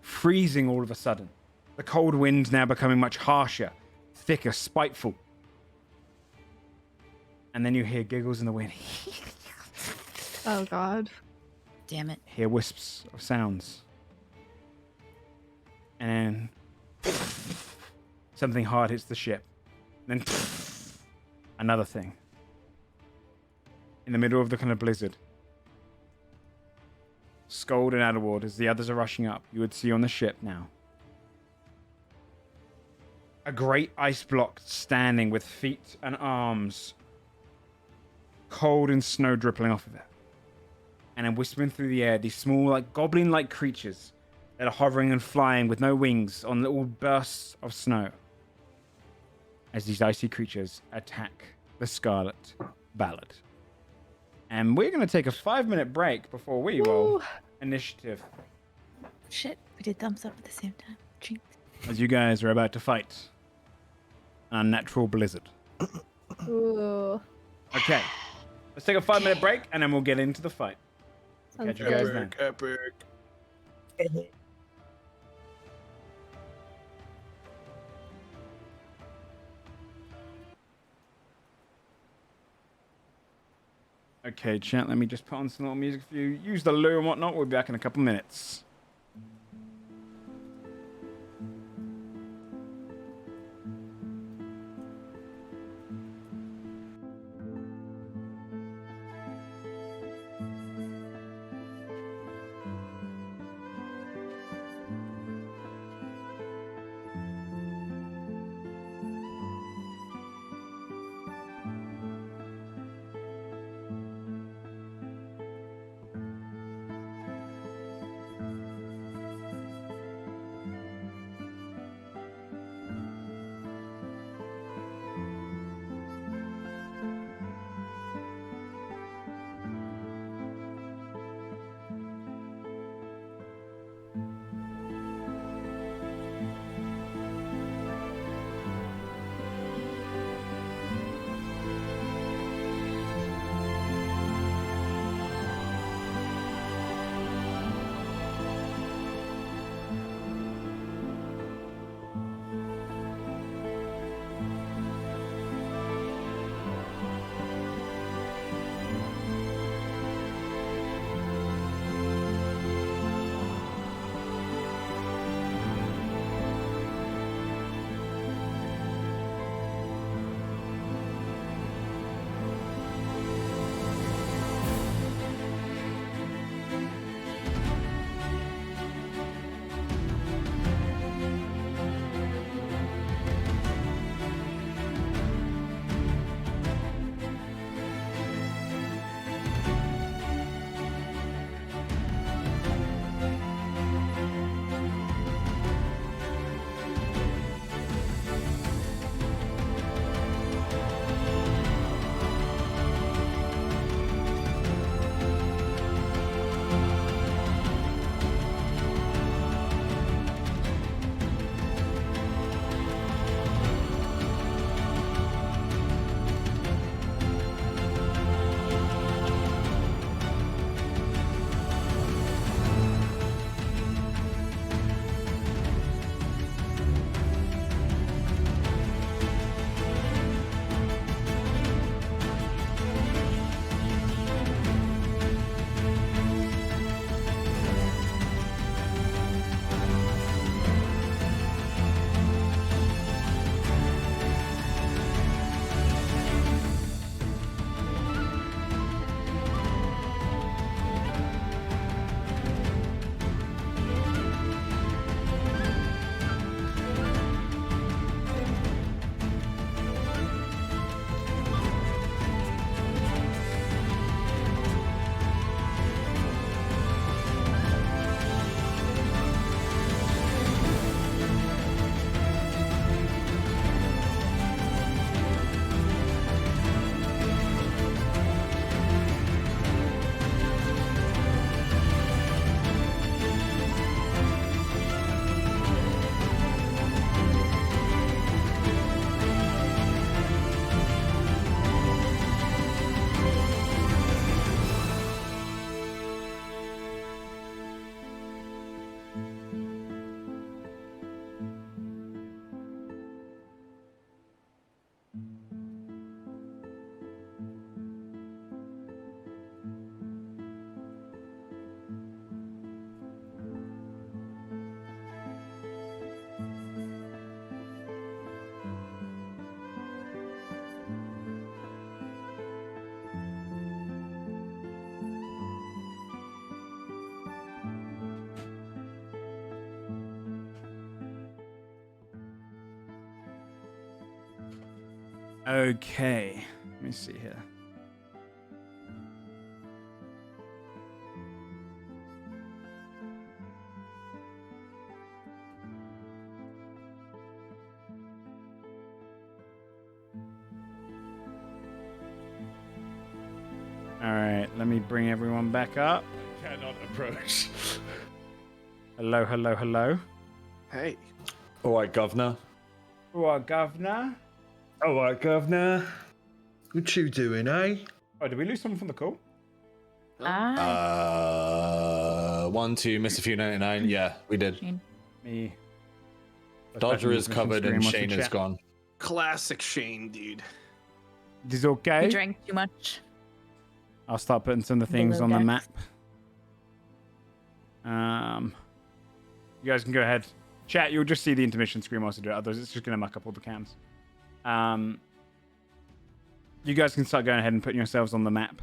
freezing all of a sudden. The cold winds now becoming much harsher, thicker, spiteful. And then you hear giggles in the wind. oh god. Damn it. Hear wisps of sounds. And then something hard hits the ship. And then another thing. In the middle of the kind of blizzard. Scold and Adderward, as the others are rushing up, you would see on the ship now a great ice block standing with feet and arms cold and snow dripping off of it. And then whispering through the air, these small, like goblin-like creatures that are hovering and flying with no wings on little bursts of snow. As these icy creatures attack the Scarlet Ballad. And we're going to take a 5-minute break before we roll Woo. initiative. Shit, we did thumbs up at the same time. Jinx. As you guys are about to fight an unnatural blizzard. Ooh. Okay. Let's take a 5-minute break and then we'll get into the fight. Sounds Catch you guys good. then. Epic. Okay, chat, let me just put on some little music for you. Use the loo and whatnot. We'll be back in a couple minutes. Okay. Let me see here. All right. let me bring everyone back up. Cannot approach. Hello, hello, hello. Hey. All right, governor. What, governor? All right, governor. What you doing, eh? Oh, did we lose someone from the call? 1, 2, Mr. Few 99. Yeah, we did. Me. Dodger is covered and Shane is gone. gone. Classic Shane, dude. This is okay. We drank too much. I'll start putting some of the things on the map. You guys can go ahead. Chat, you'll just see the intermission screen whilst I do it. Otherwise, it's just going to muck up all the cams. You guys can start going ahead and putting yourselves on the map.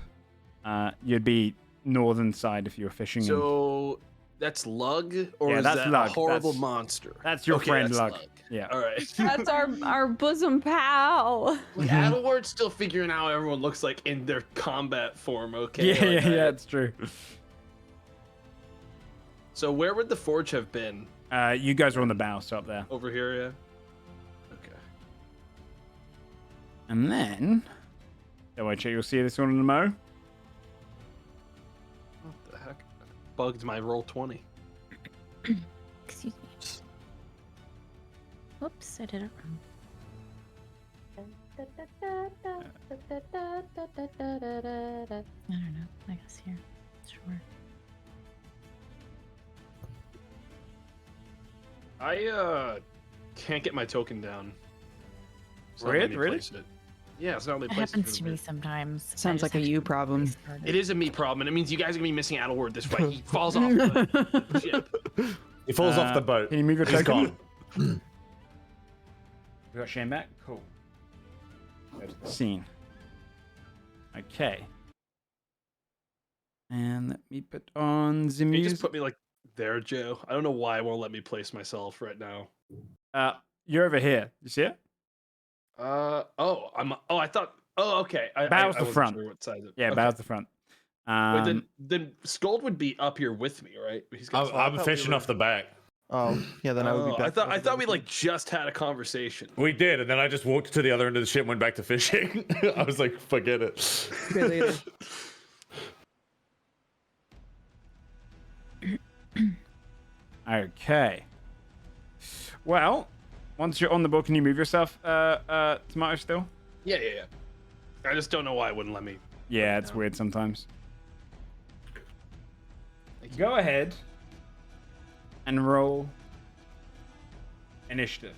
You'd be northern side if you were fishing. So that's Lug, or Yeah, is that's that Lug. a horrible That's- monster? That's your friend, that's Lug. Yeah. All right. That's our bosom pal. Adelward's still figuring out how everyone looks like in their combat form. Okay. Yeah, it's true. So where would the forge have been? You guys are on the bow, so up there. Over here, yeah. Okay. And then, don't worry, chat, you'll see this one in the mo. What the heck? Bugged my roll 20. Excuse me. Whoops, I did it wrong. I don't know. I guess here. Sure. I can't get my token down. It's not letting me Really? place it. Yeah, it's not letting It me place happens it. to me sometimes. Sounds like a you problem. It is a me problem. It means you guys are gonna be missing Adelward this way. He falls off the ship. He falls off the boat. Can you move your He's token? gone. We got Shane back? Cool. There's the scene. Okay. And let me put on the Can you music. just put me like there, Joe? I don't know why it won't let me place myself right now. You're over here. You see it? I thought. Oh, okay. Bow's the wasn't front. Sure what size it. Yeah, okay. bow's the front. Wait, then Scold would be up here with me, right? I'm fishing off the back. Oh, yeah, then I would be back. I thought we like just had a conversation. We did, and then I just walked to the other end of the ship and went back to fishing. I was like, forget it. Okay. Well, once you're on the boat, can you move yourself, Tomato, still? Yeah. I just don't know why it wouldn't let me. Yeah, it's weird sometimes. Go ahead and roll initiative.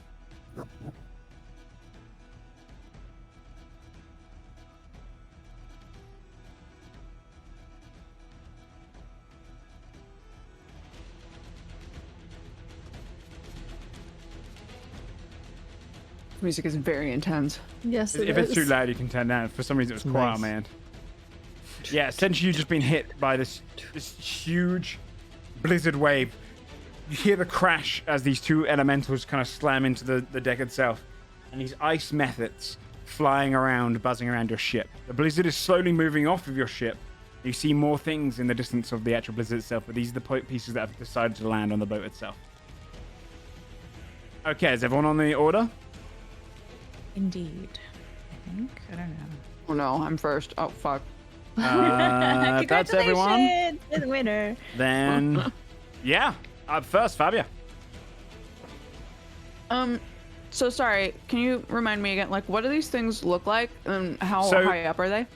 Music is very intense. Yes, If it's too loud, you can turn down. For some reason, it was quiet, Nice. man. Yeah, essentially, you've just been hit by this huge blizzard wave. You hear the crash as these two elementals kind of slam into the deck itself, and these ice methods flying around, buzzing around your ship. The blizzard is slowly moving off of your ship. You see more things in the distance of the actual blizzard itself, but these are the pieces that have decided to land on the boat itself. Okay, is everyone on the order? Indeed. I think. I don't know. Oh no, I'm first. Oh fuck. If that's everyone, Congratulations, you're the winner. then yeah, up first, Fabia. So sorry, can you remind me again, like, what do these things look like and how So- high up are they?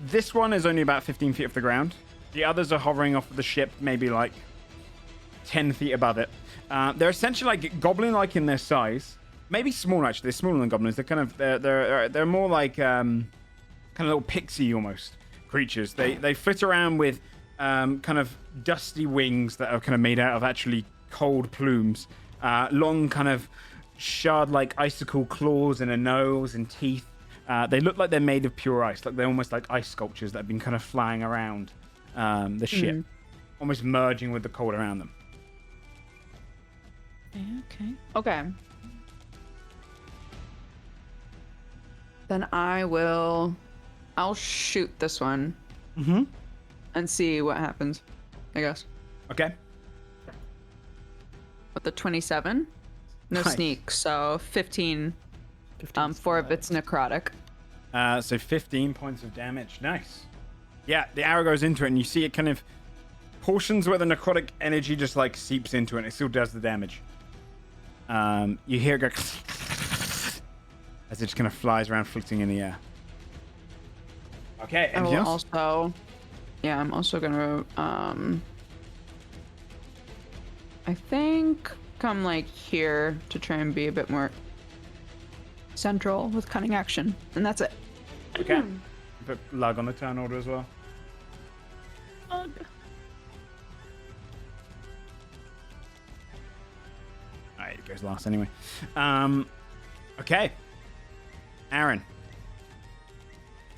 This one is only about 15 feet off the ground. The others are hovering off of the ship, maybe like 10 feet above it. They're essentially like goblin-like in their size. Maybe small, actually. They're smaller than goblins. They're kind of they're more like kind of little pixie almost creatures. They flit around with kind of dusty wings that are kind of made out of actually cold plumes. Long kind of shard-like icicle claws and a nose and teeth. They look like they're made of pure ice. Like they're almost like ice sculptures that have been kind of flying around the ship, almost merging with the cold around them. Okay. Okay. Then I'll shoot this one Mm-hmm. and see what happens, I guess. Okay. With the 27, no Nice. sneak, so 15. 4 of it's necrotic. So 15 points of damage. Nice. Yeah, the arrow goes into it, and you see it kind of portions where the necrotic energy just like seeps into it, and it still does the damage. You hear it go as it just kind of flies around, floating in the air. Okay, anything else? I'm also gonna I think come like here to try and be a bit more central with cunning action, and that's it. Okay. Put Lug on the turn order as well. Ugh. Alright, it goes last anyway. Okay. Aaron.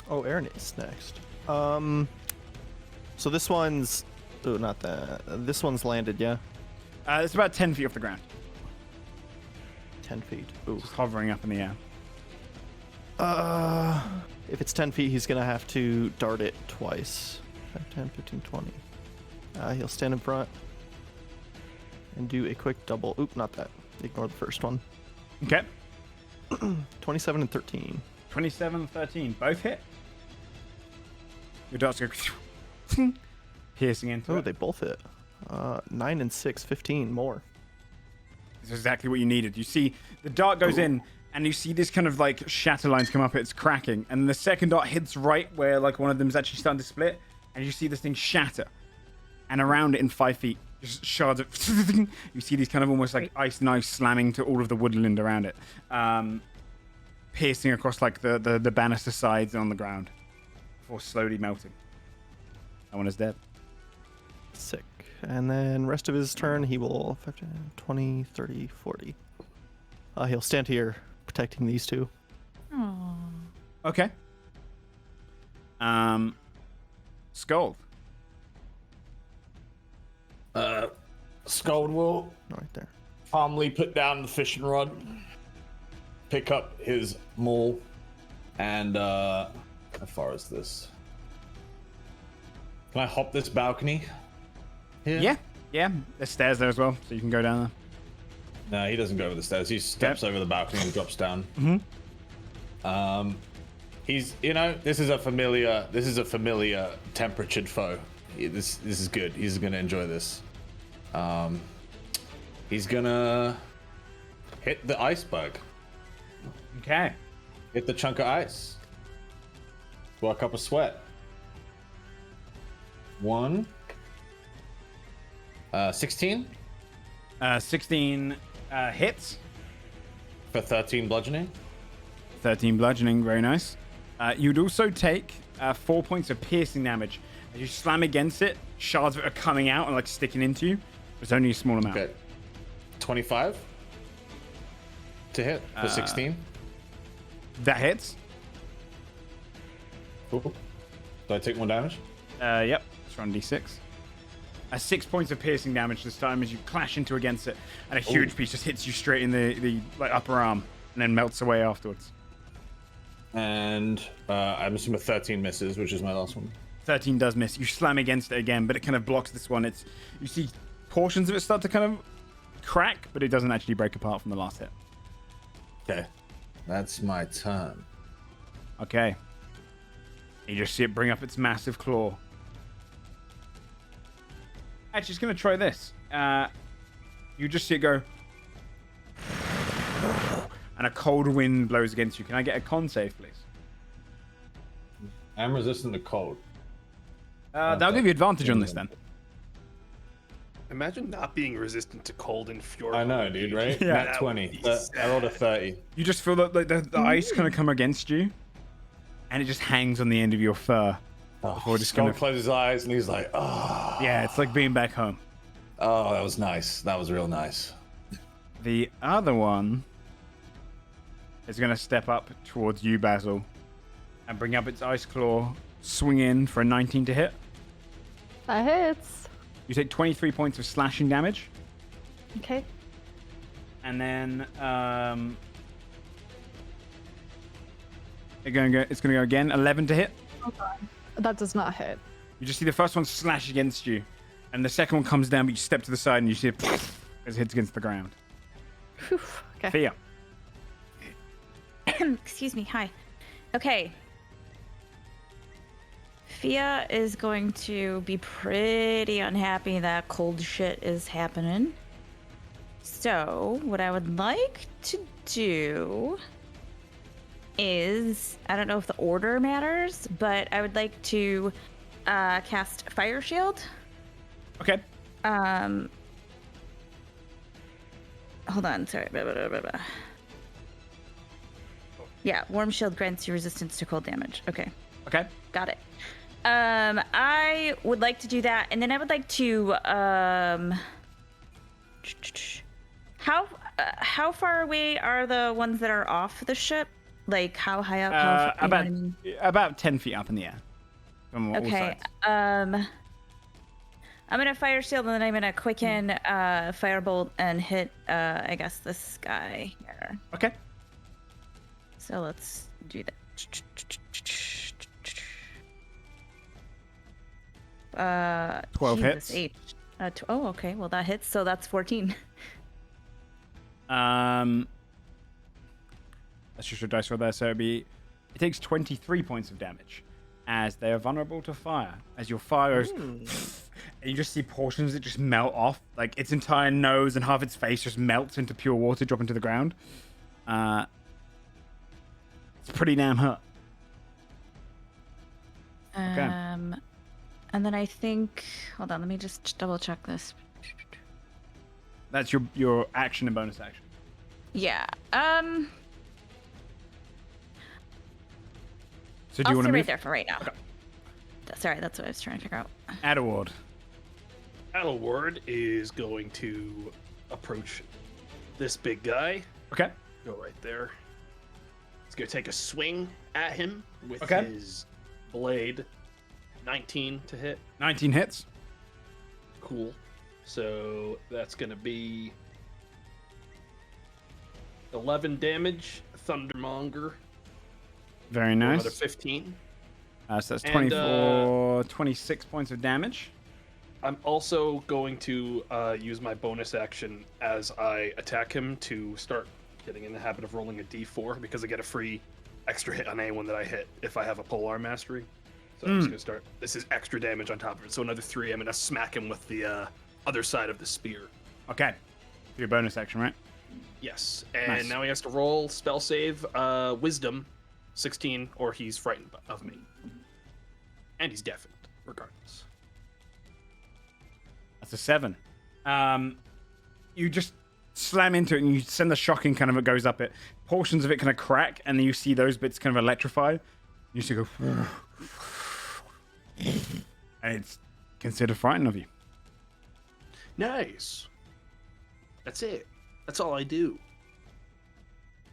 Oh, Aaron is next. So this one's... Oh, not that. This one's landed, yeah? It's about 10 feet off the ground. 10 feet. Ooh. Just hovering up in the air. If it's 10 feet, he's going to have to dart it twice. 5, 10, 15, 20. He'll stand in front and do a quick double. Oop, not that. Ignore the first one. Okay. 27 and 13. 27, 13. Both hit. Your darts go piercing into Oh, it. they both hit. 9 and 6, 15 more. This is exactly what you needed. You see, the dart goes in, and you see this kind of like shatter lines come up. It's cracking, and the second dart hits right where like one of them is actually starting to split, and you see this thing shatter, and around it in 5 feet, just shards of. You see these kind of almost like ice knives slamming to all of the woodland around it, piercing across like the banister sides and on the ground, before slowly melting. That one is dead. Sick. And then rest of his turn, he will 15, 20, 30, 40. He'll stand here protecting these two. Aww. Okay. Scold. Scold will Right there. calmly put down the fishing rod, pick up his maul, and how far is this? Can I hop this balcony? Here? Yeah. There's stairs there as well, so you can go down No, he doesn't go over the stairs. He steps over the balcony and drops down. Mm-hmm. He's, this is a familiar temperatured foe. This is good. He's gonna enjoy this. He's gonna hit the iceberg. Okay. Hit the chunk of ice. Work up a sweat. 16 16 hits. for 13 bludgeoning. 13 bludgeoning, very nice. You'd also take 4 points of piercing damage. As you slam against it, shards of it are coming out and like sticking into you. It's only a small amount. Okay. 25 to hit for 16. That hits. Cool. Do I take more damage? Yep. It's on D6. 6 points of piercing damage this time as you clash into against it, and a huge piece just hits you straight in the like upper arm and then melts away afterwards. And I'm assuming 13 misses, which is my last one. 13 does miss. You slam against it again, but it kind of blocks this one. You see portions of it start to kind of crack, but it doesn't actually break apart from the last hit. Okay. That's my turn. Okay. You just see it bring up its massive claw. Actually, it's going to try this. You just see it go. And a cold wind blows against you. Can I get a con save, please? I'm resistant to cold. That'll give you advantage on this then. Imagine not being resistant to cold in Fjorhelm. I know, dude, right? Yeah. Nat 20. I rolled a 30. You just feel that the ice kind of come against you, and it just hangs on the end of your fur. Before just Skull gonna... closes his eyes and he's like, oh. Yeah, it's like being back home. Oh, that was nice. That was real nice. The other one is going to step up towards you, Basil, and bring up its ice claw, swing in for a 19 to hit. That hits. You take 23 points of slashing damage, Okay. and then it's going to go again, 11 to hit. Oh god. That does not hit. You just see the first one slash against you, and the second one comes down, but you step to the side and you see it as it hits against the ground. Whew. Okay. Thea. Excuse me. Hi. Okay. Fia is going to be pretty unhappy that cold shit is happening. So, what I would like to do is, I don't know if the order matters, but I would like to cast Fire Shield. Okay. Hold on, sorry. Yeah, Warm Shield grants you resistance to cold damage. Okay. Okay. Got it. I would like to do that, and then I would like to how far away are the ones that are off the ship? Like how high up? You know what I mean? About 10 feet up in the air. From all Okay. sides. I'm gonna Fire Shield, and then I'm gonna quicken Firebolt and hit I guess this guy here. Okay. So let's do that. 12 Jesus hits. H. Oh, okay. Well, that hits. So that's 14. That's just your dice roll there. So it takes 23 points of damage as they are vulnerable to fire. As your fire goes, and you just see portions that just melt off. Like its entire nose and half its face just melts into pure water, dropping to the ground. It's pretty damn hot. Okay. And then I think, hold on, let me just double check this. That's your action and bonus action. Yeah. So do you I'll want stay to right move? there for right now. Okay. Sorry, that's what I was trying to figure out. Adaward. Adelward is going to approach this big guy. Okay. Go right there. He's going to take a swing at him with Okay. his blade. 19 to hit. 19 hits. Cool. So that's going to be 11 damage. Thundermonger. Very Another nice. 15. So that's And, 24, 26 points of damage. I'm also going to use my bonus action as I attack him to start getting in the habit of rolling a d4 because I get a free extra hit on anyone that I hit if I have a polearm mastery. So I'm just going to start. This is extra damage on top of it. So another 3. I'm going to smack him with the other side of the spear. Okay. Your bonus action, right? Yes. And Nice. now he has to roll spell save wisdom 16 or he's frightened of me. And he's deafened regardless. That's a 7. You just slam into it and you send the shocking kind of it goes up it. Portions of it kind of crack and then you see those bits kind of electrify. You just go and it's considered frightened of you. Nice. That's it. That's all I do.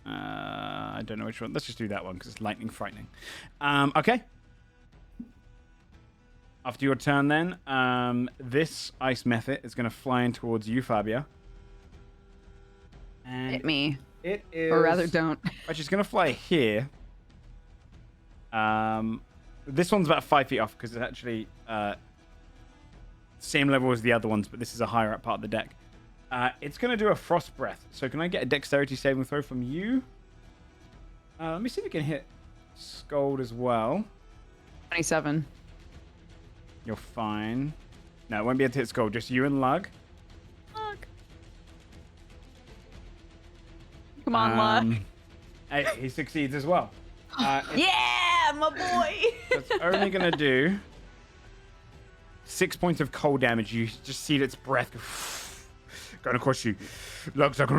I don't know which one. Let's just do that one because it's lightning frightening. Okay. After your turn then, this ice method is going to fly in towards you, Fabia. And Hit me. it is... Or rather, don't. Actually, it's going to fly here. This one's about 5 feet off because it's actually same level as the other ones, but this is a higher up part of the deck. It's going to do a frost breath. So can I get a dexterity saving throw from you? Let me see if we can hit Scold as well. 27. You're fine. No, it won't be able to hit Scold. Just you and Lug. Come on, Luck. Hey, he succeeds as well. Yeah, my boy. It's only going to do 6 points of cold damage. You just see its breath going across you. Lug's like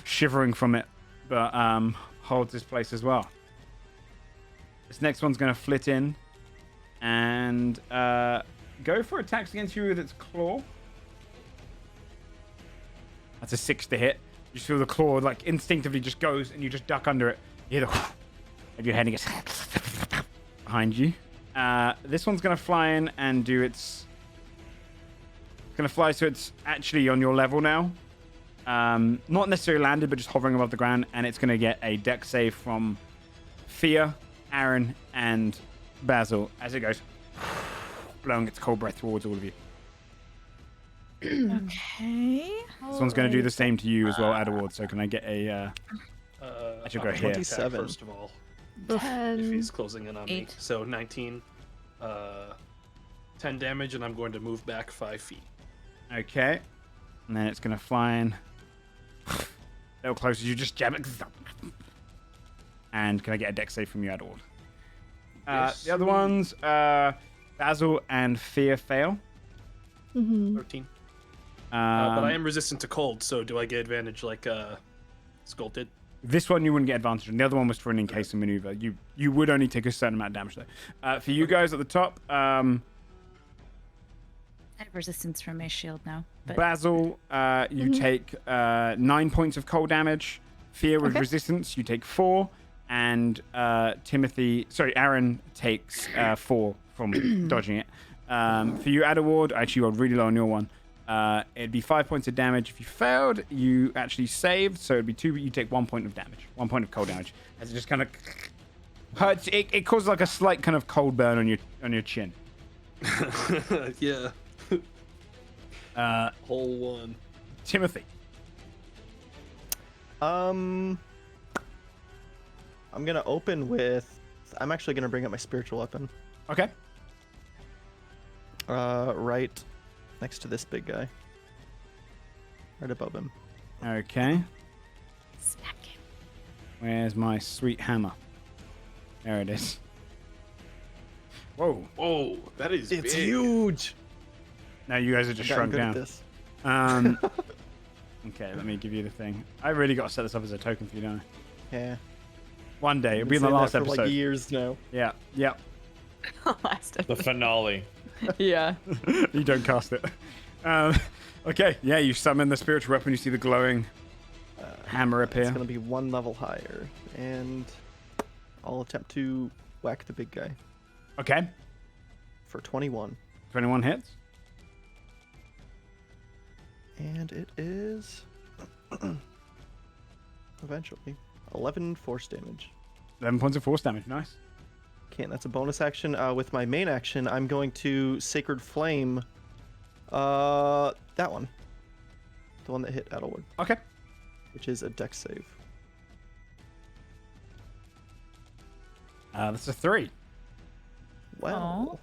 shivering from it, but holds his place as well. This next one's going to flit in and go for attacks against you with its claw. That's a 6 to hit. You just feel the claw like instinctively just goes and you just duck under it. You hear the of your head and it gets behind you. This one's going to fly in and do its... It's going to fly so it's actually on your level now. Not necessarily landed, but just hovering above the ground. And it's going to get a dex save from Fia, Aaron, and Basil as it goes, blowing its cold breath towards all of you. Okay. This one's going to do the same to you as well, Adaward. So can I get a... I should go here. 27. First of all. if he's closing in on me. 8. So 19, 10 damage, and I'm going to move back 5 feet. Okay. And then it's going to fly in. A little closer. You just jab it. And can I get a dex save from you, Edward? Yes. The other ones, Basil and Fear fail. 13. But I am resistant to cold, so do I get advantage like Skull did? This one you wouldn't get advantage on. The other one was for an encasing maneuver. You would only take a certain amount of damage though. For you guys at the top, I have resistance from my shield now. But Basil, you take 9 points of cold damage. Fear with resistance, you take 4. And Aaron takes 4 from dodging it. For you, Adaward, actually you rolled really low on your one. It'd be 5 points of damage. If you failed, you actually saved, so it'd be 2, but you take 1 point of damage. 1 point of cold damage. As it just kind of hurts. It causes like a slight kind of cold burn on your chin. Yeah. Whole one. Timothy. I'm gonna open with. I'm actually gonna bring up my spiritual weapon. Okay. Right next to this big guy. Right above him. Okay. smack him. Where's my sweet hammer? There it is. Whoa. Oh, that is It's big. huge. Now you guys are just Gotten shrunk good down. at this. Okay, let me give you the thing. I really got to set this up as a token for you, don't I? Yeah. One day. It'll be in Been the saying last that for episode. like years now. Yeah, yeah. Last The finale. Yeah. You don't cast it. Okay, yeah, you summon the spiritual weapon. You see the glowing hammer appear. It's gonna be one level higher, and I'll attempt to whack the big guy Okay, for 21, 21 hits. and it is eventually 11 force damage. 11 points of force damage. Nice. Can't. That's a bonus action. With my main action, I'm going to Sacred Flame. That one. The one that hit Adelwood, Okay. which is a dex save. That's a 3. Well,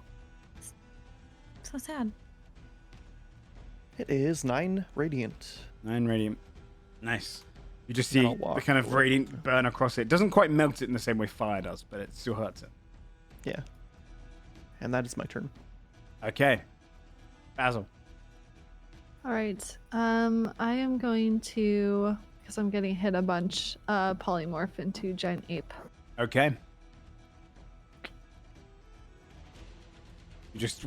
So sad. it is 9 radiant. 9 radiant. Nice. You just And see I'll walk the kind of away. radiant burn across it. Doesn't quite melt it in the same way fire does, but it still hurts it. Yeah. And that is my turn. Okay. Basil. All right. I am going to, because I'm getting hit a bunch, polymorph into giant ape. Okay. You just...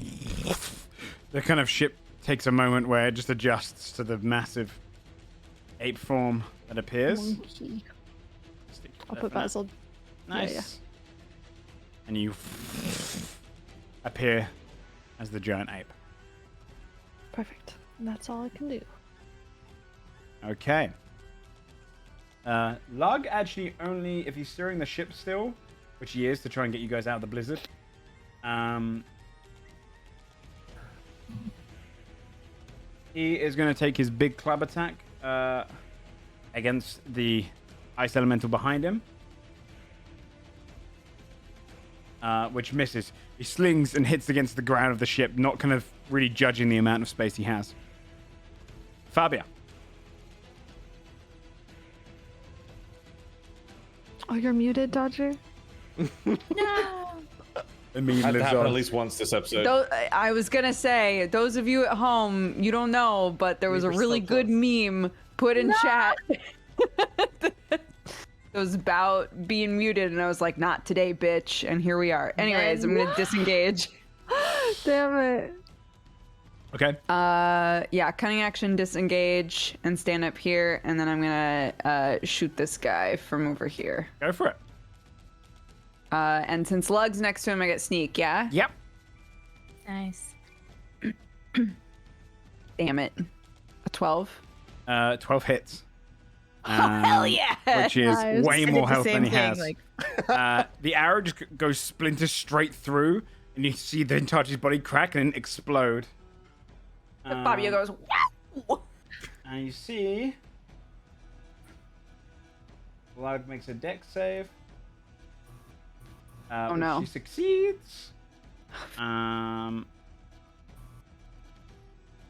The kind of ship takes a moment where it just adjusts to the massive ape form that appears. Monkey. Stick I'll that put for now. Basil. Nice. yeah. And you appear as the giant ape. Perfect. And that's all I can do. Okay. Lug actually only, if he's steering the ship still, which he is to try and get you guys out of the blizzard. He is going to take his big club attack against the ice elemental behind him. Which misses. He slings and hits against the ground of the ship, not kind of really judging the amount of space he has. Fabia. Oh, you're muted, Dodger? No. Amin Had to lives happen on. at least once this episode. I was gonna say, those of you at home, you don't know, but there was We a were really so good close. meme put in chat. It was about being muted, and I was like, "Not today, bitch!" And here we are. Anyways, I'm gonna disengage. Damn it. Okay. Yeah, cunning action, disengage, and stand up here, and then I'm gonna shoot this guy from over here. Go for it. And since Lug's next to him, I get sneak. Yeah. Yep. Nice. Damn it. A 12. 12 hits. Hell yeah! Which is Nice. way I did more the health same than he thing, has. like- The arrow just goes splinters straight through, and you see the entire his body crack and then explode. Fabio goes, wow! And you see... Lug makes a dex save. Oh, which no. She succeeds.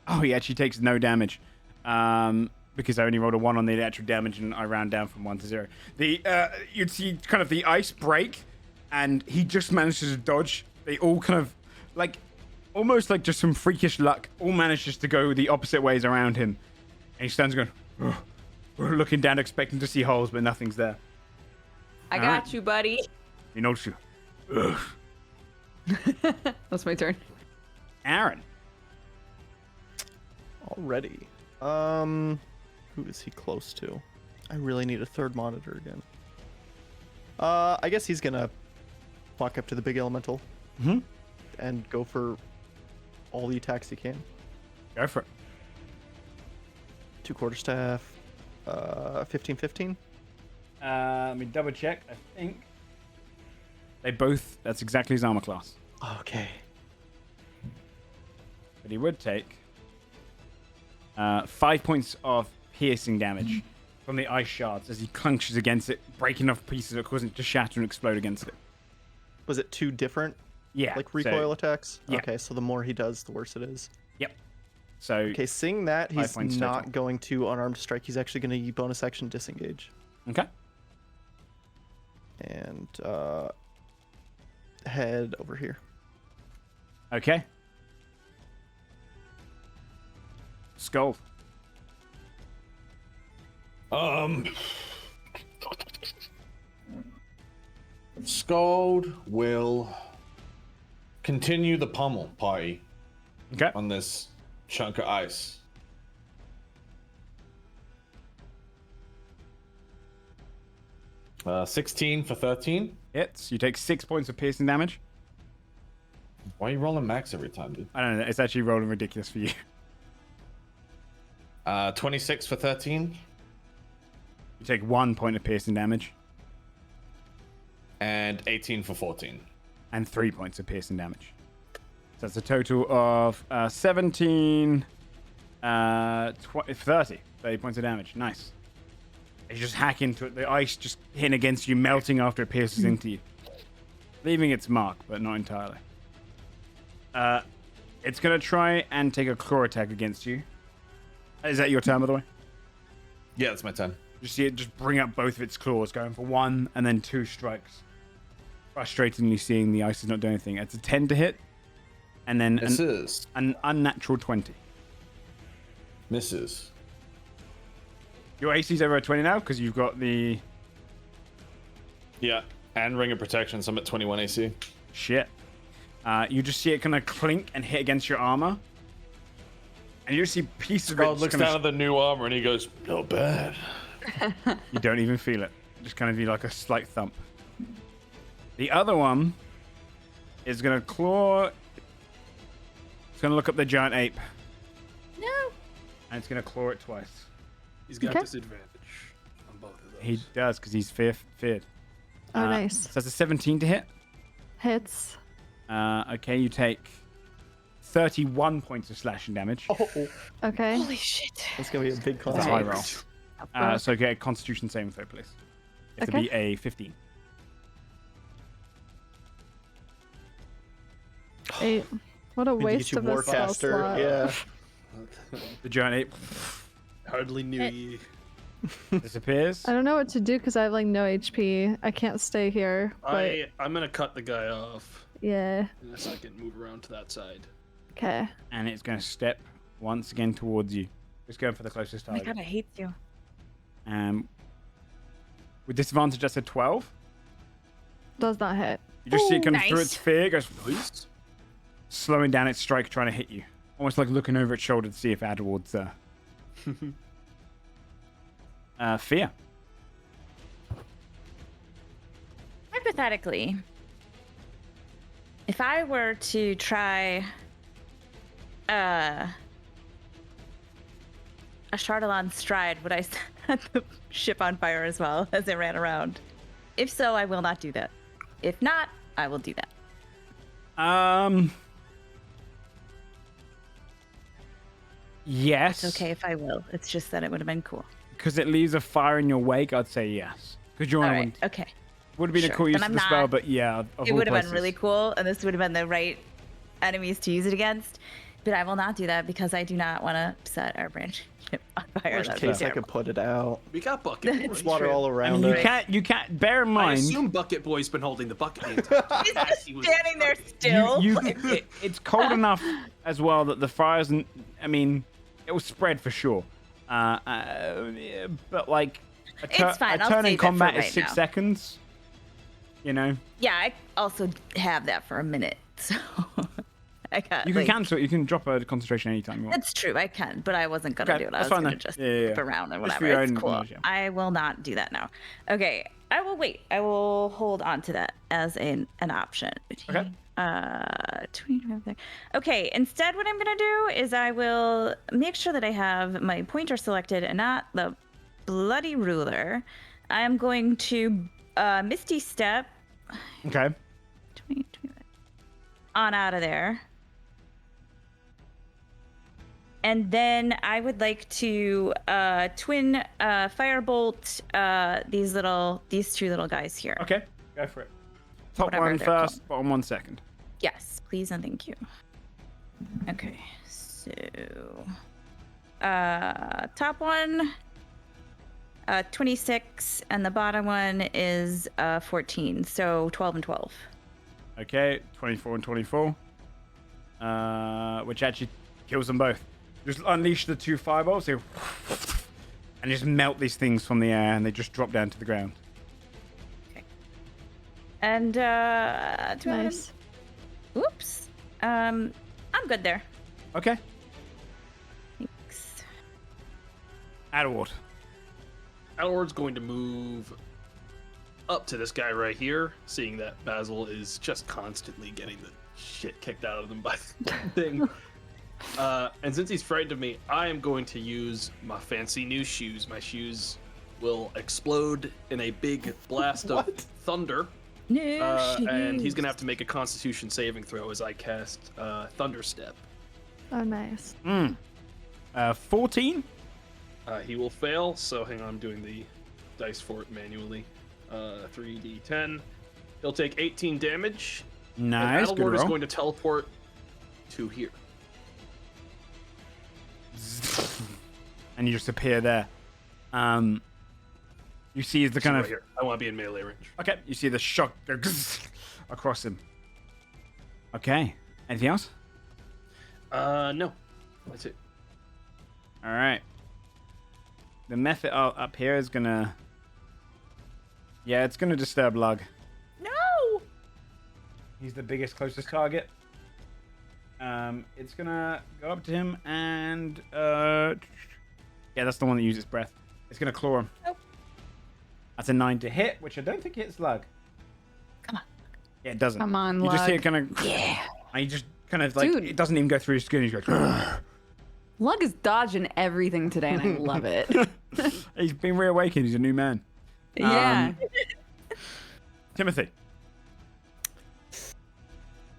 Oh, he actually takes no damage. Because I only rolled a 1 on the actual damage and I round down from 1 to 0. You'd see kind of the ice break and he just manages to dodge. They all kind of almost like just some freakish luck, all manages to go the opposite ways around him. And he stands going, "Ugh." Looking down, expecting to see holes, but nothing's there. I got you, buddy. He knows you. Ugh. That's my turn. Aaron. Alrighty. Who is he close to? I really need a third monitor again. I guess he's gonna walk up to the big elemental and go for all the attacks he can. Go for it. 2 quarterstaff, 15. Let me double check. I think they both. That's exactly his armor class. Okay. But he would take 5 points of piercing damage from the ice shards as he clenches against it, breaking off pieces that cause it to shatter and explode against it. Was it 2 different Yeah. recoil attacks? yeah. Okay, so the more he does, the worse it is. Yep. So Okay, seeing that, 5 he's points not total. going to unarmed strike. He's actually going to bonus action disengage. okay. And head over here. Okay. Skull. Scold will continue the pummel party Okay. on this chunk of ice. Uh, 16 for 13. Hits. You take 6 points of piercing damage. Why are you rolling max every time, dude? I don't know. It's actually rolling ridiculous for you. 26 for 13. You take 1 point of piercing damage And 18 for 14. and 3 points of piercing damage. So that's a total of 17, 30 points of damage. Nice. You just hack into it. The ice just hitting against you, melting after it pierces into you. Leaving its mark, but not entirely. It's going to try and take a claw attack against you. Is that your turn, by the way? Yeah, that's my turn. You see it just bring up both of its claws, going for 1 and then 2 strikes. Frustratingly seeing the ice is not doing anything. It's a 10 to hit, and then Misses. an unnatural 20. Misses. Your AC's over a 20 now because you've got the Yeah, and Ring of Protection, so I'm at 21 AC. shit. You just see it kind of clink and hit against your armor, and you just see pieces of it. God just looks kinda down at the new armor and he goes, "Not bad." You don't even feel it. Just kind of be like a slight thump. The other one is going to claw. It's going to look up the giant ape. No. And it's going to claw it twice. He's got Okay. disadvantage on both of those. He does because he's feared. Oh, nice. So that's a 17 to hit. Hits. Okay, you take 31 points of slashing damage. Okay. Holy shit. That's going to be a big That's a high roll. concept. So get a Constitution saving throw, please. It to be a 15. 8. What a Need to waste get of you a spell Warcaster. slot. Yeah. The giant ape Hardly knew ye. disappears. I don't know what to do because I have like no HP. I can't stay here. But I'm gonna cut the guy off yeah. in a second. Move around to that side. Okay. And it's going to step once again towards you. It's going for the closest Oh my target. god, I hate you. With disadvantage, that's a 12. Does not hit. You just see it Ooh, coming through nice. its fear, goes slowing down its strike, trying to hit you. Almost like looking over its shoulder to see if Adward's there. Fear. Hypothetically, if I were to try a Chardalon stride, would I set the ship on fire as well as it ran around? If so, I will not do that. If not, I will do that. Yes. It's okay if I will. It's just that it would have been cool. Because it leaves a fire in your wake, I'd say yes. Because you're All on right. Okay. Would have been Sure. a cool use Then of I'm the spell, not- but yeah, of It all would have been places. really cool, and this would have been the right enemies to use it against. But I will not do that because I do not want to set our branch on fire. Worst That'd be case, I terrible. could put it out. We got Bucket Boy. There's water all I around mean, it. you can't. Bear in I mind, assume Bucket Boy's been holding the bucket the entire time. He's as just he was standing there fighting. still. it's cold enough as well that the fires. I mean, it will spread for sure. But like, It's fine, a I'll turn save in it for combat is right 6 now. seconds. You know, Yeah, I also have that for a minute, so I got. you can like, cancel it. You can drop a concentration anytime you want. That's true, I can, but I wasn't gonna Okay, do it. I that's was fine gonna then. just Yeah. flip around and Just for whatever. your It's own cool. knowledge, yeah. I will not do that now. Okay, I will wait. I will hold on to that as an option. Okay. 20. Okay, instead what I'm gonna do is I will make sure that I have my pointer selected and not the bloody ruler. I'm going to Misty Step Okay. 20, on out of there. And then I would like to twin firebolt these two little guys here. Okay. Go for it. Top Whatever one they're first, bottom one second. Yes, please and thank you. Okay, so top one 26 and the bottom one is 14, so 12 and 12. Okay, 24 and 24. Which actually kills them both. Just unleash the 2 fireballs, and just melt these things from the air, and they just drop down to the ground. And Nice. Oops. I'm good there. Okay. Thanks. Adderward. Adderward's going to move up to this guy right here, seeing that Basil is just constantly getting the shit kicked out of them by the thing. And since he's frightened of me, I am going to use my fancy new shoes. My shoes will explode in a big blast of thunder. No, And he's going to have to make a constitution saving throw as I cast Thunder Step. Oh, nice. 14. He will fail, so hang on, I'm doing the dice for it manually. 3d10. He'll take 18 damage. Nice. And Good Adderlord is roll. going to teleport to here. And you just appear there. You see the kind Right of here. I want to be in melee range. okay. You see the shock go across him. Okay. Anything else? No. That's it. All right. The method up here is gonna. Yeah, it's gonna disturb Lug. No. He's the biggest, closest target. It's gonna go up to him and yeah, that's the one that uses breath. It's gonna claw him. Nope. That's a 9 to hit, which I don't think hits Lug. Come on. Yeah, it doesn't. Come on, You just hear Lug. kind of. Yeah. And you just kind of like Dude. it doesn't even go through his skin. He just goes. Lug is dodging everything today, and I love it. He's been reawakened. He's a new man. Yeah. Timothy.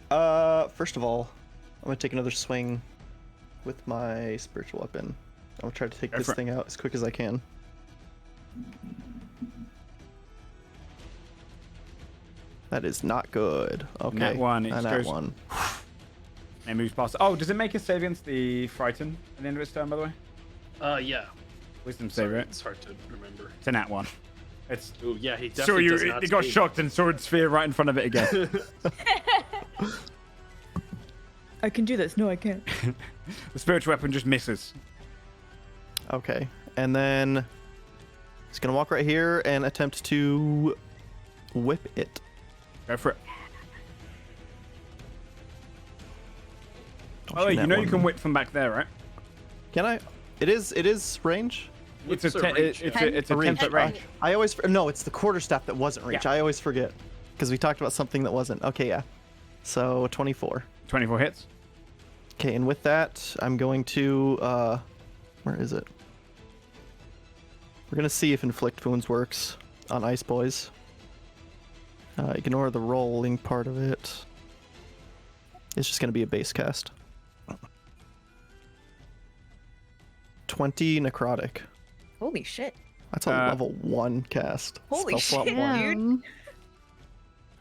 First of all, I'm gonna take another swing with my spiritual weapon. I'm gonna try to take Go this for it. thing out as quick as I can. That is not good. Okay. Nat one, it a just nat goes- one. And moves past. Oh, does it make a save against the Frighten at the end of its turn, by the way? Yeah. Wisdom save, right? It's hard to remember. It's a nat one. It's Ooh, yeah, he so definitely does not it got save. shocked and sword sphere right in front of it again. I can do this. No, I can't. The spiritual weapon just misses. Okay. And then he's gonna walk right here and attempt to whip it. Go for it. Don't Oh, shoot you that know you one. can whip from back there, right? Can I? It is range. It's a Whips are ten, reach, it's yeah. a it's a 10 Reach. foot range. I always no. It's the quarterstaff that wasn't reach. Yeah. I always forget because we talked about something that wasn't. Okay, yeah. So 24. 24 hits. Okay, and with that, I'm going to where is it? We're gonna see if inflict wounds works on Ice Boys. Ignore the rolling part of it. It's just gonna be a base cast. 20 necrotic. Holy shit. That's a level 1 cast. Holy Spell slot shit, 1. dude. Um,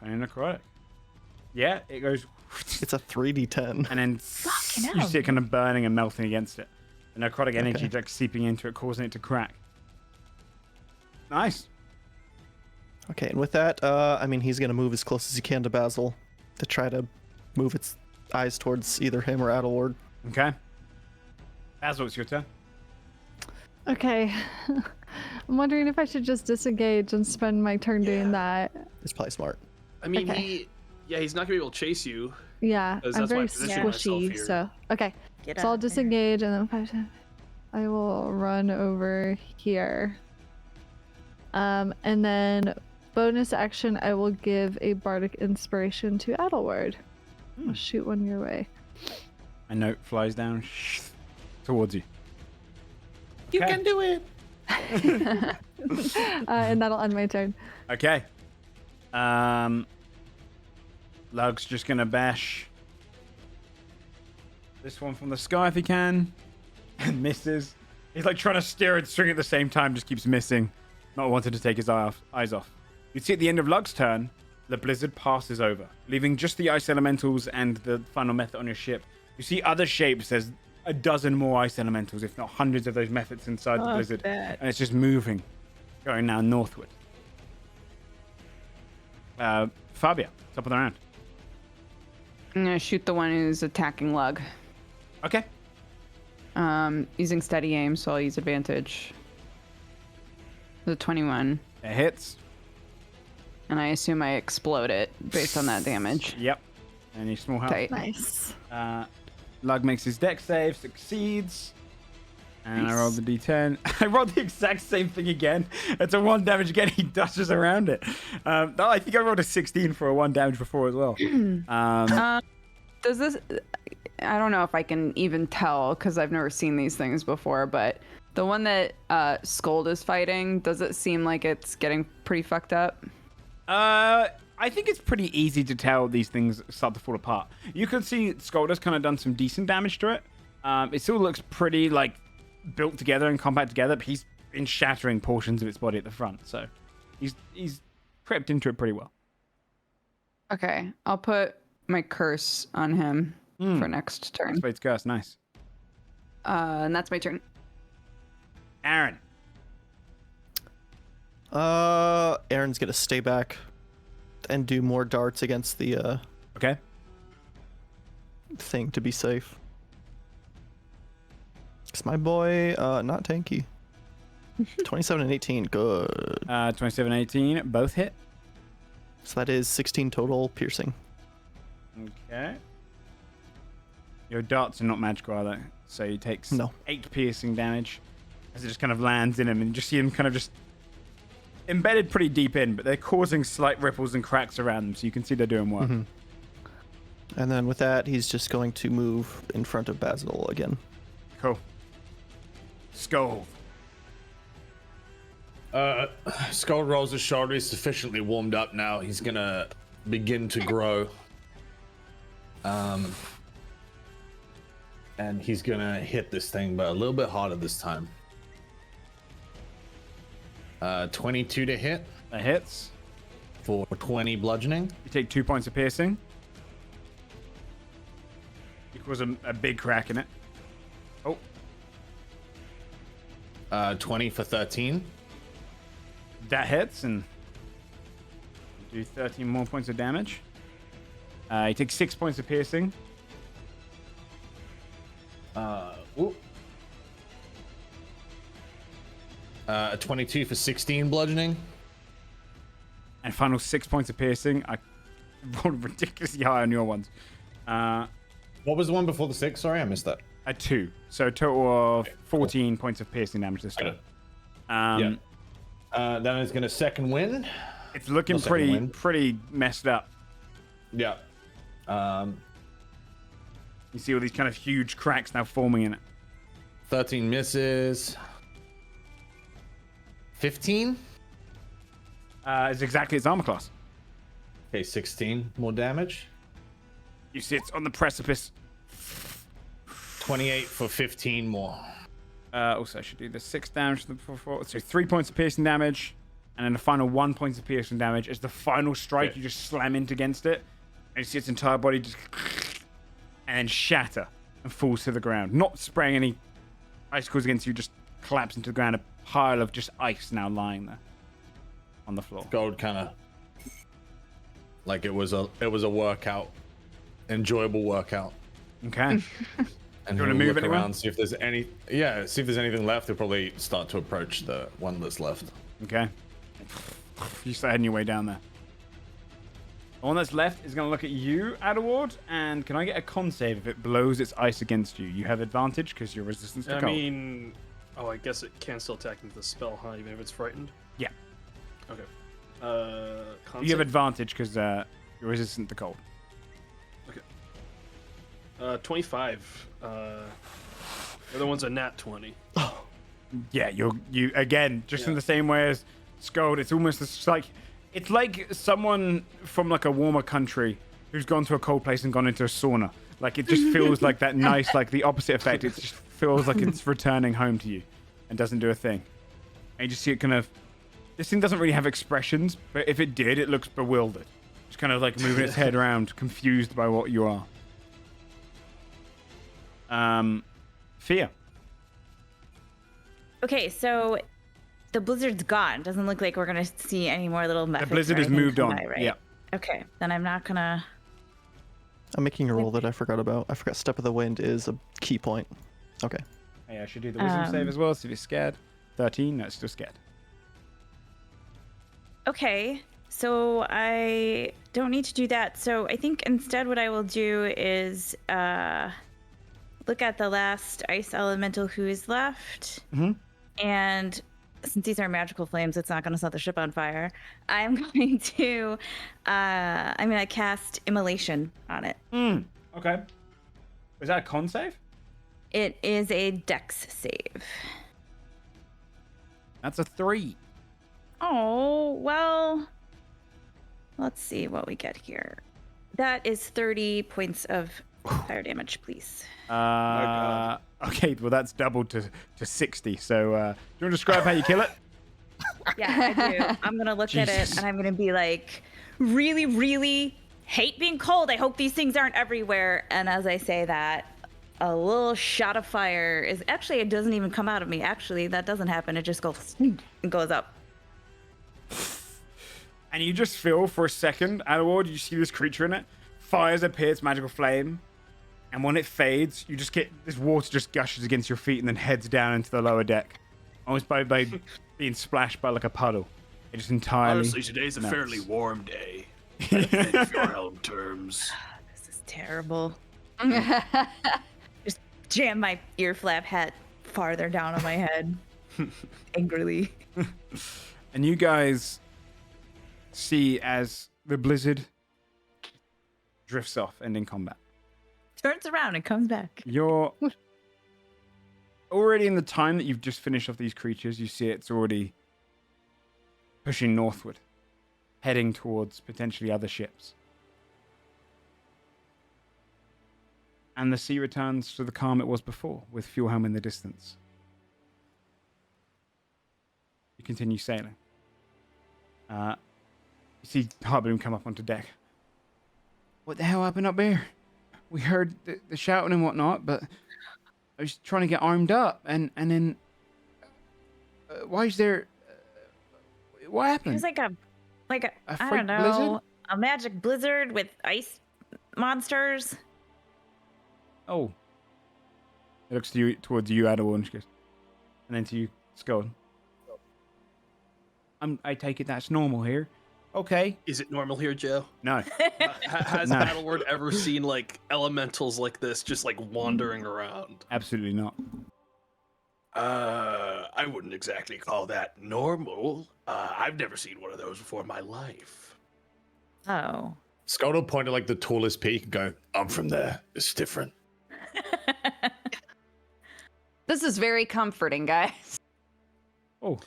20 necrotic. Yeah, it goes. It's a 3d10. And then you hell. see it kind of burning and melting against it. The necrotic energy Okay. like seeping into it, causing it to crack. Nice. Okay, and with that, I mean, he's gonna move as close as he can to Basil to try to move its eyes towards either him or Adelward. Okay. Basil, it's your turn. Okay. I'm wondering if I should just disengage and spend my turn doing that. It's probably smart. I mean, Okay. he's not gonna be able to chase you. Yeah, Because I'm that's why I very positioned myself squishy, here. so okay. Get So I'll out there. disengage and then I will run over here. And then bonus action, I will give a bardic inspiration to Adelward. I'll shoot one your way. A note flies down towards you. You Okay. can do it. And that'll end my turn. Okay. Lug's just gonna bash this one from the sky if he can. And misses. He's like trying to steer and string at the same time, just keeps missing. Not wanting to take his eyes off. You see at the end of Lug's turn, the blizzard passes over, leaving just the ice elementals and the final method on your ship. You see other shapes. There's a dozen more ice elementals, if not hundreds of those methods inside the blizzard. that. And it's just moving, going now northward. Fabia, top of the round. I'm gonna shoot the one who's attacking Lug. Okay. Using steady aim, so I'll use advantage. The 21, It hits. and I assume I explode it based on that damage. Yep. Any small health. Tight. Nice. Lug makes his dex save, succeeds. And I rolled the d10. I rolled the exact same thing again. It's a 1 damage again. He dushes around it. I think I rolled a 16 for a 1 damage before as well. Does this? I don't know if I can even tell because I've never seen these things before, but the one that Scold is fighting, does it seem like it's getting pretty fucked up? I think it's pretty easy to tell these things start to fall apart. You can see Skolder's kind of done some decent damage to it. It still looks pretty like built together and compact together, but he's been shattering portions of its body at the front, so he's crept into it pretty well. Okay, I'll put my curse on him for next turn. Spade's curse, nice. And that's my turn. Aaron. Aaron's gonna stay back and do more darts against the Okay. thing to be safe. It's my boy, not tanky. 27 and 18, good. 27 and 18, both hit. So that is 16 total piercing. Okay. Your darts are not magical, are they? So he takes No. 8 piercing damage as it just kind of lands in him, and you just see him kind of just embedded pretty deep in, but they're causing slight ripples and cracks around them, so you can see they're doing work. And then with that, he's just going to move in front of Basil again. Cool. Skull. Skull rolls his shoulder. He's sufficiently warmed up now. He's gonna begin to grow. And he's gonna hit this thing, but a little bit harder this time. 22 to hit That hits. for 20 bludgeoning. You take 2 points of piercing. You cause a big crack in it. Oh, 20 for 13. that hits, and you do 13 more points of damage. You take 6 points of piercing. Ooh. 22 for 16 bludgeoning. And final 6 points of piercing. I rolled ridiculously high on your ones. What was the one before the 6? Sorry, I missed that. A 2. So a total of 14 points of piercing damage this time. Yeah. Then it's gonna second wind. It's looking No second wind. pretty messed up. Yeah. You see all these kind of huge cracks now forming in it. 13 misses. 15. It's exactly its armor class. Okay, 16 more damage. You see it's on the precipice. 28 for 15 more. Also, I should do the 6 damage to the before. So 3 points of piercing damage. And then the final 1 point of piercing damage as the final strike, Okay. you just slam into against it, and you see its entire body just and then shatter and falls to the ground. Not spraying any icicles against you, just collapse into the ground. A pile of just ice now lying there on the floor. Gold kind of like it was a workout, enjoyable workout. Okay. And You wanna he'll move look anywhere? around, see if there's anything left. He'll probably start to approach the one that's left. Okay. You start heading your way down there. The one that's left is going to look at you, Adaward, and can I get a con save if it blows its ice against you? You have advantage because you're resistant to I cold. mean, I guess it can still attack into the spell, huh? Even if it's frightened. Yeah. Okay. Con You have save? advantage because you're resistant to cold. 25. The other one's a nat 20. Yeah, you again, just in the same way as Scold. It's almost it's like someone from like a warmer country who's gone to a cold place and gone into a sauna. Like it just feels like that nice, like the opposite effect. It just feels like it's returning home to you and doesn't do a thing. And you just see it kind of. This thing doesn't really have expressions, but if it did, it looks bewildered. Just kind of like moving its head around, confused by what you are. Fear. Okay, so the blizzard's gone. Doesn't look like we're gonna see any more little The methods. blizzard or has anything moved come on. by, right? Yeah. Okay, then I'm not gonna. I'm making a roll that I forgot about. I forgot Step of the Wind is a key point. Okay. Hey, I should do the wisdom save as well, see if you're scared. 13, no, it's still scared. Okay, so I don't need to do that. So I think instead what I will do is look at the last ice elemental who is left. Mm-hmm. And since these are magical flames, it's not going to set the ship on fire. I'm going to cast Immolation on it. Okay. Is that a con save? It is a dex save. That's a 3. Oh, well, let's see what we get here. That is 30 points of fire damage, please. Okay, well that's doubled to 60. So, do you want to describe how you kill it? Yeah, I do. I'm going to look at it Jesus. and I'm going to be like, really, really hate being cold. I hope these things aren't everywhere. And as I say that, a little shot of fire is actually, it doesn't even come out of me. Actually, that doesn't happen. It just goes and goes up. And you just feel for a second, Adaward, you see this creature in it, fires a pierced magical flame, and when it fades, you just get this water just gushes against your feet and then heads down into the lower deck, almost by being splashed by like a puddle. It just entirely. Honestly, today's a melts. fairly warm day. In Fjorhelm terms. This is terrible. Just jam my ear flap hat farther down on my head angrily. And you guys see as the blizzard drifts off, ending combat. Turns around and comes back. You're already in the time that you've just finished off these creatures. You see it's already pushing northward, heading towards potentially other ships. And the sea returns to the calm it was before, with Fjorhelm in the distance. You continue sailing. You see Heartbloom come up onto deck. What the hell happened up here? We heard the shouting and whatnot, but I was trying to get armed up, and then why is there? What It happened? was like a A I freak don't know, blizzard? a magic blizzard with ice monsters. Oh. It looks to you, towards you, Adaward, and she goes, and then to you, Skull. I take it that's normal here. Okay. Is it normal here, Joe? No. Has No. Battleward ever seen like elementals like this just like wandering around? Absolutely not. I wouldn't exactly call that normal. I've never seen one of those before in my life. Oh. Scott will point at like the tallest peak and go, I'm from there. It's different. This is very comforting, guys. Oh.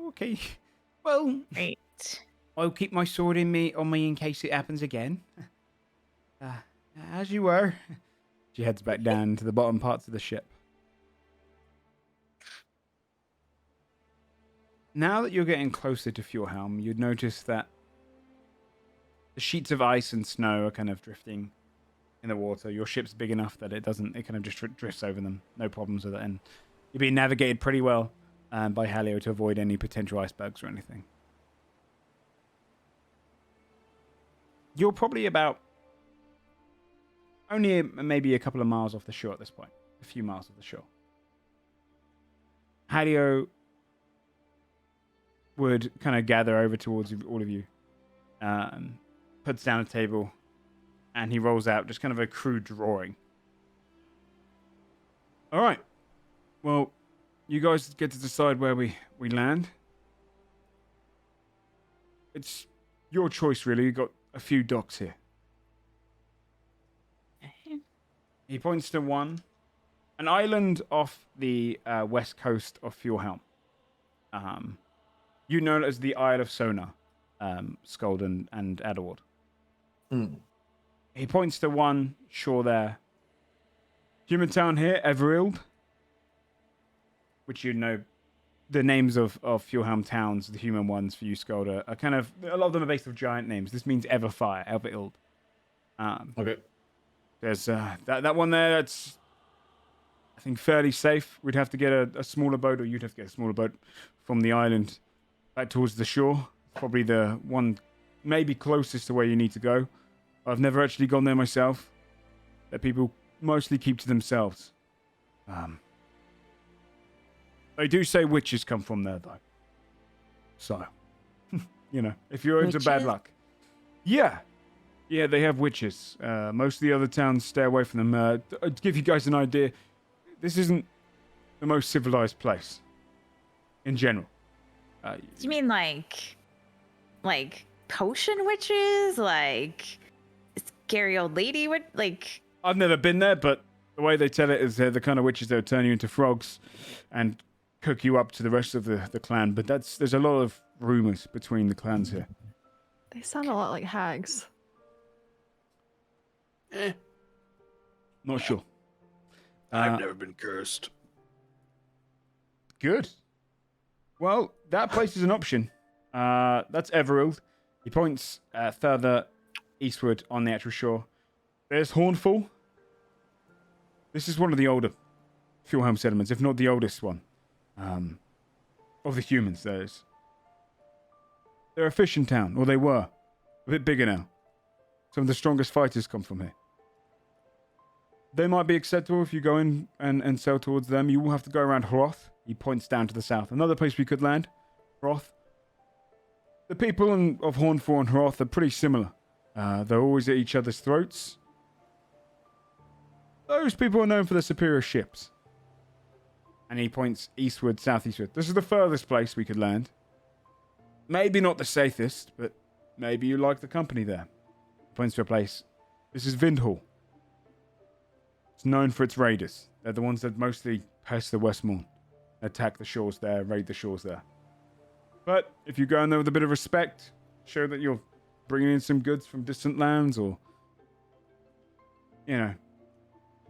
Okay. Well, Great. I'll keep my sword on me in case it happens again. As you were. She heads back down to the bottom parts of the ship. now that you're getting closer to Fjorhelm, you'd notice that the sheets of ice and snow are kind of drifting in the water. Your ship's big enough that it kind of just drifts over them. No problems with it. And you're being navigated pretty well by Halio to avoid any potential icebergs or anything. You're probably about only maybe a couple of miles off the shore at this point. A few miles off the shore. Halio would kind of gather over towards all of you, puts down a table, and he rolls out just kind of a crude drawing. All right. Well, you guys get to decide where we land. It's your choice, really. You've got a few docks here. He points to an island off the west coast of Fjorhelm. You know it as the Isle of Sona, Skuld and Adderward. He points to one shore there. Human town here, Everild, which you know the names of Fjorhelm towns, the human ones for you, Skuld, are kind of, a lot of them are based off giant names. This means Everfire, Everild. Okay. There's that one there, that's, I think, fairly safe. We'd have to get a smaller boat, or you'd have to get a smaller boat from the island back towards the shore. Probably the one maybe closest to where you need to go. I've never actually gone there myself. That people mostly keep to themselves. They do say witches come from there, though. So, if you're into bad luck. Yeah. Yeah, they have witches. Most of the other towns stay away from them. To give you guys an idea, this isn't the most civilized place in general. Do you mean like potion witches? Like scary old lady? What? Like? I've never been there, but the way they tell it is they're the kind of witches that would turn you into frogs and cook you up to the rest of the clan. But there's a lot of rumors between the clans here. They sound a lot like hags. Not sure. I've never been cursed. Good. Well, that place is an option. That's Everild. He points further eastward on the actual shore. There's Hornfall. This is one of the older Fjorhelm settlements, if not the oldest one. Of the humans, that is. They're a fishing town, or they were. A bit bigger now. Some of the strongest fighters come from here. They might be acceptable if you go in and sail towards them. You will have to go around Hroth. He points down to the south. Another place we could land. Hroth. The people of Hornfall and Hroth are pretty similar. They're always at each other's throats. Those people are known for their superior ships. And he points eastward, southeastward. This is the furthest place we could land. Maybe not the safest, but maybe you like the company there. Points to a place. This is Vindhall. It's known for its raiders. They're the ones that mostly pest the Westmourne. Attack the shores there, raid the shores there. But if you go in there with a bit of respect, show that you're bringing in some goods from distant lands, or, do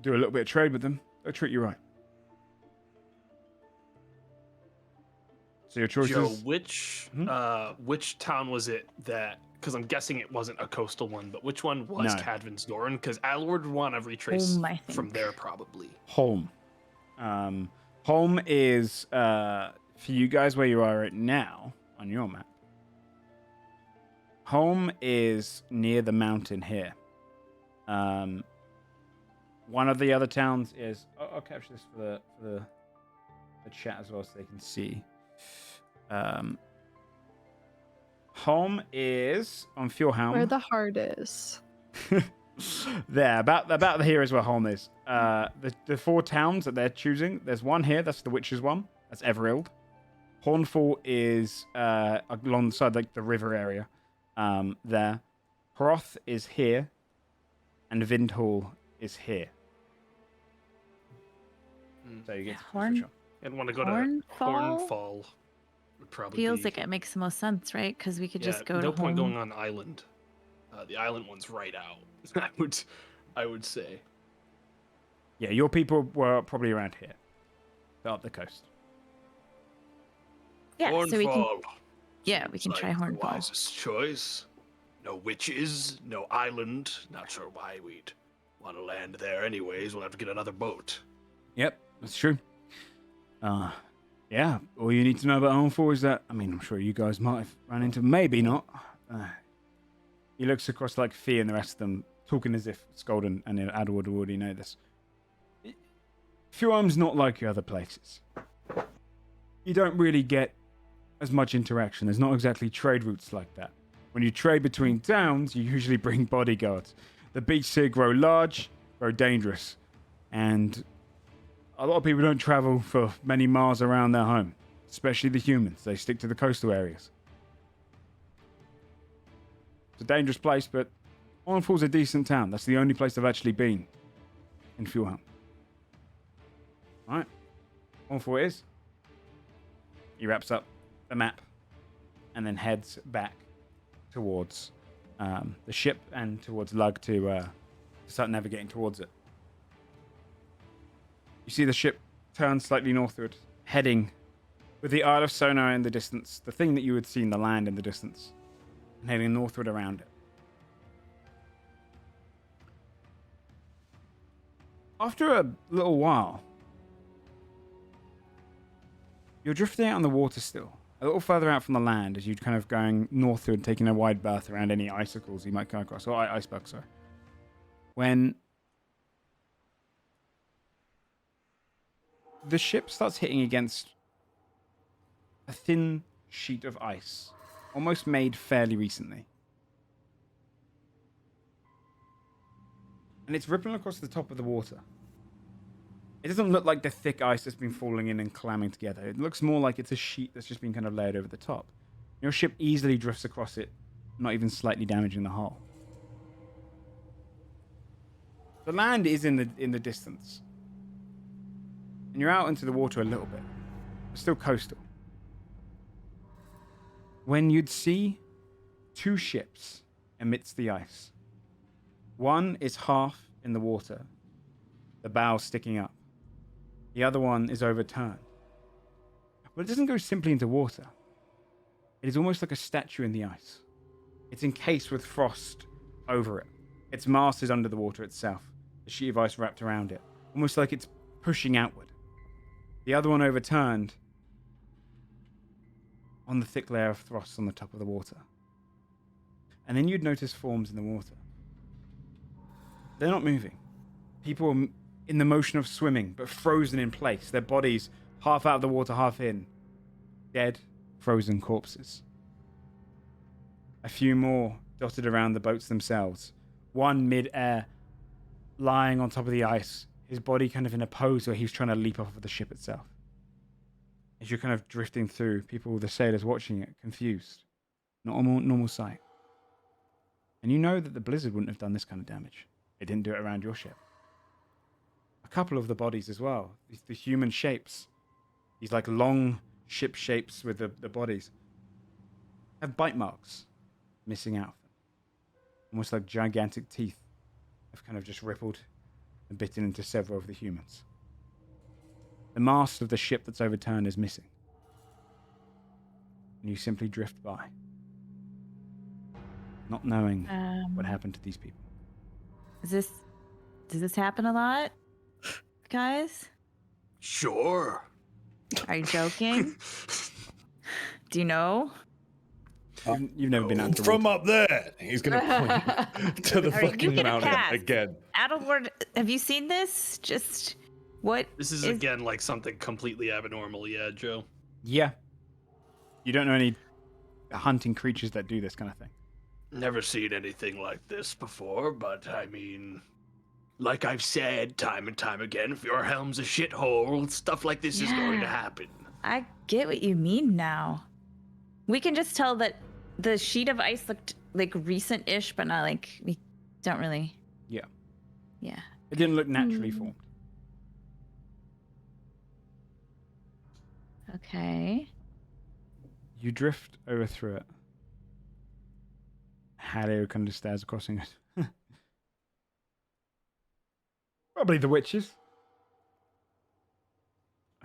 a little bit of trade with them, they'll treat you right. So your choice Joe, is... which town was it that? Because I'm guessing it wasn't a coastal one, but which one was Cadvin's Doran? Because Alward would want to retrace from there probably. Holm. Holm is for you guys where you are right now on your map. Holm is near the mountain here. One of the other towns is. I'll capture this for the chat as well, so they can see. Holm is on Fjorhelm. Where the heart is. There, about here is where Holm is. The four towns that they're choosing, there's one here, that's the Witches one. That's Everild. Hornfall is alongside the river area. There. Hroth is here. And Vindhall is here. So you get to And want to go to Hornfall. Would probably feels like it makes the most sense, right? Because we could just go to no point home. going on island. The island one's right out. I would say. Yeah, your people were probably around here. Up the coast. Yeah, so we can. Hornfall. Yeah, we can Seems try like the Hornfall. wisest choice. No witches, no island. Not sure why we'd want to land there anyways. We'll have to get another boat. Yep, that's true. Yeah, all you need to know about Hornfall is that, I mean, I'm sure you guys might have run into, maybe not. He looks across like Fee and the rest of them, talking as if Skolden and Adwood already know this. Fjorhelm's not like your other places. You don't really get as much interaction. There's not exactly trade routes like that. When you trade between towns, you usually bring bodyguards. The beasts here grow large, grow dangerous, and a lot of people don't travel for many miles around their home, especially the humans. They stick to the coastal areas. It's a dangerous place, but Hornfall's a decent town. That's the only place I've actually been in Fjorhelm. Alright. Hornfall it is. He wraps up the map and then heads back towards the ship and towards Lug to start navigating towards it. You see the ship turn slightly northward, heading with the Isle of Sonar in the distance, the thing that you had seen, the land in the distance, and heading northward around it. After a little while, you're drifting out on the water still, a little further out from the land as you're kind of going northward, taking a wide berth around any icicles you might come across, or icebergs, sorry. When the ship starts hitting against a thin sheet of ice, almost made fairly recently. And it's rippling across the top of the water. It doesn't look like the thick ice that's been falling in and clamming together. It looks more like it's a sheet that's just been kind of layered over the top. Your ship easily drifts across it, not even slightly damaging the hull. The land is in the distance. And you're out into the water a little bit. It's still coastal. When you'd see two ships amidst the ice. One is half in the water, the bow sticking up. The other one is overturned. But it doesn't go simply into water. It is almost like a statue in the ice. It's encased with frost over it. Its mast is under the water itself, the sheet of ice wrapped around it, almost like it's pushing outward. The other one overturned on the thick layer of frost on the top of the water. And then you'd notice forms in the water. They're not moving. People are in the motion of swimming, but frozen in place. Their bodies half out of the water, half in. Dead, frozen corpses. A few more dotted around the boats themselves. One mid-air, lying on top of the ice, his body kind of in a pose where he's trying to leap off of the ship itself. As you're kind of drifting through, people, the sailors watching it, confused. Not a normal sight. And you know that the blizzard wouldn't have done this kind of damage. It didn't do it around your ship. A couple of the bodies as well, the human shapes, these like long ship shapes with the bodies, have bite marks missing out of them. Almost like gigantic teeth have kind of just rippled and bitten into several of the humans. The mast of the ship that's overturned is missing. And you simply drift by, not knowing what happened to these people. Does this happen a lot, guys? Sure. Are you joking? Do you know? You've never been out to From water. up there, he's gonna point to the All right, you fucking get a mountain pass. again. Adalward, have you seen this? Just what? This is again like something completely abnormal, yeah, Joe. Yeah. You don't know any hunting creatures that do this kind of thing. Never seen anything like this before, but I mean, like I've said time and time again, if your helm's a shithole, stuff like this is going to happen. I get what you mean now. We can just tell that the sheet of ice looked like recent-ish, but not like we don't really. Yeah. Yeah. It didn't look naturally formed. Okay. You drift over through it. Harry kind of stares across and goes, probably the witches.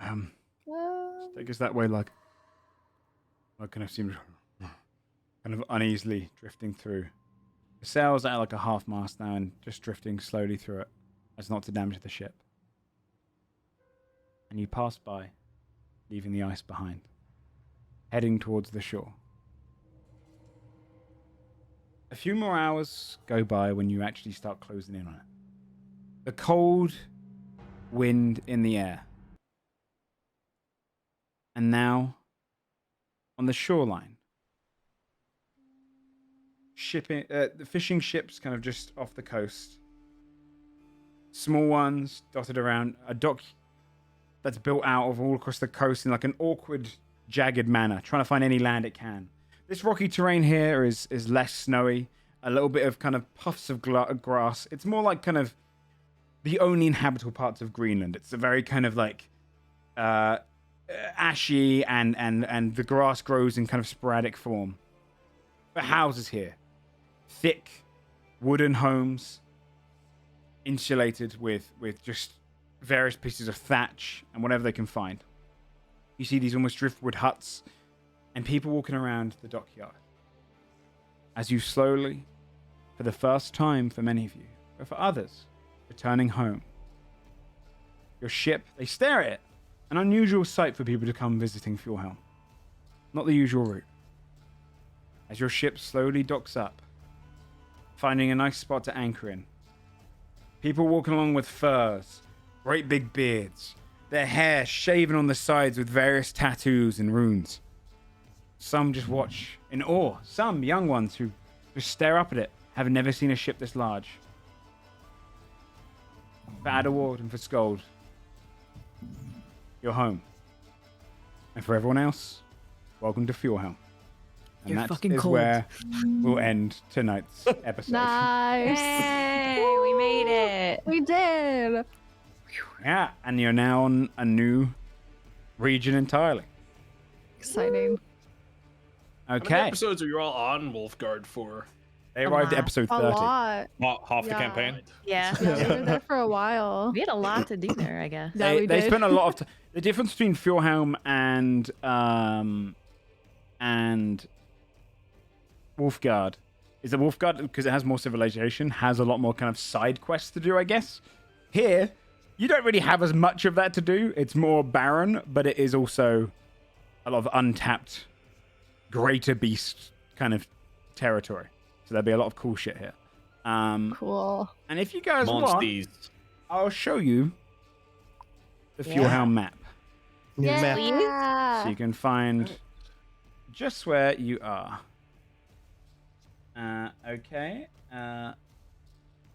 Just take us that way, like. Like kind of seems kind of uneasily drifting through. The sail's at like a half mast now and just drifting slowly through it as not to damage the ship. And you pass by, leaving the ice behind, heading towards the shore. A few more hours go by when you actually start closing in on it. The cold wind in the air. And now, on the shoreline, the fishing ships kind of just off the coast. Small ones dotted around a dock that's built out of all across the coast in like an awkward, jagged manner, trying to find any land it can. This rocky terrain here is less snowy, a little bit of kind of puffs of grass. It's more like kind of the only inhabitable parts of Greenland. It's a very kind of like ashy and the grass grows in kind of sporadic form. But houses here, thick wooden homes, insulated with just various pieces of thatch and whatever they can find. You see these almost driftwood huts and people walking around the dockyard. As you slowly, for the first time for many of you, but for others, returning home. Your ship, they stare at it. An unusual sight for people to come visiting Fjorhelm. Not the usual route. As your ship slowly docks up, finding a nice spot to anchor in. People walking along with furs, great big beards, their hair shaven on the sides with various tattoos and runes. Some just watch in awe. Some young ones who just stare up at it, having never seen a ship this large. For Adderward and for Skold, you're home. And for everyone else, welcome to Fjorhelm. And You're that fucking is cold. where we'll end tonight's episode. Nice. Hey, we made it. We did. Yeah, and you're now on a new region entirely. Exciting. How many Okay, episodes are you all on Wolfguard for? they arrived at lot. episode A 30. lot. Half the Yeah. campaign. Yeah. Yeah, we were there for a while. We had a lot to do there, I guess. Yeah, we They did. spent a lot of time. The difference between Fjorhelm and Wolfguard is that Wolfguard, because it has more civilization, has a lot more kind of side quests to do, I guess. Here, you don't really have as much of that to do. It's more barren, but it is also a lot of untapped greater beast kind of territory. So there'll be a lot of cool shit here. Cool. And if you guys want, Monsties. I'll show you the Yeah. Fjorhelm map. New map. Yeah. So you can find just where you are. Okay.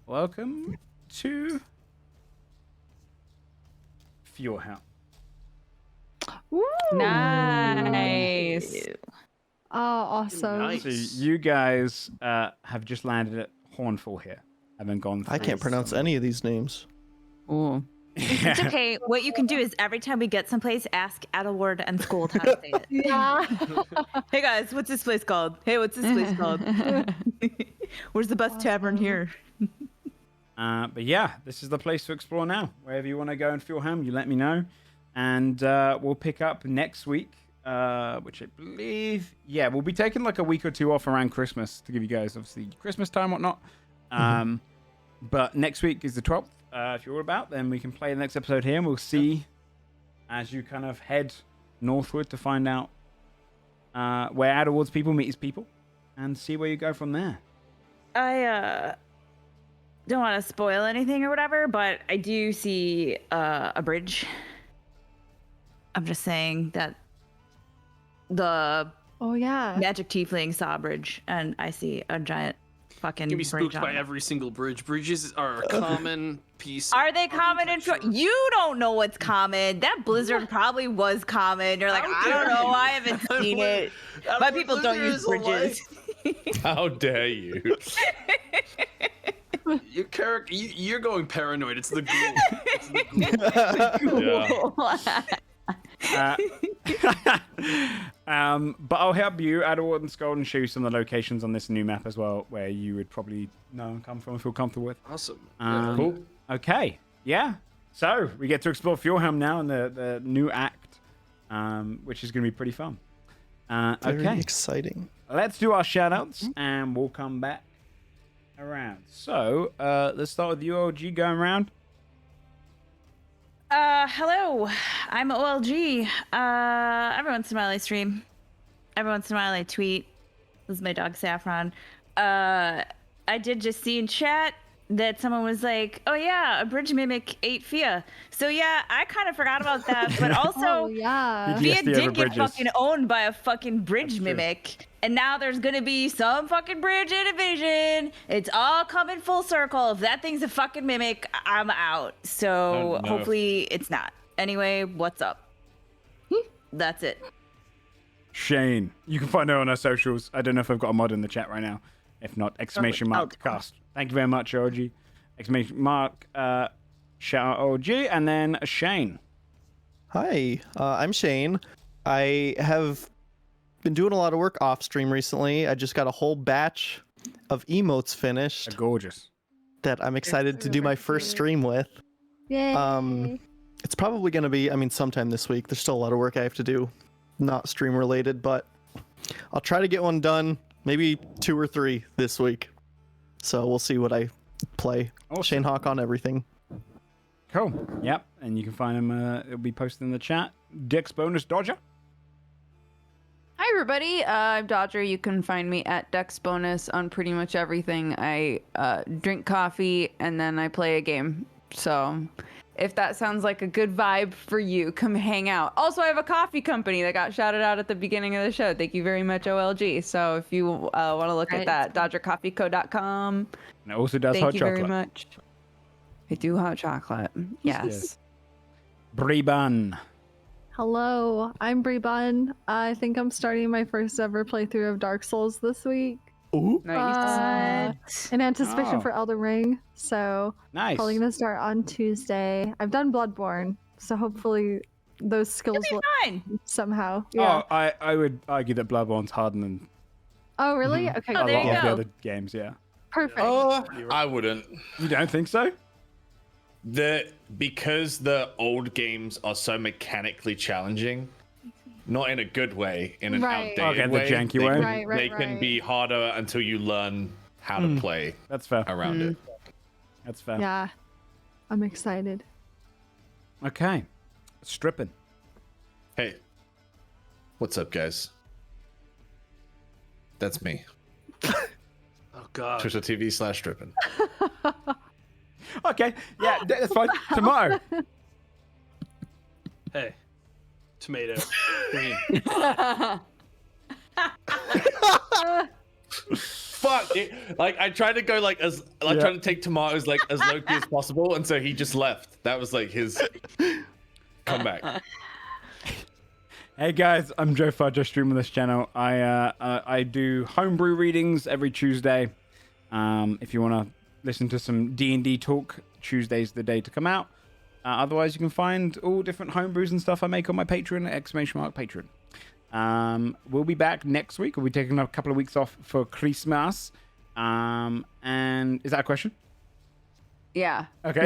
Welcome to Fjorhelm. Woo. Nice. Oh, awesome. Nice. So you guys have just landed at Hornfall here. Haven't gone through I can't pronounce any of these names. Ooh. It's okay. What you can do is every time we get someplace, ask Adelward and Skold how to say it. Yeah. Hey guys, what's this place called? Hey, what's this place called? Where's the best tavern here? But yeah, this is the place to explore now. Wherever you want to go in Fjorhelm, you let me know. And we'll pick up next week, which I believe, yeah, we'll be taking like a week or two off around Christmas to give you guys, obviously, Christmas time, whatnot. But next week is the 12th. If you're all about, then we can play the next episode here, and we'll see as you kind of head northward to find out where Adderward's people meet his people, and see where you go from there. I don't want to spoil anything or whatever, but I do see a bridge. I'm just saying that the Oh yeah. magic tiefling saw a bridge, and I see a giant fucking Get me bridge spooked on by it. every single bridge. Bridges are a common piece. Are they of common in architecture. You don't know what's common. That blizzard probably was common. You're like, How I don't dare know. you. I haven't seen it. My people don't use bridges. How dare you? Your character, you're going paranoid. It's the ghoul. It's the ghoul. Yeah. But I'll help you, Adderward and Skold, and show you some of the locations on this new map as well, where you would probably know and come from and feel comfortable with. Awesome. Cool. Okay, yeah. So we get to explore Fjorhelm now in the new act, which is going to be pretty fun. Very Okay, exciting. let's do our shout-outs, and we'll come back around. So, let's start with you, OG, going around. Hello, I'm OLG. Every once in a while I stream. Every once in a while I tweet. This is my dog Saffron. I did just see in chat that someone was like, oh yeah, a bridge mimic ate Fia. So yeah, I kind of forgot about that. But also, Oh yeah. Fia PTSD over did get bridges. fucking owned by a fucking bridge mimic. And now there's gonna be some fucking bridge invasion. It's all coming full circle. If that thing's a fucking mimic, I'm out. So Oh, no. hopefully it's not. Anyway, what's up? That's it. Shane. You can find her on our socials. I don't know if I've got a mod in the chat right now. If not, exclamation mark cast. Thank you very much, OG. Exclamation mark, shout out OG, and then Shane. Hi, I'm Shane. I have been doing a lot of work off stream recently. I just got a whole batch of emotes finished They're gorgeous. that I'm excited to do my first stream with. Yay. It's probably going to be, sometime this week. There's still a lot of work I have to do, not stream related, but I'll try to get one done, maybe 2 or 3 this week. So we'll see what I play. Awesome. Shane Hawk on everything. Cool. Yep. And you can find him. It'll be posted in the chat. Dick's Bonus Dodger. Hi, everybody. I'm Dodger. You can find me at Dex Bonus on pretty much everything. I drink coffee and then I play a game. So if that sounds like a good vibe for you, come hang out. Also, I have a coffee company that got shouted out at the beginning of the show. Thank you very much, OLG. So if you want to look at that, DodgerCoffeeCo.com. And it also does Thank hot you chocolate. very much. I do hot chocolate. Yes. Breban. Hello, I'm Brie Bun. I think I'm starting my first ever playthrough of Dark Souls this week. Ooh. Nice. In anticipation Oh. for Elden Ring. So Nice. probably gonna start on Tuesday. I've done Bloodborne, so hopefully those skills will Fine. somehow. Yeah. Oh, I would argue that Bloodborne's harder than Oh, really? Okay. a Oh, lot there you of the go. other games, yeah. Perfect. I wouldn't. You don't think so? Because the old games are so mechanically challenging, not in a good way, in an Right. outdated Okay, the way. janky they way. Can, Right, they can right. be harder until you learn how to play That's fair. around it. That's fair. Yeah. I'm excited. Okay. Stripping. Hey, what's up, guys? That's me. Oh God. Twitch.tv/stripping. Okay. Yeah, that's fine. Tomorrow. Hey. Tomato. Green. Fuck! Like I tried to go trying to take tomatoes as low key as possible, and so he just left. That was like his comeback. Hey guys, I'm Joe Fudge. I stream on this channel. I do homebrew readings every Tuesday. If you want to listen to some D&D talk, Tuesday's the day to come out. Otherwise, you can find all different homebrews and stuff I make on my Patreon, !Patreon. We'll be back next week. We'll be taking a couple of weeks off for Christmas. And is that a question? Yeah. Okay.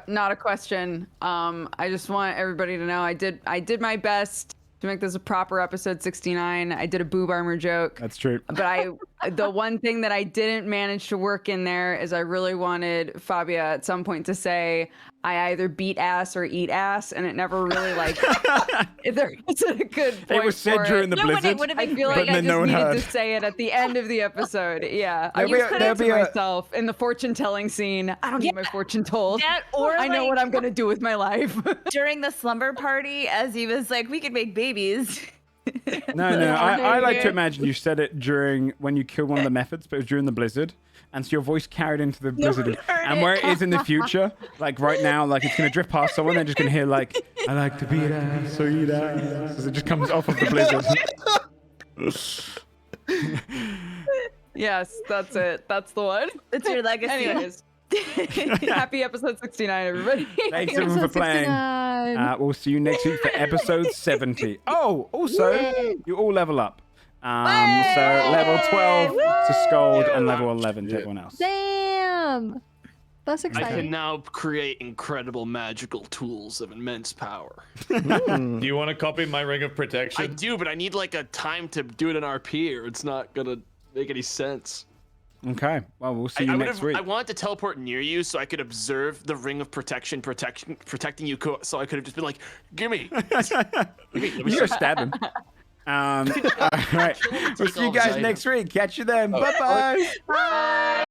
Not a question. I just want everybody to know I did my best to make this a proper episode 69. I did a boob armor joke. That's true. But the one thing that I didn't manage to work in there is I really wanted Fabia at some point to say, I either beat ass or eat ass, and it never really there wasn't a good point. It was said for during the No, but blizzard. it would have I been feel But like I then just no one needed heard. to say it at the end of the episode. Yeah, I There'll be used a- to there'll to be a- myself in the fortune telling scene. I don't need my fortune told. That or I know like, what I'm gonna do with my life. during the slumber party as he was like, we could make babies. No, I like to imagine you said it during when you killed one of the methods, but it was during the blizzard. And so your voice carried into the blizzard. one heard And it. where it is in the future, like right now, like it's going to drift past someone, they're just going to hear like, I like to beat ass or eat ass. As it just comes off of the blizzard. Yes, that's it. That's the one. That's your legacy. Anyways, happy episode 69, everybody. Thanks everyone for playing. 69. We'll see you next week for episode 70. Oh, also, you all level up. So level 12 to Scold and level 11 to everyone else. Damn. That's I exciting. can now create incredible magical tools of immense power. Do you want to copy my ring of I protection? do, but I need like a time to do it in RP, or it's not gonna make any sense. Okay. Well, we'll see you next week. I wanted to teleport near you so I could observe the ring of protecting you. So I could have just been like, "Gimme!" You go stab him. All right. We'll see you guys next week. Catch you then. Bye-bye. Bye.